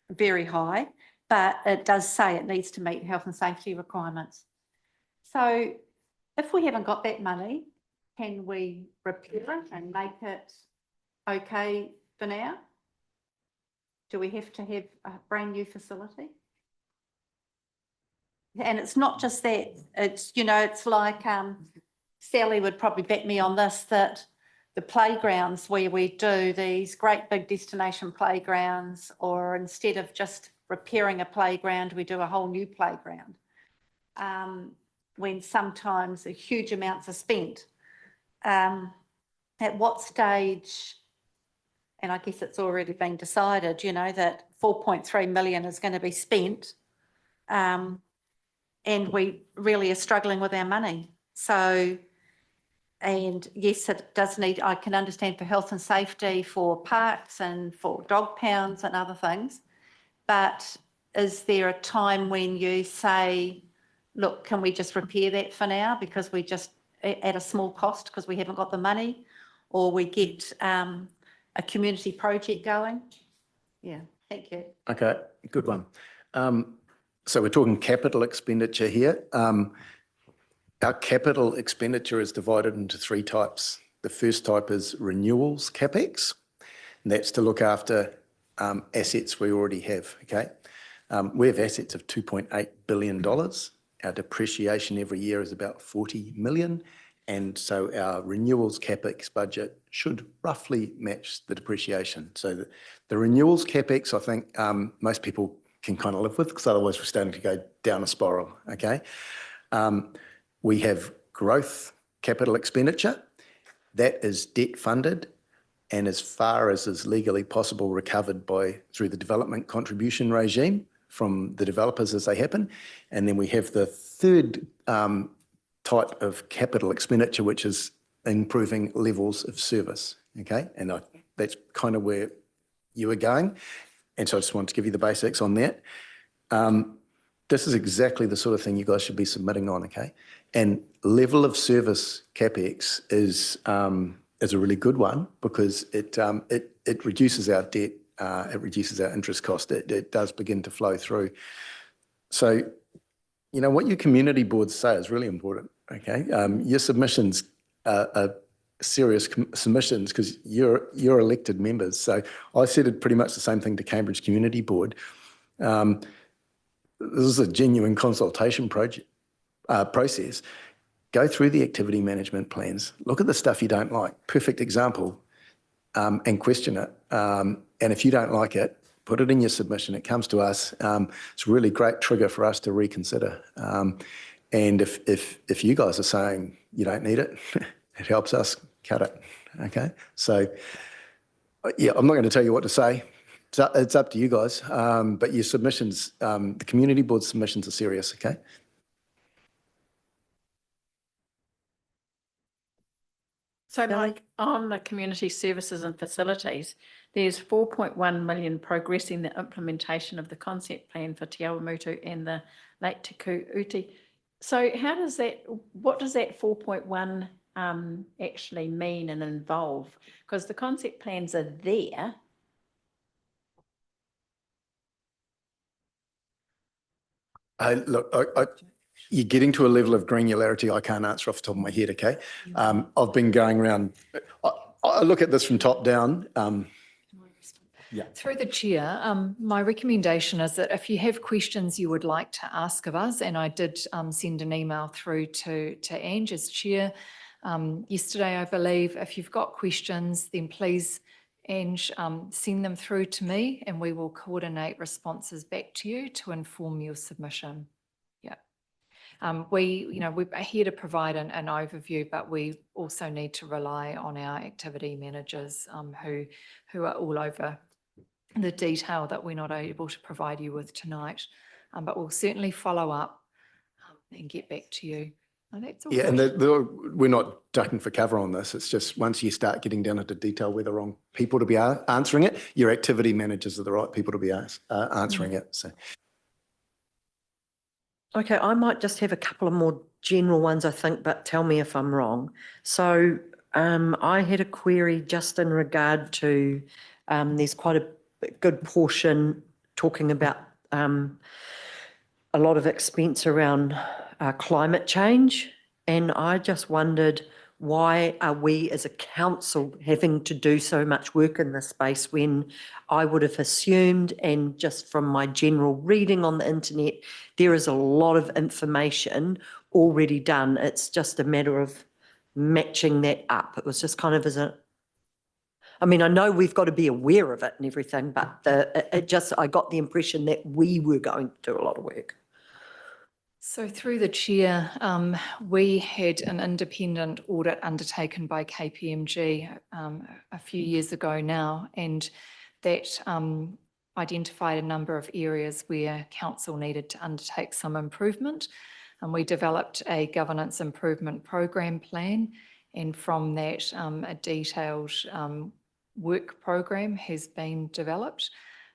very high, but it does say it needs to meet health and safety requirements. So if we haven't got that money, can we repair it and make it okay for now? Do we have to have a brand new facility? And it's not just that, it's, you know, it's like, Sally would probably back me on this, that the playgrounds where we do these great big destination playgrounds, or instead of just repairing a playground, we do a whole new playground. When sometimes a huge amounts are spent. At what stage, and I guess it's already been decided, you know, that 4.3 million is going to be spent, and we really are struggling with our money. So, and yes, it does need, I can understand for health and safety, for parks and for dog pounds and other things, but is there a time when you say, look, can we just repair that for now because we just, at a small cost because we haven't got the money, or we get a community project going? Yeah, thank you. Okay, good one. So we're talking capital expenditure here. Our capital expenditure is divided into three types. The first type is renewals CapEx, and that's to look after assets we already have, okay? We have assets of $2.8 billion. Our depreciation every year is about 40 million. And so our renewals CapEx budget should roughly match the depreciation. So the renewals CapEx, I think most people can kind of live with, because otherwise we're starting to go down a spiral, okay? We have growth capital expenditure. That is debt funded, and as far as is legally possible, recovered through the development contribution regime from the developers as they happen. And then we have the third type of capital expenditure, which is improving levels of service, okay? And that's kind of where you were going. And so I just wanted to give you the basics on that. This is exactly the sort of thing you guys should be submitting on, okay? And level of service CapEx is a really good one, because it reduces our debt, it reduces our interest cost, it does begin to flow through. So, you know, what your community boards say is really important, okay? Your submissions are serious submissions because you're elected members. So I said pretty much the same thing to Cambridge Community Board. This is a genuine consultation process. Go through the activity management plans, look at the stuff you don't like, perfect example, and question it. And if you don't like it, put it in your submission. It comes to us. It's a really great trigger for us to reconsider. And if you guys are saying you don't need it, it helps us cut it, okay? So, yeah, I'm not going to tell you what to say. It's up to you guys, but your submissions, the community board submissions are serious, okay? So Shelley? Mike, on the community services and facilities, there's 4.1 million progressing the implementation of the concept plan for Te Awamutu and the Lake Te Uti. So how does that, what does that 4.1 actually mean and involve? Because the concept plans are there. Look, you're getting to a level of granularity I can't answer off the top of my head, okay? I've been going around, I look at this from top down. Yeah. Through the chair, my recommendation is that if you have questions you would like to ask of us, and I did send an email through to Ange as chair yesterday, I believe. If you've got questions, then please, Ange, send them through to me and we will coordinate responses back to you to inform your submission. Yeah. We're here to provide an overview, but we also need to rely on our activity managers who are all over the detail that we're not able to provide you with tonight. But we'll certainly follow up and get back to you. Oh, that's all. Yeah, and we're not ducking for cover on this. It's just once you start getting down into detail, we're the wrong people to be answering it. Your activity managers are the right people to be answering it. So. Okay, I might just have a couple of more general ones, I think, but tell me if I'm wrong. So I had a query just in regard to, there's quite a good portion talking about a lot of expense around climate change. And I just wondered, why are we as a council having to do so much work in this space when I would have assumed, and just from my general reading on the internet, there is a lot of information already done. It's just a matter of matching that up. It was just kind of I mean, I know we've got to be aware of it and everything, but I got the impression that we were going to do a lot of work. So through the chair, we had an independent audit undertaken by KPMG a few years ago now, and that identified a number of areas where council needed to undertake some improvement. And we developed a governance improvement program plan, and from that a detailed work program has been developed.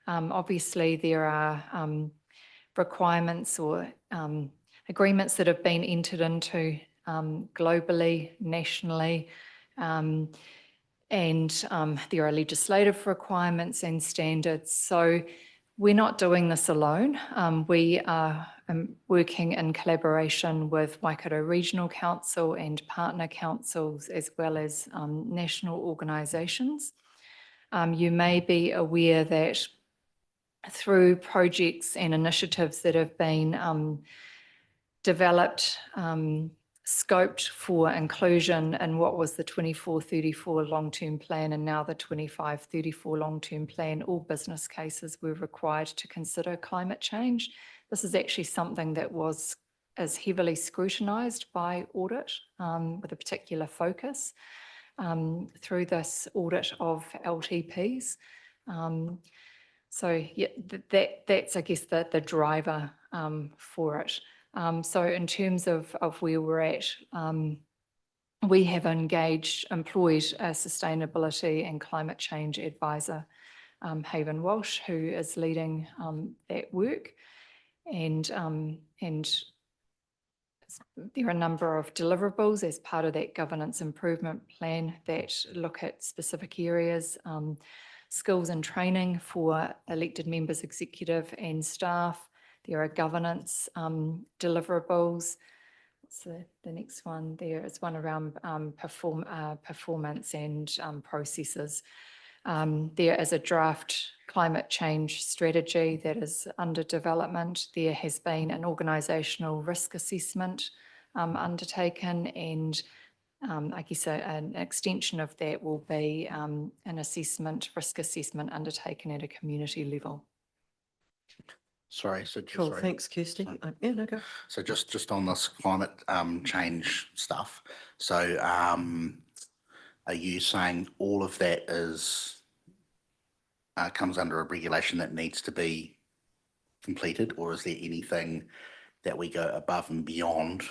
Obviously there are requirements or agreements that have been entered into globally, nationally, and there are legislative requirements and standards. So we're not doing this alone. We are working in collaboration with Waikato Regional Council and partner councils, as well as national organisations. You may be aware that through projects and initiatives that have been developed, scoped for inclusion in what was the 24-34 long-term plan and now the 25-34 long-term plan, all business cases were required to consider climate change. This is actually something that is heavily scrutinised by audit with a particular focus through this audit of LTPs. So yeah, that's I guess the driver for it. So in terms of where we're at, we have employed a sustainability and climate change advisor, Haven Walsh, who is leading that work, and there are a number of deliverables as part of that governance improvement plan that look at specific areas. Skills and training for elected members, executive and staff. There are governance deliverables. What's the next one? There is one around performance and processes. There is a draft climate change strategy that is under development. There has been an organisational risk assessment undertaken, and I guess an extension of that will be an risk assessment undertaken at a community level. Sorry. Cool, thanks, Kirsty. Yeah, no, go. So just on this climate change stuff. So are you saying all of that comes under a regulation that needs to be completed, or is there anything that we go above and beyond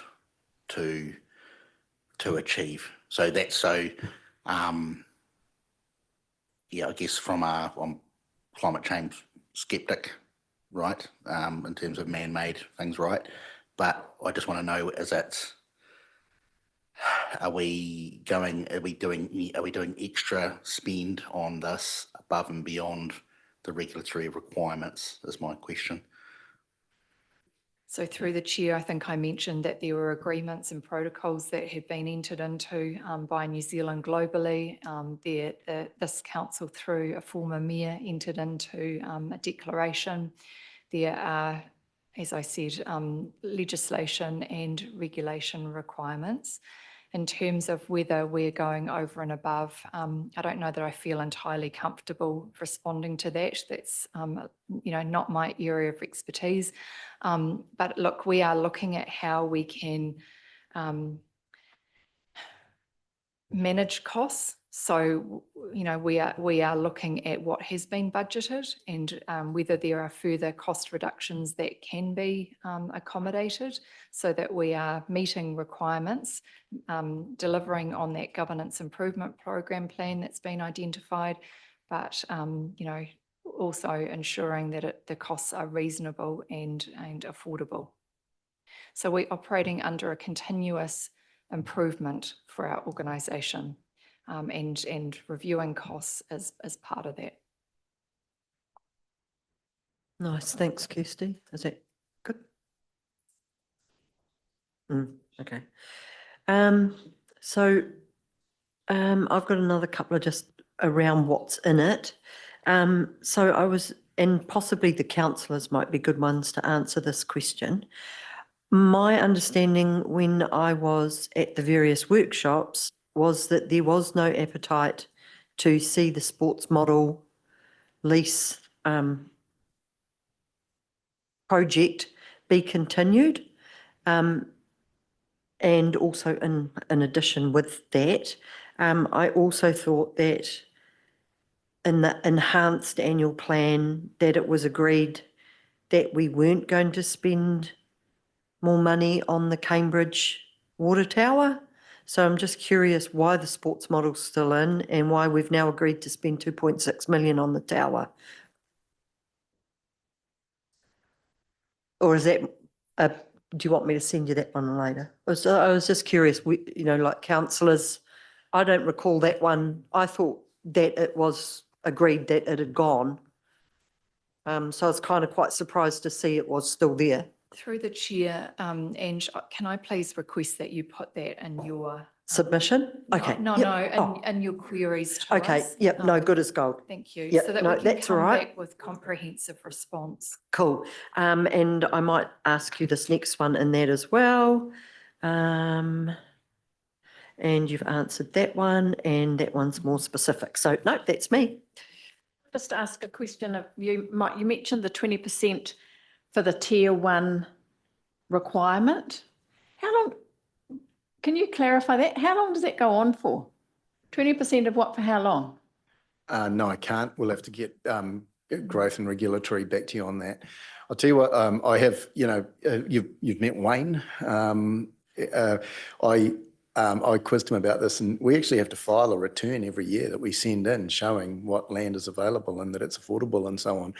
to to achieve. So that's yeah, I guess I'm climate change skeptic, right? In terms of man-made things, right? But I just want to know, are we doing extra spend on this above and beyond the regulatory requirements is my question. So through the chair, I think I mentioned that there were agreements and protocols that had been entered into by New Zealand globally. This council, through a former mayor, entered into a declaration. There are, as I said, legislation and regulation requirements. In terms of whether we're going over and above, I don't know that I feel entirely comfortable responding to that. That's not my area of expertise. But look, we are looking at how we can manage costs. So, we are looking at what has been budgeted and whether there are further cost reductions that can be accommodated so that we are meeting requirements, delivering on that governance improvement program plan that's been identified, but, also ensuring that the costs are reasonable and affordable. So we're operating under a continuous improvement for our organisation and reviewing costs as part of that. Nice, thanks, Kirsty. Is that good? Okay. So I've got another couple of just around what's in it. And possibly the councillors might be good ones to answer this question. My understanding when I was at the various workshops was that there was no appetite to see the sports model lease project be continued. And also in addition with that, I also thought that in the enhanced annual plan that it was agreed that we weren't going to spend more money on the Cambridge water tower. So I'm just curious why the sports model's still in and why we've now agreed to spend 2.6 million on the tower. Or is that, do you want me to send you that one later? I was just curious, like councillors, I don't recall that one. I thought that it was agreed that it had gone. So I was kind of quite surprised to see it was still there. Through the chair, Ange, can I please request that you put that in your submission? Okay. And your queries to okay. us. Yep. No, good as gold. Thank you. Yep, So that no, we can that's come all right. back with comprehensive response. Cool. And I might ask you this next one in that as well. And you've answered that one, and that one's more specific. So no, that's me. Just to ask a question of you, Mike, you mentioned the 20% for the tier 1 requirement. How long, can you clarify that? How long does that go on for? 20% of what for how long? No, I can't. We'll have to get growth and regulatory back to you on that. I'll tell you what, I have, you've met Wayne. I quizzed him about this, and we actually have to file a return every year that we send in showing what land is available and that it's affordable and so on.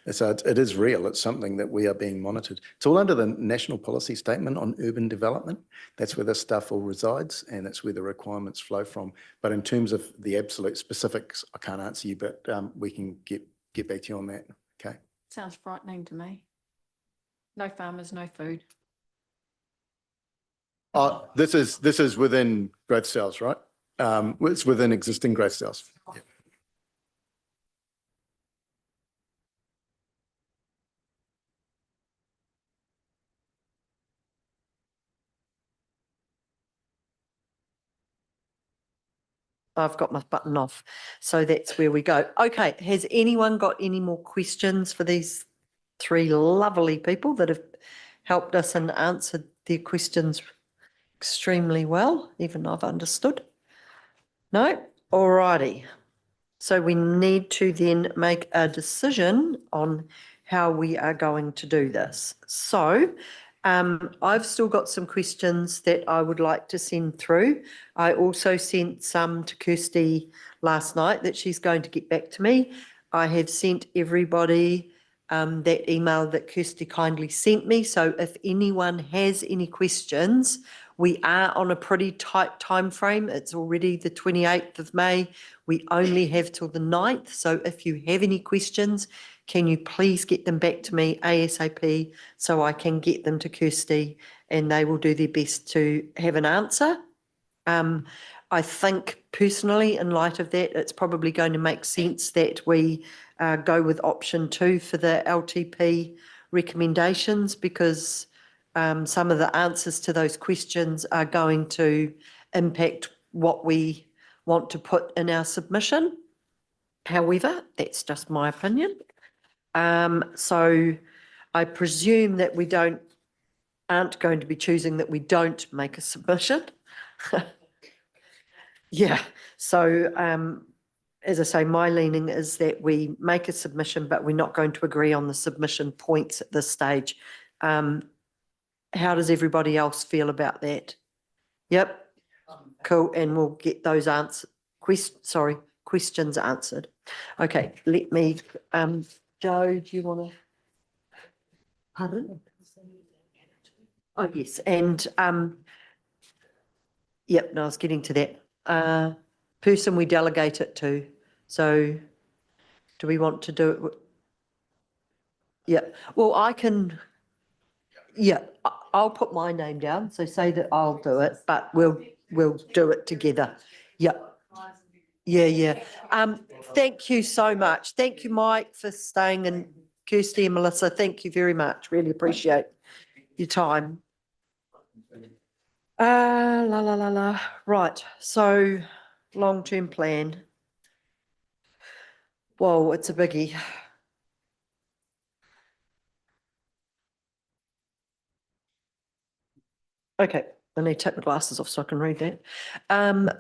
And so it is real. It's something that we are being monitored. It's all under the National Policy Statement on Urban Development. That's where this stuff all resides, and that's where the requirements flow from. But in terms of the absolute specifics, I can't answer you, but we can get back to you on that. Okay. Sounds frightening to me. No farmers, no food. This is within growth cells, right? It's within existing growth cells. Yeah. I've got my button off. So that's where we go. Okay. Has anyone got any more questions for these 3 lovely people that have helped us and answered their questions extremely well, even I've understood? No? All righty. So we need to then make a decision on how we are going to do this. So I've still got some questions that I would like to send through. I also sent some to Kirsty last night that she's going to get back to me. I have sent everybody that email that Kirsty kindly sent me. So if anyone has any questions, we are on a pretty tight time frame. It's already the 28th of May. We only have till the 9th. So if you have any questions, can you please get them back to me ASAP so I can get them to Kirsty and they will do their best to have an answer. I think personally, in light of that, it's probably going to make sense that we go with option 2 for the LTP recommendations, because some of the answers to those questions are going to impact what we want to put in our submission. However, that's just my opinion. So I presume that we aren't going to be choosing that we don't make a submission. Yeah, so as I say, my leaning is that we make a submission, but we're not going to agree on the submission points at this stage. How does everybody else feel about that? Yep, cool, and we'll get those questions answered. Okay, let me, Joe, do you want to? Pardon? Oh, yes, and yep, no, I was getting to that. Person we delegate it to. So do we want to do it? Yeah, well, I can, yeah, I'll put my name down. So say that I'll do it, but we'll do it together. Yeah. Yeah. Thank you so much. Thank you, Mike, for staying, and Kirsty and Melissa, thank you very much. Really appreciate your time. Right, so long-term plan. Whoa, it's a biggie. Okay, I need to take my glasses off so I can read that.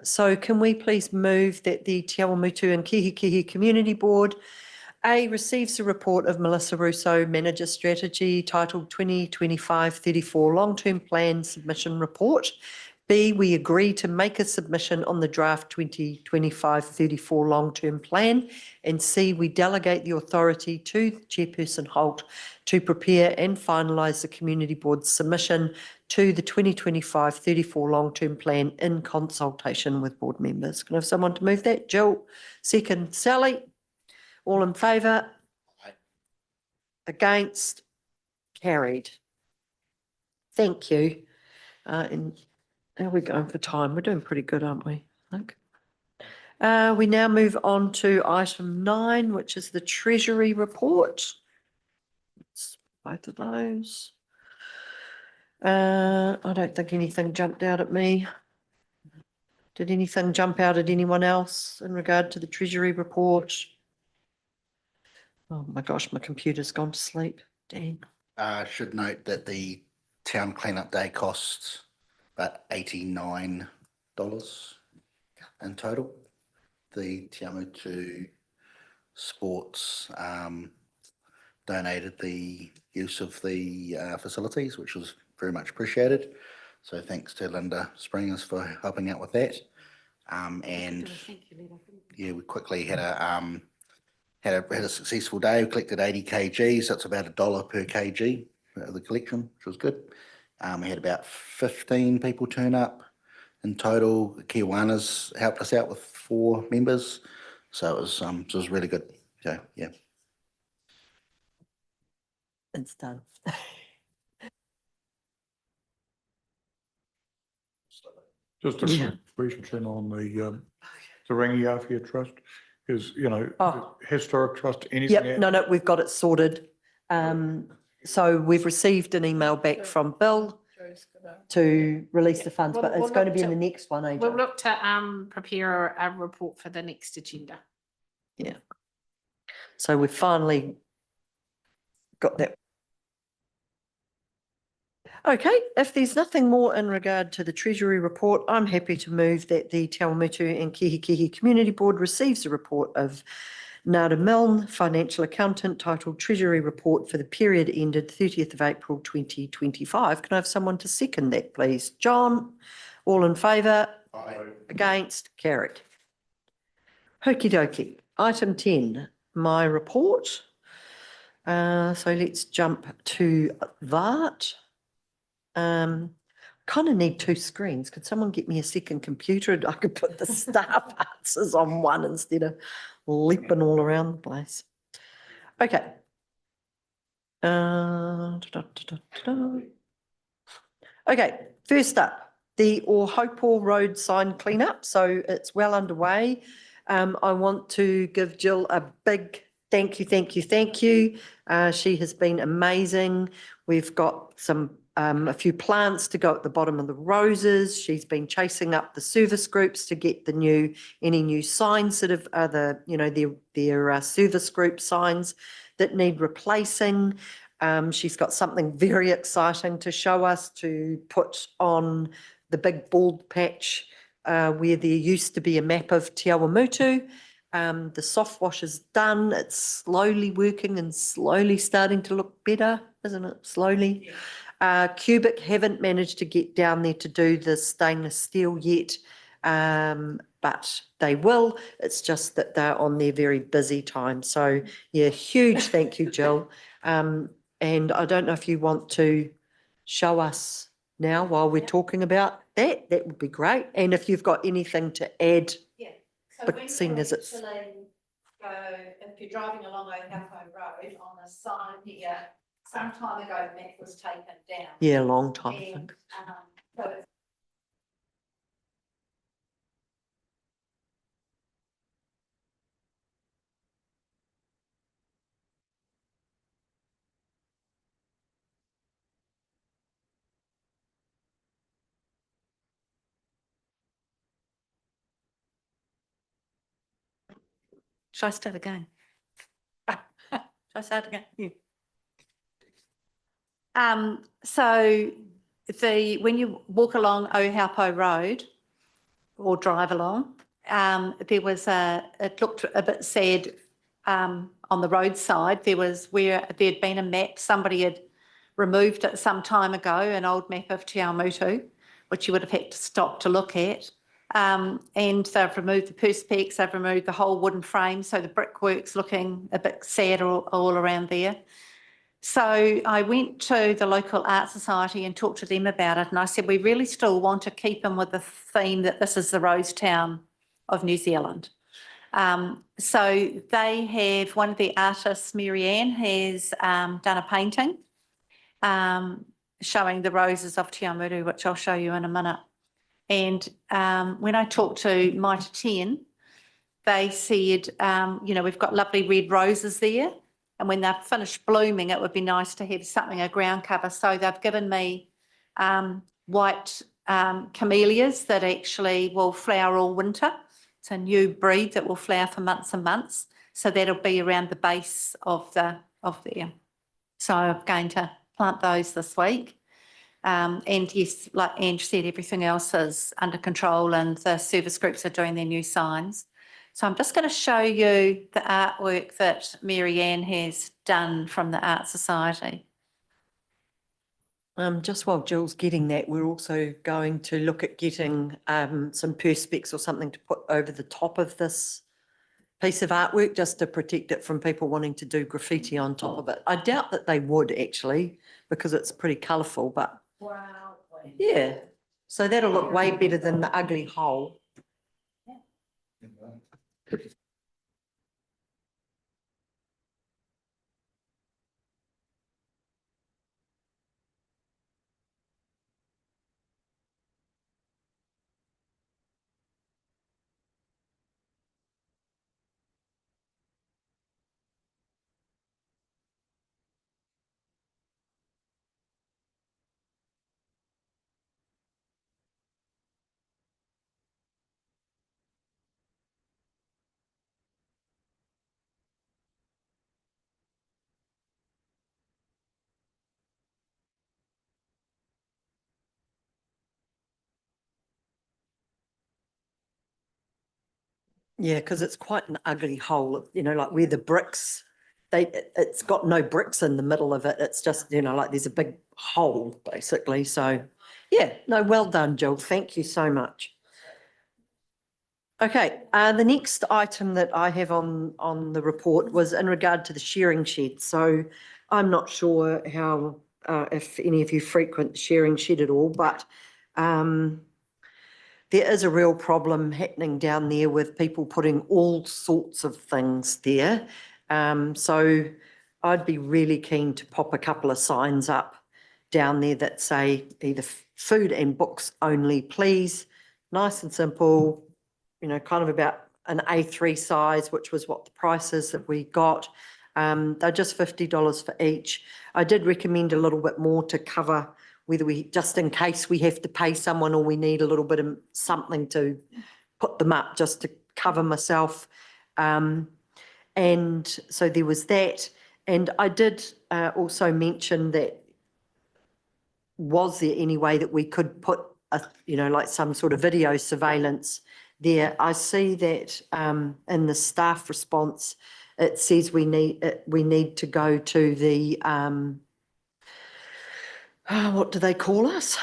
So can we please move that the Te Awamutu-Kihikihi Community Board receives a report of Melissa Russo, Manager Strategy, titled 2025-34 Long-Term Plan Submission Report. B, we agree to make a submission on the draft 2025-34 long-term plan. And C, we delegate the authority to Chairperson Holt to prepare and finalise the Community Board's submission to the 2025-34 long-term plan in consultation with board members. Can I have someone to move that? Jill, second. Sally? All in favour? Aye. Against? Carried. Thank you. And how are we going for time? We're doing pretty good, aren't we? I think. We now move on to item 9, which is the Treasury report. It's both of those. I don't think anything jumped out at me. Did anything jump out at anyone else in regard to the Treasury report? Oh my gosh, my computer's gone to sleep. Dang. Should note that the town cleanup day costs about $89 in total. The Te Awamutu Sports donated the use of the facilities, which was very much appreciated. So thanks to Linda Springers for helping out with that. And yeah, we quickly had a successful day. We collected 80 kgs. That's about $1 per kg of the collection, which was good. We had about 15 people turn up in total. The Kiwanis helped us out with 4 members. So it was really good. So yeah. It's done. Just a quick question on the Rangiawhia Trust is, historic trust, anything? Yep, no, we've got it sorted. So we've received an email back from Bill to release the funds, but it's going to be in the next one, AJ. We'll look to prepare a report for the next agenda. Yeah. So we've finally got that. Okay, if there's nothing more in regard to the Treasury report, I'm happy to move that the Te Awamutu-Kihikihi Community Board receives a report of Nada Milne, Financial Accountant, titled Treasury Report for the period ended 30th of April 2025. Can I have someone to second that, please? John, all in favour? Aye. Against? Carried. Okey dokey. Item 10, my report. So let's jump to that. Kind of need two screens. Could someone get me a second computer? I could put the staff answers on one instead of leaping all around the place. Okay. Okay, first up, the Ohaupo Road sign cleanup. So it's well underway. I want to give Jill a big thank you, thank you, thank you. She has been amazing. We've got a few plants to go at the bottom of the roses. She's been chasing up the service groups to get any new signs that have their service group signs that need replacing. She's got something very exciting to show us to put on the big bald patch where there used to be a map of Te Awamutu. The soft wash is done. It's slowly working and slowly starting to look better, isn't it? Slowly. Cubic haven't managed to get down there to do the stainless steel yet, but they will. It's just that they're on their very busy time. So yeah, huge thank you, Jill. And I don't know if you want to show us now while we're talking about that, that would be great. And if you've got anything to add. Yeah. So But when seeing you as it's- actually go, if you're driving along Ohapo Road on the sign here, some time ago the map was taken down. Yeah, a long time, I And, think. so it's Shall I start again? Shall I start again? Yeah. So when you walk along Ohaupo Road or drive along, it looked a bit sad on the roadside. There was where there'd been a map, somebody had removed it some time ago, an old map of Te Awamutu, which you would have had to stop to look at. And they've removed the perspex, they've removed the whole wooden frame, so the brickwork's looking a bit sad all around there. So I went to the local art society and talked to them about it, and I said, we really still want to keep in with the theme that this is the Rose Town of New Zealand. So they have, one of the artists, Mary Ann, has done a painting showing the roses of Te Awamutu, which I'll show you in a minute. And when I talked to Mitre 10, they said, we've got lovely red roses there. And when they're finished blooming, it would be nice to have something, a ground cover. So they've given me white camellias that actually will flower all winter. It's a new breed that will flower for months and months. So that'll be around the base of there. So I'm going to plant those this week. And yes, like Ange said, everything else is under control and the service groups are doing their new signs. So I'm just going to show you the artwork that Mary Ann has done from the Art Society. Just while Jill's getting that, we're also going to look at getting some perspex or something to put over the top of this piece of artwork just to protect it from people wanting to do graffiti on top of it. I doubt that they would actually, because it's pretty colourful, but Wow. yeah. So that'll look way better than the ugly hole. Yeah, because it's quite an ugly hole, you know, like where the bricks, it's got no bricks in the middle of it. It's just, you know, like there's a big hole basically. So yeah, no, well done, Jill. Thank you so much. Okay, the next item that I have on the report was in regard to the shearing shed. So I'm not sure how, if any of you frequent the shearing shed at all, but there is a real problem happening down there with people putting all sorts of things there. So I'd be really keen to pop a couple of signs up down there that say either food and books only, please. Nice and simple, you know, kind of about an A3 size, which was what the price is that we got. They're just $50 for each. I did recommend a little bit more to cover whether we, just in case we have to pay someone or we need a little bit of something to put them up, just to cover myself. And so there was that. And I did also mention that, was there any way that we could put a, you know, like some sort of video surveillance there? I see that in the staff response, it says we need to go to the, what do they call us?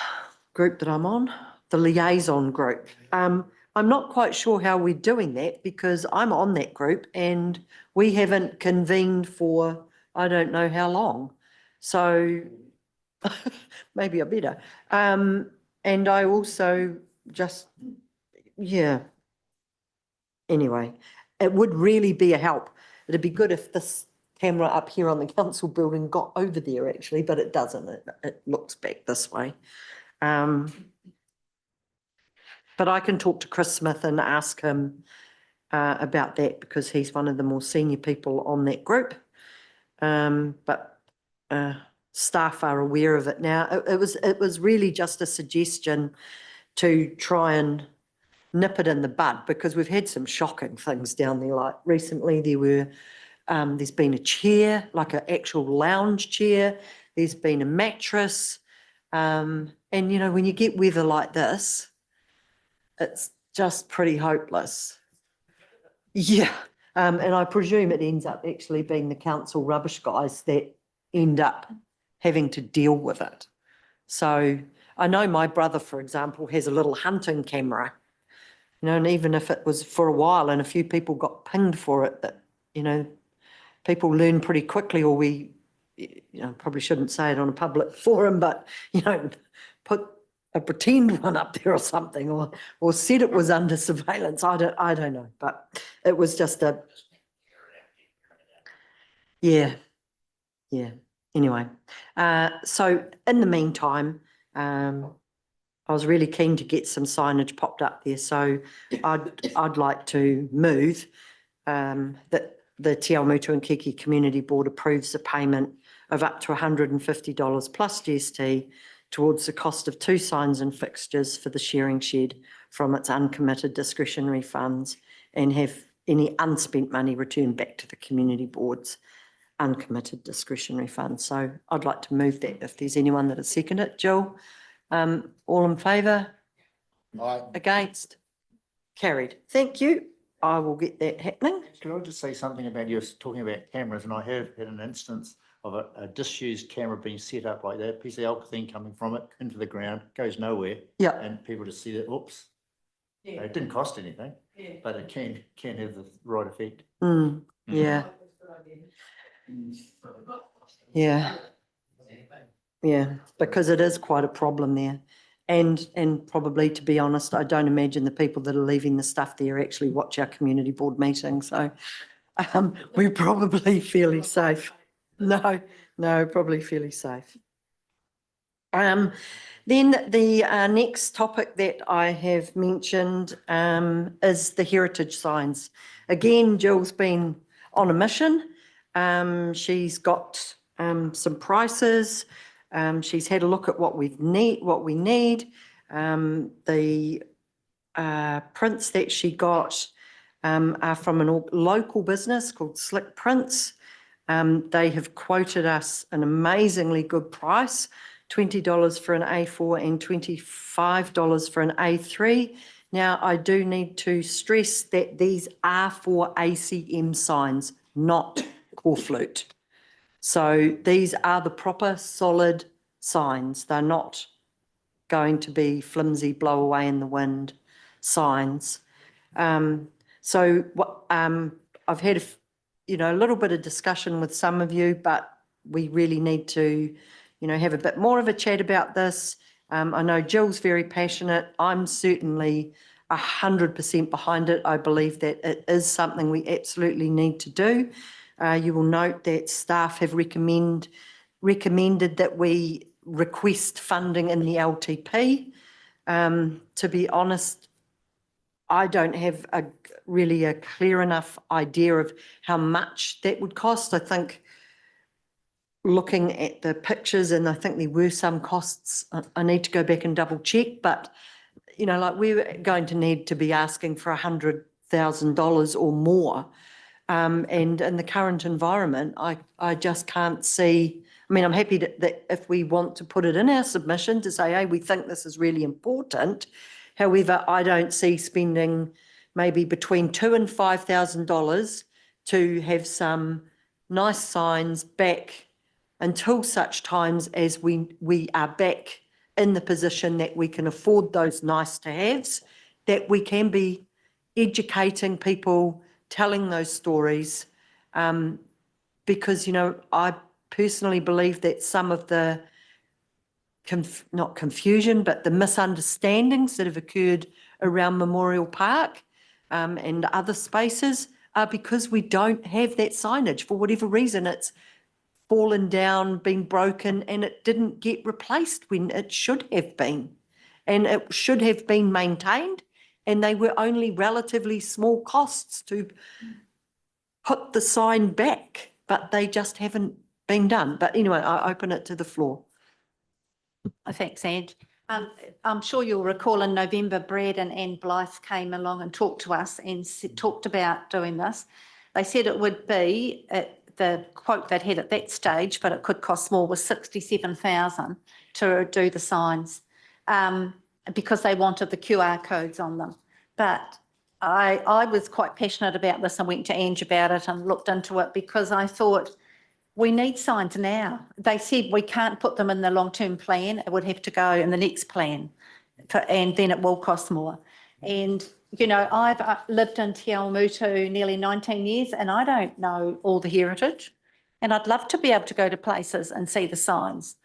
Group that I'm on, the liaison group. I'm not quite sure how we're doing that because I'm on that group and we haven't convened for I don't know how long. So maybe I better. And I also just, yeah. Anyway, it would really be a help. It'd be good if this camera up here on the council building got over there actually, but it doesn't. It looks back this way. But I can talk to Chris Smith and ask him about that because he's one of the more senior people on that group. But staff are aware of it now. It was really just a suggestion to try and nip it in the bud because we've had some shocking things down there. Like recently there's been a chair, like an actual lounge chair. There's been a mattress. And you know, when you get weather like this, it's just pretty hopeless. Yeah. And I presume it ends up actually being the council rubbish guys that end up having to deal with it. So I know my brother, for example, has a little hunting camera, you know, and even if it was for a while and a few people got pinged for it, that, you know, people learn pretty quickly, or we, you know, probably shouldn't say it on a public forum, but, you know, put a pretend one up there or something, or said it was under surveillance. I don't know, but it was just a, yeah. Anyway, so in the meantime, I was really keen to get some signage popped up there. So I'd like to move that the Te Awamutu-Kihikihi Community Board approves the payment of up to $150 plus GST towards the cost of 2 signs and fixtures for the shearing shed from its uncommitted discretionary funds, and have any unspent money returned back to the community board's uncommitted discretionary funds. So I'd like to move that if there's anyone that has seconded it. Jill, all in favour? Aye. Against? Carried. Thank you. I will get that happening. Can I just say something about you talking about cameras? And I have had an instance of a disused camera being set up like that, piece of alkaline coming from it into the ground, goes nowhere. Yeah. And people just see that, oops. Yeah. It didn't cost anything, but it can have the right effect. Yeah. Yeah, because it is quite a problem there. And probably, to be honest, I don't imagine the people that are leaving the stuff there actually watch our community board meetings. So we're probably fairly safe. No, probably fairly safe. Then the next topic that I have mentioned is the heritage signs. Again, Jill's been on a mission. She's got some prices. She's had a look at what we need. The prints that she got are from a local business called Slick Prints. They have quoted us an amazingly good price, $20 for an A4 and $25 for an A3. Now, I do need to stress that these are for ACM signs, not corflute. So these are the proper solid signs. They're not going to be flimsy, blow away in the wind signs. So what, I've had, a little bit of discussion with some of you, but we really need to, have a bit more of a chat about this. I know Jill's very passionate. I'm certainly 100% behind it. I believe that it is something we absolutely need to do. You will note that staff have recommended that we request funding in the LTP. To be honest, I don't have really a clear enough idea of how much that would cost. I think looking at the pictures, and I think there were some costs, I need to go back and double check, but we're going to need to be asking for $100,000 or more. And in the current environment, I just can't see. I mean, I'm happy that if we want to put it in our submission to say, hey, we think this is really important. However, I don't see spending maybe between $2,000 and $5,000 to have some nice signs back until such times as we are back in the position that we can afford those nice to haves, that we can be educating people, telling those stories, because, I personally believe that some of the, not confusion, but the misunderstandings that have occurred around Memorial Park and other spaces are because we don't have that signage. For whatever reason, it's fallen down, been broken, and it didn't get replaced when it should have been. And it should have been maintained, and they were only relatively small costs to put the sign back, but they just haven't been done. But anyway, I open it to the floor. Thanks, Ange. I'm sure you'll recall in November, Brad and Anne Blythe came along and talked to us and talked about doing this. They said it would be, the quote they'd had at that stage, but it could cost more, was $67,000 to do the signs because they wanted the QR codes on them. But I was quite passionate about this and went to Ange about it and looked into it because I thought we need signs now. They said we can't put them in the long-term plan. It would have to go in the next plan and then it will cost more. And I've lived in Te Awamutu nearly 19 years and I don't know all the heritage. And I'd love to be able to go to places and see the signs.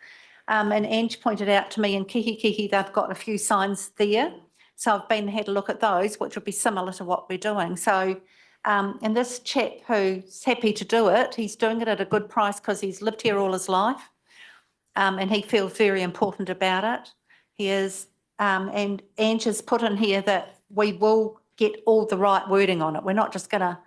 And Ange pointed out to me in Kihikihi, they've got a few signs there. So I've had a look at those, which would be similar to what we're doing. So, and this chap who's happy to do it, he's doing it at a good price because he's lived here all his life. And he feels very important about it. He is, and Ange has put in here that we will get all the right wording on it. We're not just going to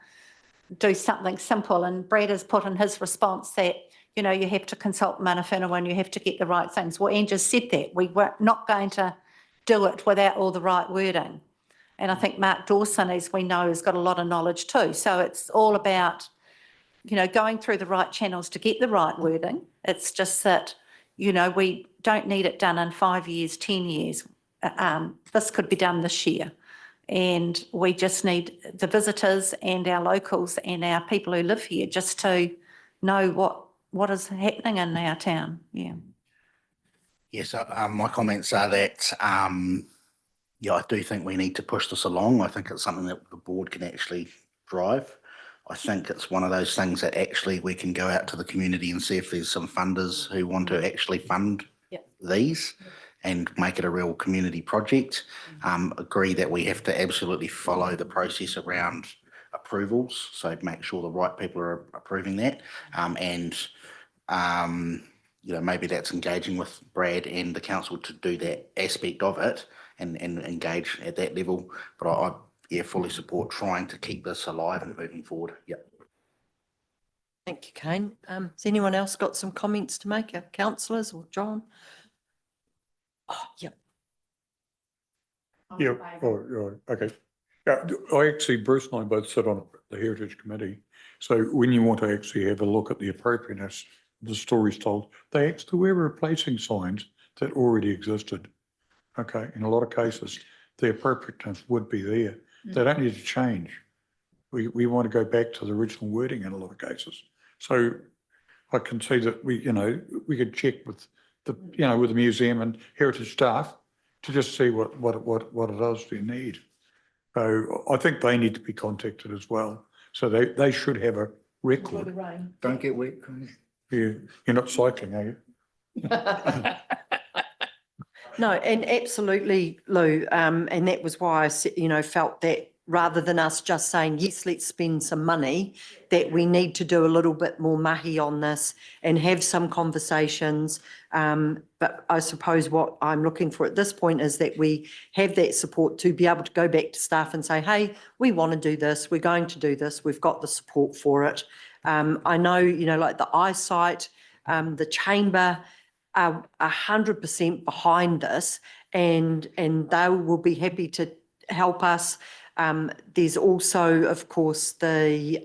do something simple. And Brad has put in his response that, you have to consult mana whenua and you have to get the right things. Well, Ange has said that. We were not going to do it without all the right wording. And I think Mark Dawson, as we know, has got a lot of knowledge too. So it's all about, going through the right channels to get the right wording. It's just that, we don't need it done in 5 years, 10 years. This could be done this year. And we just need the visitors and our locals and our people who live here just to know what is happening in our town. Yeah. Yes, my comments are that, I do think we need to push this along. I think it's something that the board can actually drive. I think it's one of those things that actually we can go out to the community and see if there's some funders who want to actually fund these and make it a real community project. Agree that we have to absolutely follow the process around approvals, so make sure the right people are approving that. Maybe that's engaging with Brad and the council to do that aspect of it and engage at that level. But I fully support trying to keep this alive and moving forward. Yep. Thank you, Kane. Has anyone else got some comments to make? Our councillors or John? Oh, yep. Yeah, okay. Yeah, I actually, Bruce and I both sit on the Heritage Committee. So when you want to actually have a look at the appropriateness of the stories told, they actually were replacing signs that already existed. Okay, in a lot of cases. the appropriateness would be there. They don't need to change. We want to go back to the original wording in a lot of cases. So I can see that we could check with with the museum and heritage staff to just see what it is they need. So I think they need to be contacted as well. So they should have a record. Don't get wet. You're not cycling, are you? No, and absolutely, Lou. And that was why I felt that rather than us just saying, yes, let's spend some money, that we need to do a little bit more mahi on this and have some conversations. But I suppose what I'm looking for at this point is that we have that support to be able to go back to staff and say, hey, we want to do this. We're going to do this. We've got the support for it. I know, like the eyesight, the chamber, are 100% behind this, and they will be happy to help us. There's also, of course, the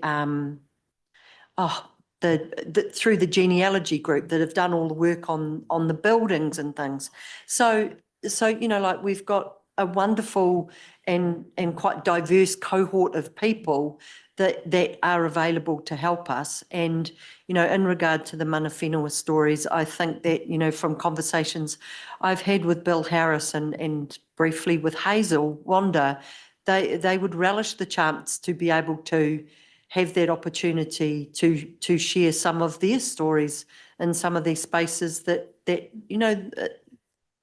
through the genealogy group that have done all the work on the buildings and things. So like we've got a wonderful and quite diverse cohort of people that are available to help us. And, in regard to the mana whenua stories, I think that, from conversations I've had with Bill Harris and briefly with Hazel Wanda, they would relish the chance to be able to have that opportunity to share some of their stories in some of these spaces that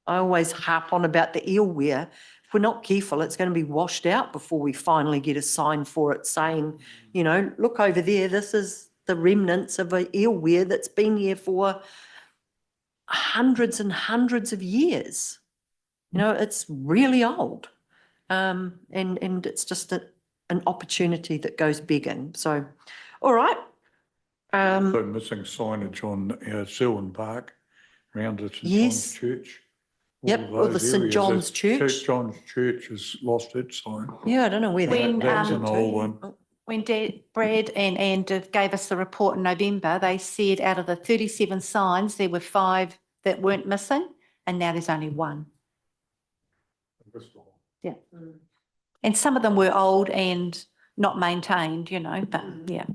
I always harp on about the eelware. If we're not careful, it's going to be washed out before we finally get a sign for it saying, look over there, this is the remnants of an eelware that's been here for hundreds and hundreds of years. It's really old. And it's just an opportunity that goes begging. So, all right. So missing signage on Selwyn Park around the St John's Church. Yep, or the St John's Church. St John's Church has lost its sign. Yeah, I don't know where That's an old one. When Brad and gave us the report in November, they said out of the 37 signs, there were 5 that weren't missing, and now there's only 1. Yeah. And some of them were old and not maintained, but yeah.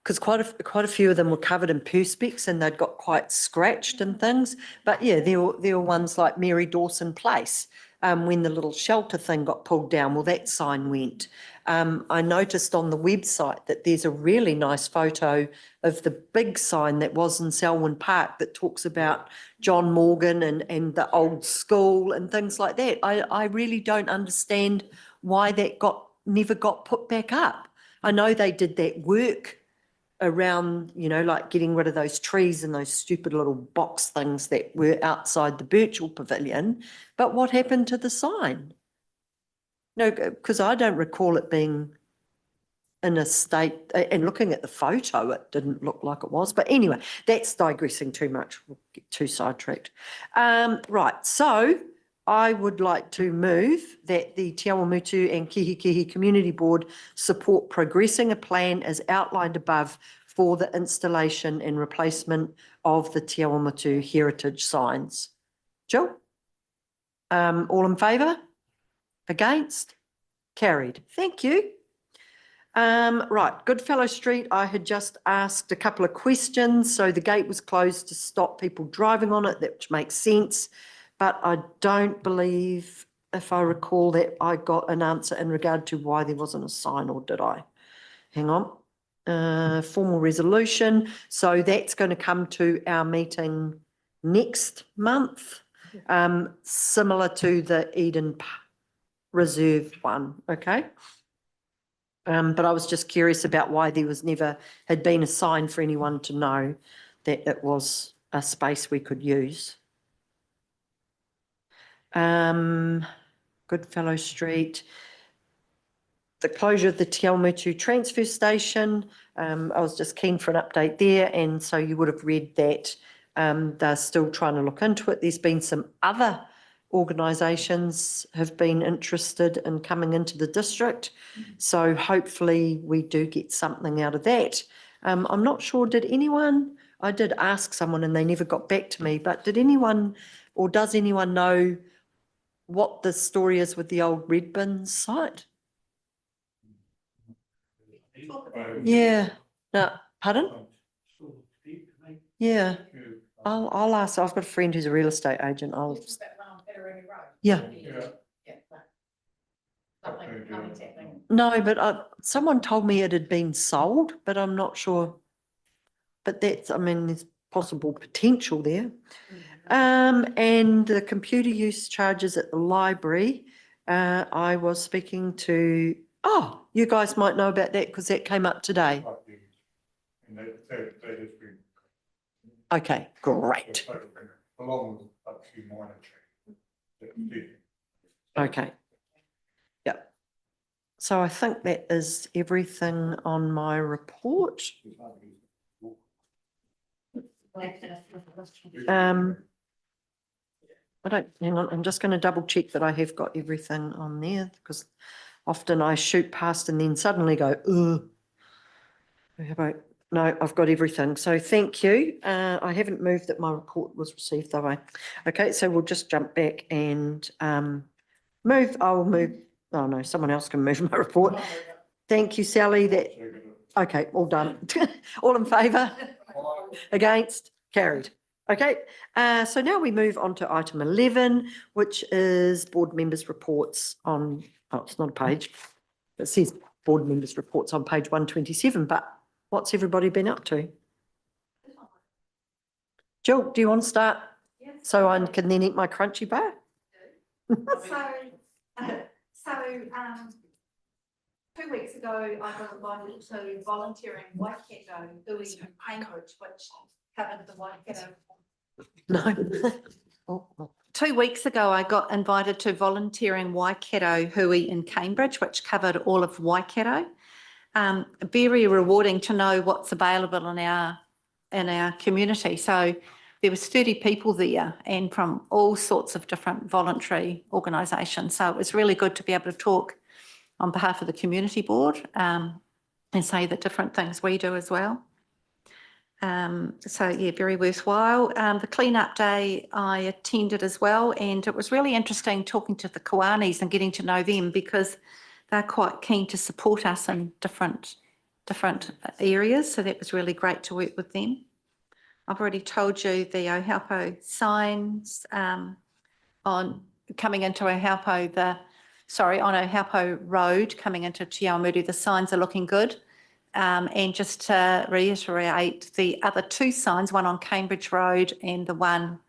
Because quite a few of them were covered in perspex and they'd got quite scratched and things. But yeah, there were ones like Mary Dawson Place, when the little shelter thing got pulled down, well, that sign went. I noticed on the website that there's a really nice photo of the big sign that was in Selwyn Park that talks about John Morgan and the old school and things like that. I really don't understand why that never got put back up. I know they did that work around, like getting rid of those trees and those stupid little box things that were outside the Birchall Pavilion. But what happened to the sign? No, because I don't recall it being in a state, and looking at the photo, it didn't look like it was. But anyway, that's digressing too much. We'll get too sidetracked. Right, so I would like to move that the Te Awamutu and Kihikihi Community Board support progressing a plan as outlined above for the installation and replacement of the Te Awamutu heritage signs. Jill? All in favour? Against? Carried. Thank you. Right, Goodfellow Street, I had just asked a couple of questions. So the gate was closed to stop people driving on it, which makes sense. But I don't believe, if I recall, that I got an answer in regard to why there wasn't a sign, or did I? Hang on. Formal resolution. So that's going to come to our meeting next month, similar to the Eden Reserve one, okay? But I was just curious about why there had been a sign for anyone to know that it was a space we could use. Goodfellow Street, the closure of the Te Awamutu transfer station. I was just keen for an update there, and so you would have read that they're still trying to look into it. There's been some other organisations have been interested in coming into the district, so hopefully we do get something out of that. I'm not sure, I did ask someone and they never got back to me, but did anyone or does anyone know what the story is with the old red bin site? Yeah, no, pardon? Yeah, I'll ask, I've got a friend who's a real estate agent, yeah. No, but someone told me it had been sold, but I'm not sure. But that's, I mean, there's possible potential there. And the computer use charges at the library, I was speaking to, oh, you guys might know about that because that came up today. And that has been. Okay, great. Along with a few minor changes. Okay. Yep. So I think that is everything on my report. I don't, hang on, I'm just going to double check that I have got everything on there because often I shoot past and then suddenly go, ugh. How about, no, I've got everything. So thank you. I haven't moved that my report was received though. Okay, so we'll just jump back and move. I'll move. Oh no, someone else can move my report. Thank you, Sally. That okay, all done. All in favour? Against? Carried. Okay, so now we move on to item 11, which is board members' reports on, oh, it's not a page. It says board members' reports on page 127, but what's everybody been up to? Jill, do you want to start? Yes. So I can then eat my crunchy bar? So 2 weeks ago, I got invited to volunteering Waikato, doing Cambridge, which covered the Waikato. No. Oh. 2 weeks ago, I got invited to volunteering Waikato Hui in Cambridge, which covered all of Waikato. Very rewarding to know what's available in our community. So there was 30 people there and from all sorts of different voluntary organisations. So it was really good to be able to talk on behalf of the community board and say the different things we do as well. So yeah, very worthwhile. The clean-up day I attended as well, and it was really interesting talking to the Kiwanis and getting to know them because they're quite keen to support us in different areas. So that was really great to work with them. I've already told you the Ohaupo signs on coming into Ohaupo, on Ohaupo Road coming into Te Awamutu, the signs are looking good. And just to reiterate, the other two signs, one on Cambridge Road and the one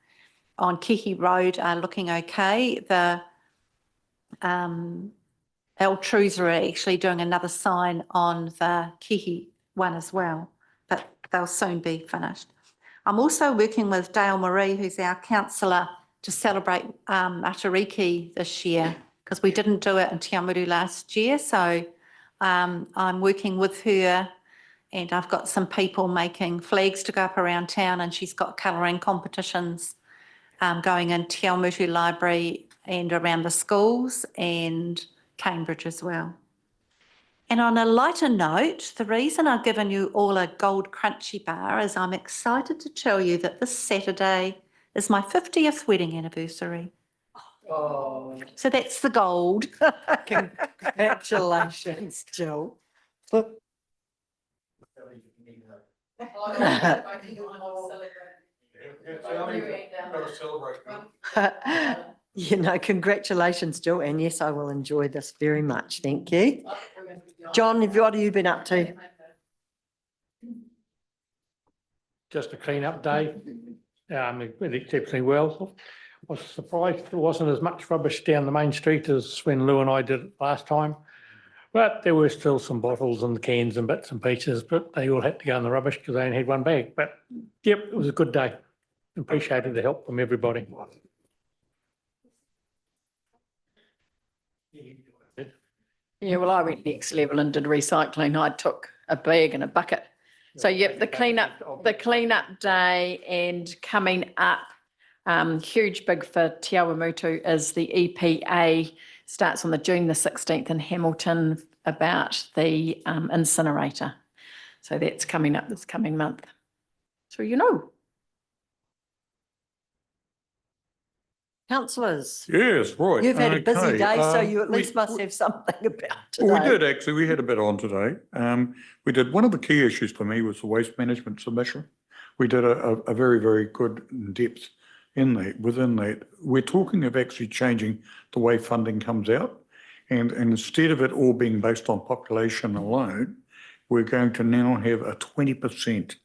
on Kihi Road are looking okay. The Eltrues are actually doing another sign on the Kihi one as well, but they'll soon be finished. I'm also working with Dale Marie, who's our councillor, to celebrate Atariki this year because we didn't do it in Te Awamutu last year. So I'm working with her and I've got some people making flags to go up around town and she's got colouring competitions going in Te Awamutu Library and around the schools and Cambridge as well. And on a lighter note, the reason I've given you all a gold crunchy bar is I'm excited to tell you that this Saturday is my 50th wedding anniversary. Oh. So that's the gold. Congratulations, Jill. You know, congratulations, Jill. And yes, I will enjoy this very much. Thank you. John, what have you been up to? Just a clean-up day. It went exceptionally well. I was surprised there wasn't as much rubbish down the main street as when Lou and I did it last time. But there were still some bottles and cans and bits and pieces, but they all had to go in the rubbish because they only had one bag. But yep, it was a good day. Appreciated the help from everybody. Yeah, well, I went next level and did recycling. I took a bag and a bucket. So yep, the cleanup day and coming up, huge big for Te Awamutu is the EPA starts on June the 16th in Hamilton about the incinerator. So that's coming up this coming month. So you know. Councillors, Yes, right. you've had a busy okay, day, so you at we- least must have something about today. Well, we did actually. We had a bit on today. We did, one of the key issues for me was the waste management submission. We did a very, very good depth in that, within that. We're talking of actually changing the way funding comes out. And instead of it all being based on population alone, we're going to now have a 20%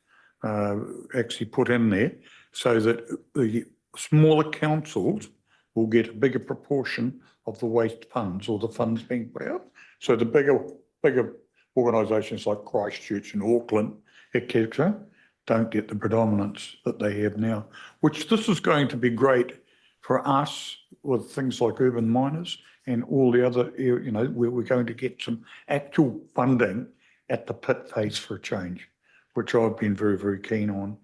actually put in there so that the smaller councils will get a bigger proportion of the waste funds or the funds being put out. So the bigger organisations like Christchurch and Auckland, etc., don't get the predominance that they have now, which this is going to be great for us with things like urban miners and all the other, where we're going to get some actual funding at the pit phase for a change, which I've been very, very keen on.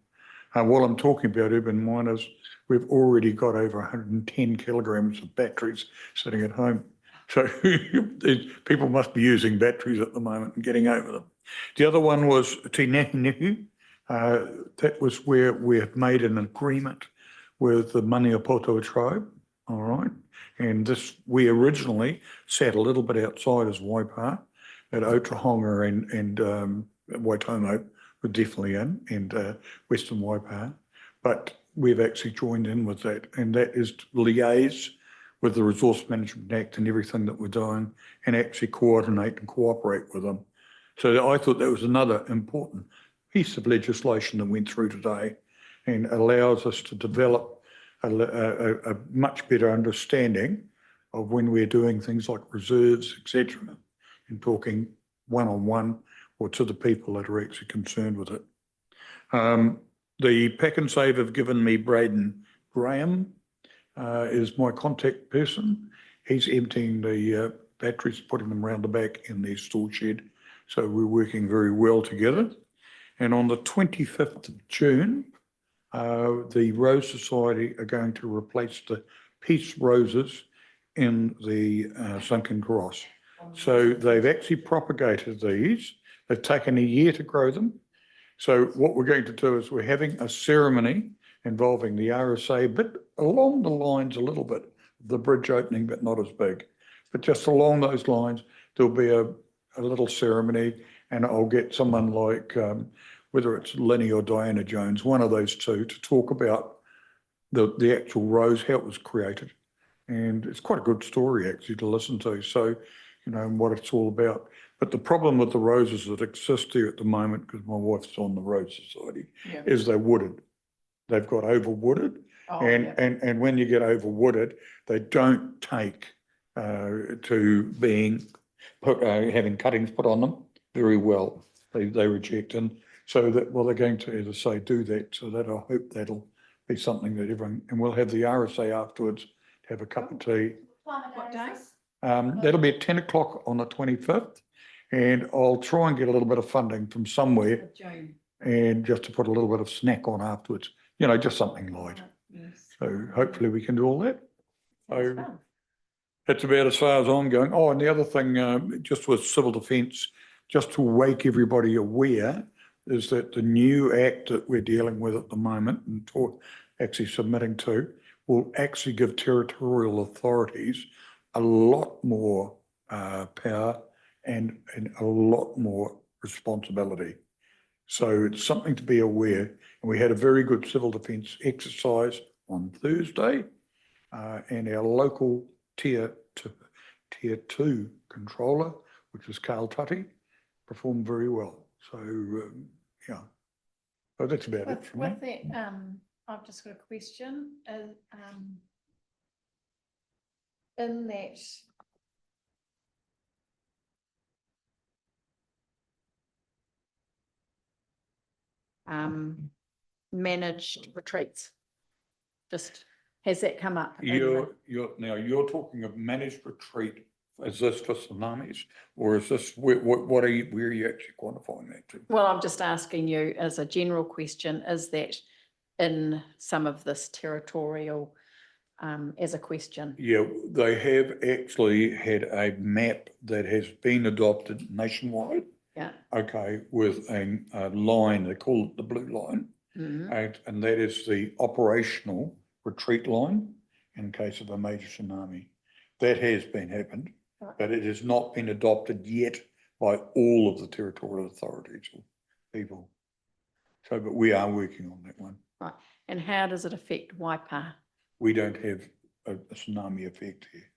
While I'm talking about urban miners, we've already got over 110 kilograms of batteries sitting at home. So people must be using batteries at the moment and getting over them. The other one was Te Nehu. That was where we have made an agreement with the Maniapoto tribe, all right? And this, we originally sat a little bit outside as Waipa, at Otrahonga and Waitomo were definitely in, and Western Waipa. But we've actually joined in with that, and that is to liaise with the Resource Management Act and everything that we're doing, and actually coordinate and cooperate with them. So I thought that was another important piece of legislation that went through today and allows us to develop a much better understanding of when we're doing things like reserves, etc., and talking one-on-one or to the people that are actually concerned with it. The Pack and Save have given me Braden Graham is my contact person. He's emptying the batteries, putting them around the back in their store shed. So we're working very well together. And on the 25th of June, the Rose Society are going to replace the peace roses in the Sunken Cross. So they've actually propagated these. They've taken a year to grow them. So what we're going to do is we're having a ceremony involving the RSA, but along the lines a little bit, the bridge opening, but not as big. But just along those lines, there'll be a little ceremony, and I'll get someone like, whether it's Lenny or Diana Jones, one of those two, to talk about the actual rose, how it was created. And it's quite a good story actually to listen to. So, what it's all about. But the problem with the roses that exist here at the moment, because my wife's on the Rose Society, is they're wooded. They've got overwooded. And when you get overwooded, they don't take to being having cuttings put on them very well. They reject. And so that, well, they're going to, as I say, do that. So that I hope that'll be something that everyone, and we'll have the RSA afterwards, have a cup of tea. What day? That'll be at 10 o'clock on the 25th. And I'll try and get a little bit of funding from somewhere and just to put a little bit of snack on afterwards, just something light. So hopefully we can do all that. So that's about as far as I'm going. Oh, and the other thing, just with civil defence, just to wake everybody aware, is that the new act that we're dealing with at the moment and actually submitting to will actually give territorial authorities a lot more power and a lot more responsibility. So it's something to be aware. And we had a very good civil defence exercise on Thursday, and our local tier 2 controller, which is Carl Tutty, performed very well. So yeah, so that's about it for me. With that, I've just got a question. In that managed retreats, just has that come up? You're talking of managed retreat. Is this for tsunamis, or is this where are you actually quantifying that to? Well, I'm just asking you as a general question, is that in some of this territorial as a question? Yeah, they have actually had a map that has been adopted nationwide. Yeah. Okay, with a line, they call it the blue line. And that is the operational retreat line. in case of a major tsunami. That has been happened, but it has not been adopted yet by all of the territorial authorities or people. So, but we are working on that one. Right. And how does it affect Waipa? We don't have a tsunami effect here.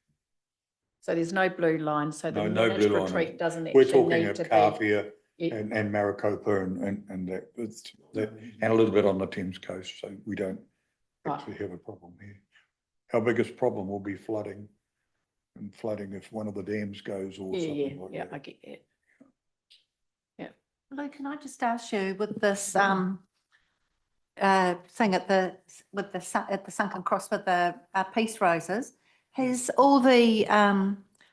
So there's no blue line, so the No, no managed blue line. retreat doesn't We're actually talking need of to be. Kāwhia Yeah. and Maricopa and that, and a little bit on the Thames coast, so we don't actually have a problem here. Our biggest problem will be flooding, and flooding if one of the dams goes or something like Yeah, that. I get that. Lou, can I just ask you with this thing at the sunken cross with the peace roses, has all the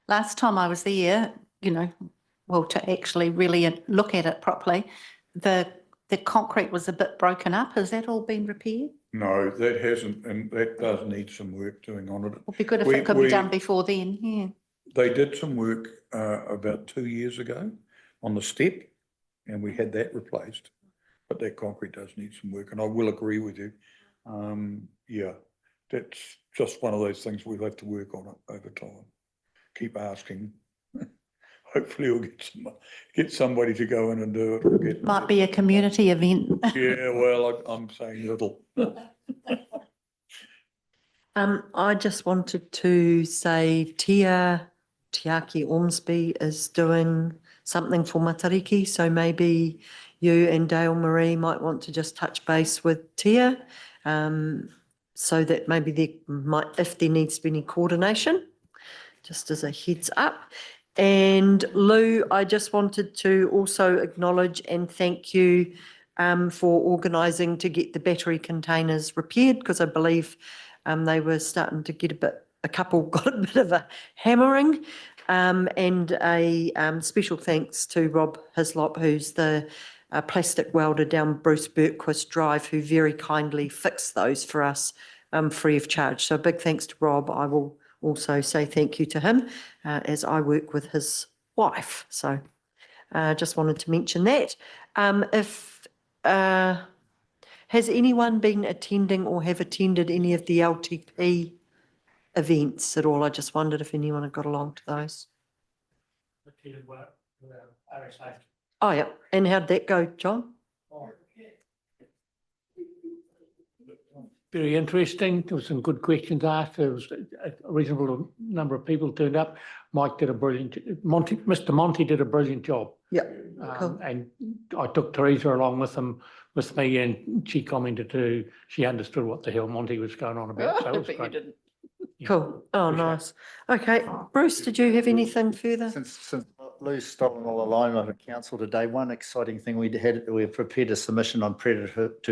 last time I was there, you know, well, to actually really look at it properly, the concrete was a bit broken up. Has that all been repaired? No, that hasn't, and that does need some work doing on it. It'd be good if it could be done before then, yeah. They did some work about 2 years ago on the step, and we had that replaced. But that concrete does need some work, and I will agree with you. Yeah, that's just one of those things we'll have to work on it over time. Keep asking. Hopefully we'll get somebody to go in and do it. Or Might be a community event. Yeah, well, I'm saying little. I just wanted to say Tiaki Ormsby is doing something for Matariki, so maybe you and Dale Marie might want to just touch base with Tia, so that maybe there might, if there needs to be any coordination, just as a heads up. And Lou, I just wanted to also acknowledge and thank you for organising to get the battery containers repaired, because I believe they were starting to get a couple got a bit of a hammering. And a special thanks to Rob Hislop, who's the plastic welder down Bruce Berquist Drive, who very kindly fixed those for us free of charge. So a big thanks to Rob. I will also say thank you to him as I work with his wife. So just wanted to mention that. Has anyone been attending or have attended any of the LTP events at all? I just wondered if anyone had got along to those. Oh, yeah. And how'd that go, John? Very interesting. There was some good questions asked. There was a reasonable number of people turned up. Mike did a brilliant, Mr. Monty did a brilliant job. Yeah. Cool. And I took Teresa along with me, and she commented too. She understood what the hell Monty was going on about. So it was great. Cool. Oh, nice. Okay. Bruce, did you have anything further? Since Lou's stolen all alignment at council today, one exciting thing we prepared a submission on predator-free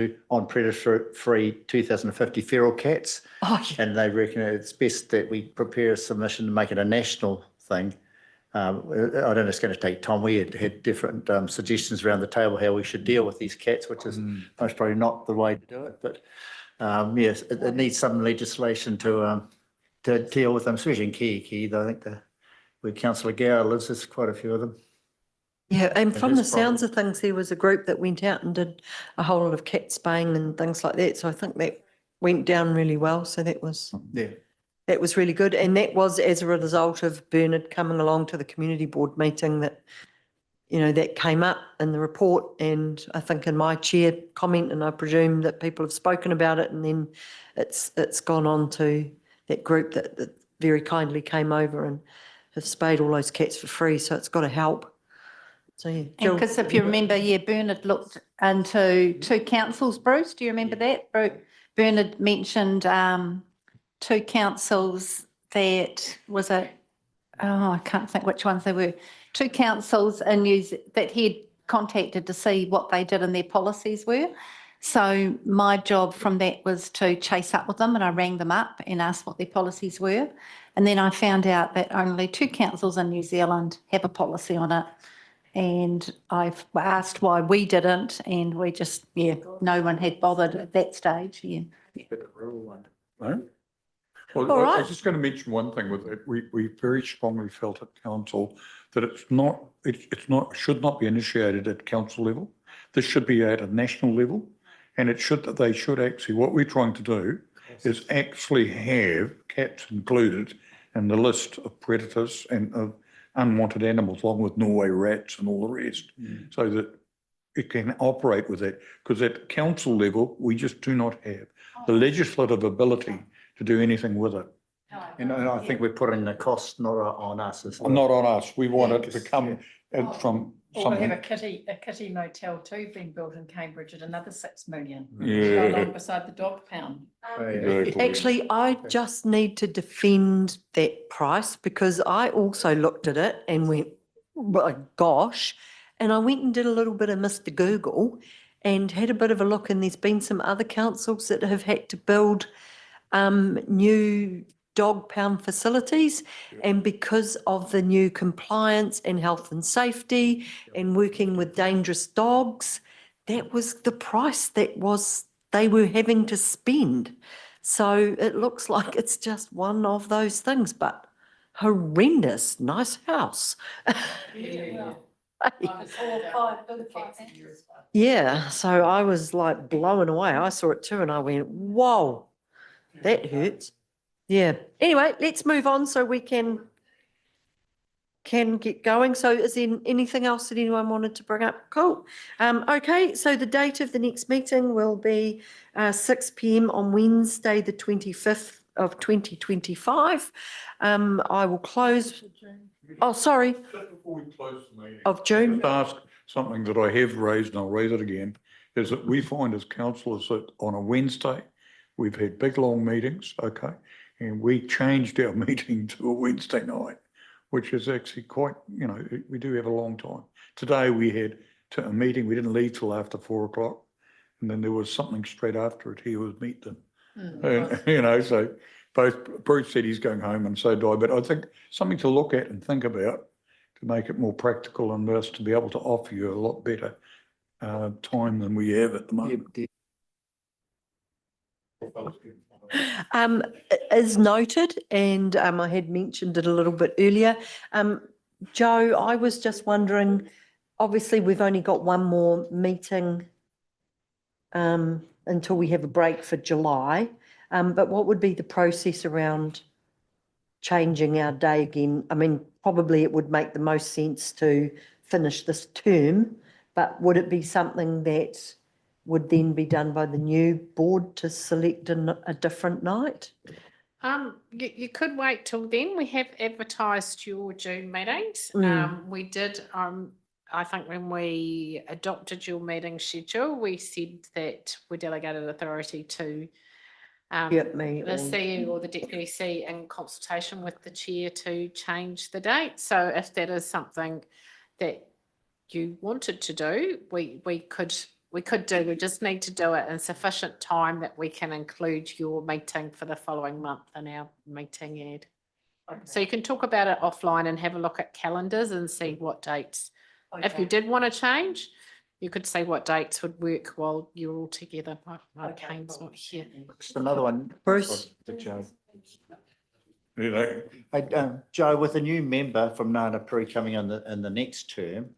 2050 feral cats. Oh, yeah. And they reckon it's best that we prepare a submission to make it a national thing. I don't know, it's going to take time. We had different suggestions around the table how we should deal with these cats, which is most probably not the way to do it. But yes, it needs some legislation to deal with them, especially in Kihikihi. I think where Councillor Gower lives, there's quite a few of them. Yeah, and from the sounds of things, there was a group that went out and did a whole lot of cat spaying and things like that. So I think that went down really well. So that was really good. And that was as a result of Bernard coming along to the community board meeting that, you know, that came up in the report. And I think in my chair comment, and I presume that people have spoken about it, and then it's gone on to that group that very kindly came over and have spayed all those cats for free. So it's got to help. So yeah. And because if you remember, Bernard looked into 2 councils, Bruce, do you remember that? Bernard mentioned 2 councils that was I can't think which ones they were. 2 councils in that he'd contacted to see what they did and their policies were. So my job from that was to chase up with them, and I rang them up and asked what their policies were. And then I found out that only 2 councils in New Zealand have a policy on it. And I've asked why we didn't, and we just, no one had bothered at that stage, No? Well, I was just going to mention one thing with it. We very strongly felt at council that it should not be initiated at council level. This should be at a national level, and they should actually, what we're trying to do is actually have cats included in the list of predators and of unwanted animals, along with Norway rats and all the rest, so that it can operate with that. Because at council level, we just do not have the legislative ability to do anything with it. And I think we're putting the cost not on us as well. Not on us. We want it to come from Or we have something. a kitty motel too being built in Cambridge at another 6 million. Yeah. Along beside the dog pound. Exactly. Actually, I just need to defend that price because I also looked at it and went, "My gosh." And I went and did a little bit of Mr. Google and had a bit of a look, and there's been some other councils that have had to build new dog pound facilities. And because of the new compliance and health and safety and working with dangerous dogs, that was the price they were having to spend. So it looks like it's just one of those things, but horrendous, nice house. Yeah, so I was like blown away. I saw it too and I went, whoa, that hurts. Yeah. Anyway, let's move on so we can get going. So is there anything else that anyone wanted to bring up? Cool. Okay, so the date of the next meeting will be 6 p.m. on Wednesday, the 25th of 2025. I will close. Oh, sorry. Just before we close the meeting. Of June. Ask something that I have raised, and I'll raise it again, is that we find as councillors that on a Wednesday, we've had big, long meetings, okay? And we changed our meeting to a Wednesday night, which is actually quite, we do have a long time. Today we had a meeting, we didn't leave till after 4 o'clock. And then there was something straight after it here with meet them. And, so both Bruce said he's going home and so do I, but I think something to look at and think about to make it more practical and us to be able to offer you a lot better time than we have at the moment. Is noted, and I had mentioned it a little bit earlier. Joe, I was just wondering, obviously we've only got one more meeting until we have a break for July, but what would be the process around changing our day again? I mean, probably it would make the most sense to finish this term, but would it be something that would then be done by the new board to select a different night? You could wait till then. We have advertised your June meetings. We did, I think when we adopted your meeting schedule, we said that we delegated authority to the CEO or the deputy CEO in consultation with the chair to change the date. So if that is something that you wanted to do, we could do. We just need to do it in sufficient time that we can include your meeting for the following month in our meeting ad. Okay. So you can talk about it offline and have a look at calendars and see what dates. Okay. If you did want to change, you could say what dates would work while you're all together. Kane's not here. Just another one. Bruce. Joe. Hey, Joe, with a new member from Nana Puri coming in the next term,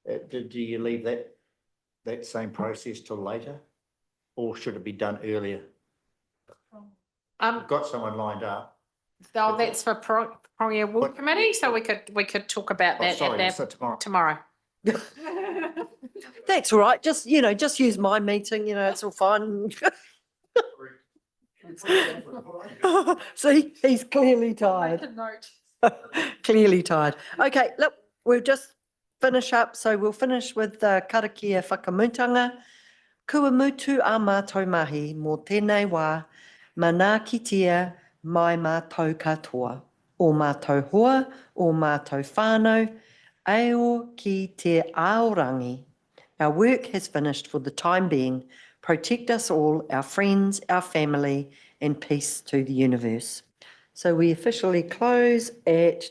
do you leave that same process till later, or should it be done earlier? We've got someone lined up. Oh, that's for Premier Ward Committee, so we could talk about that tomorrow. That's all right. Just use my meeting. It's all fine. See, he's clearly tired. Clearly tired. Okay, look, we'll just finish up. So we'll finish with the karakia whakamutanga. Kua mutu a mātou mahi mō tēnei wā, mana kitea mai mātou katoa. O mātou hoa, o mātou whānau, ao ki te aorangi. Our work has finished for the time being. Protect us all, our friends, our family, and peace to the universe. So we officially close at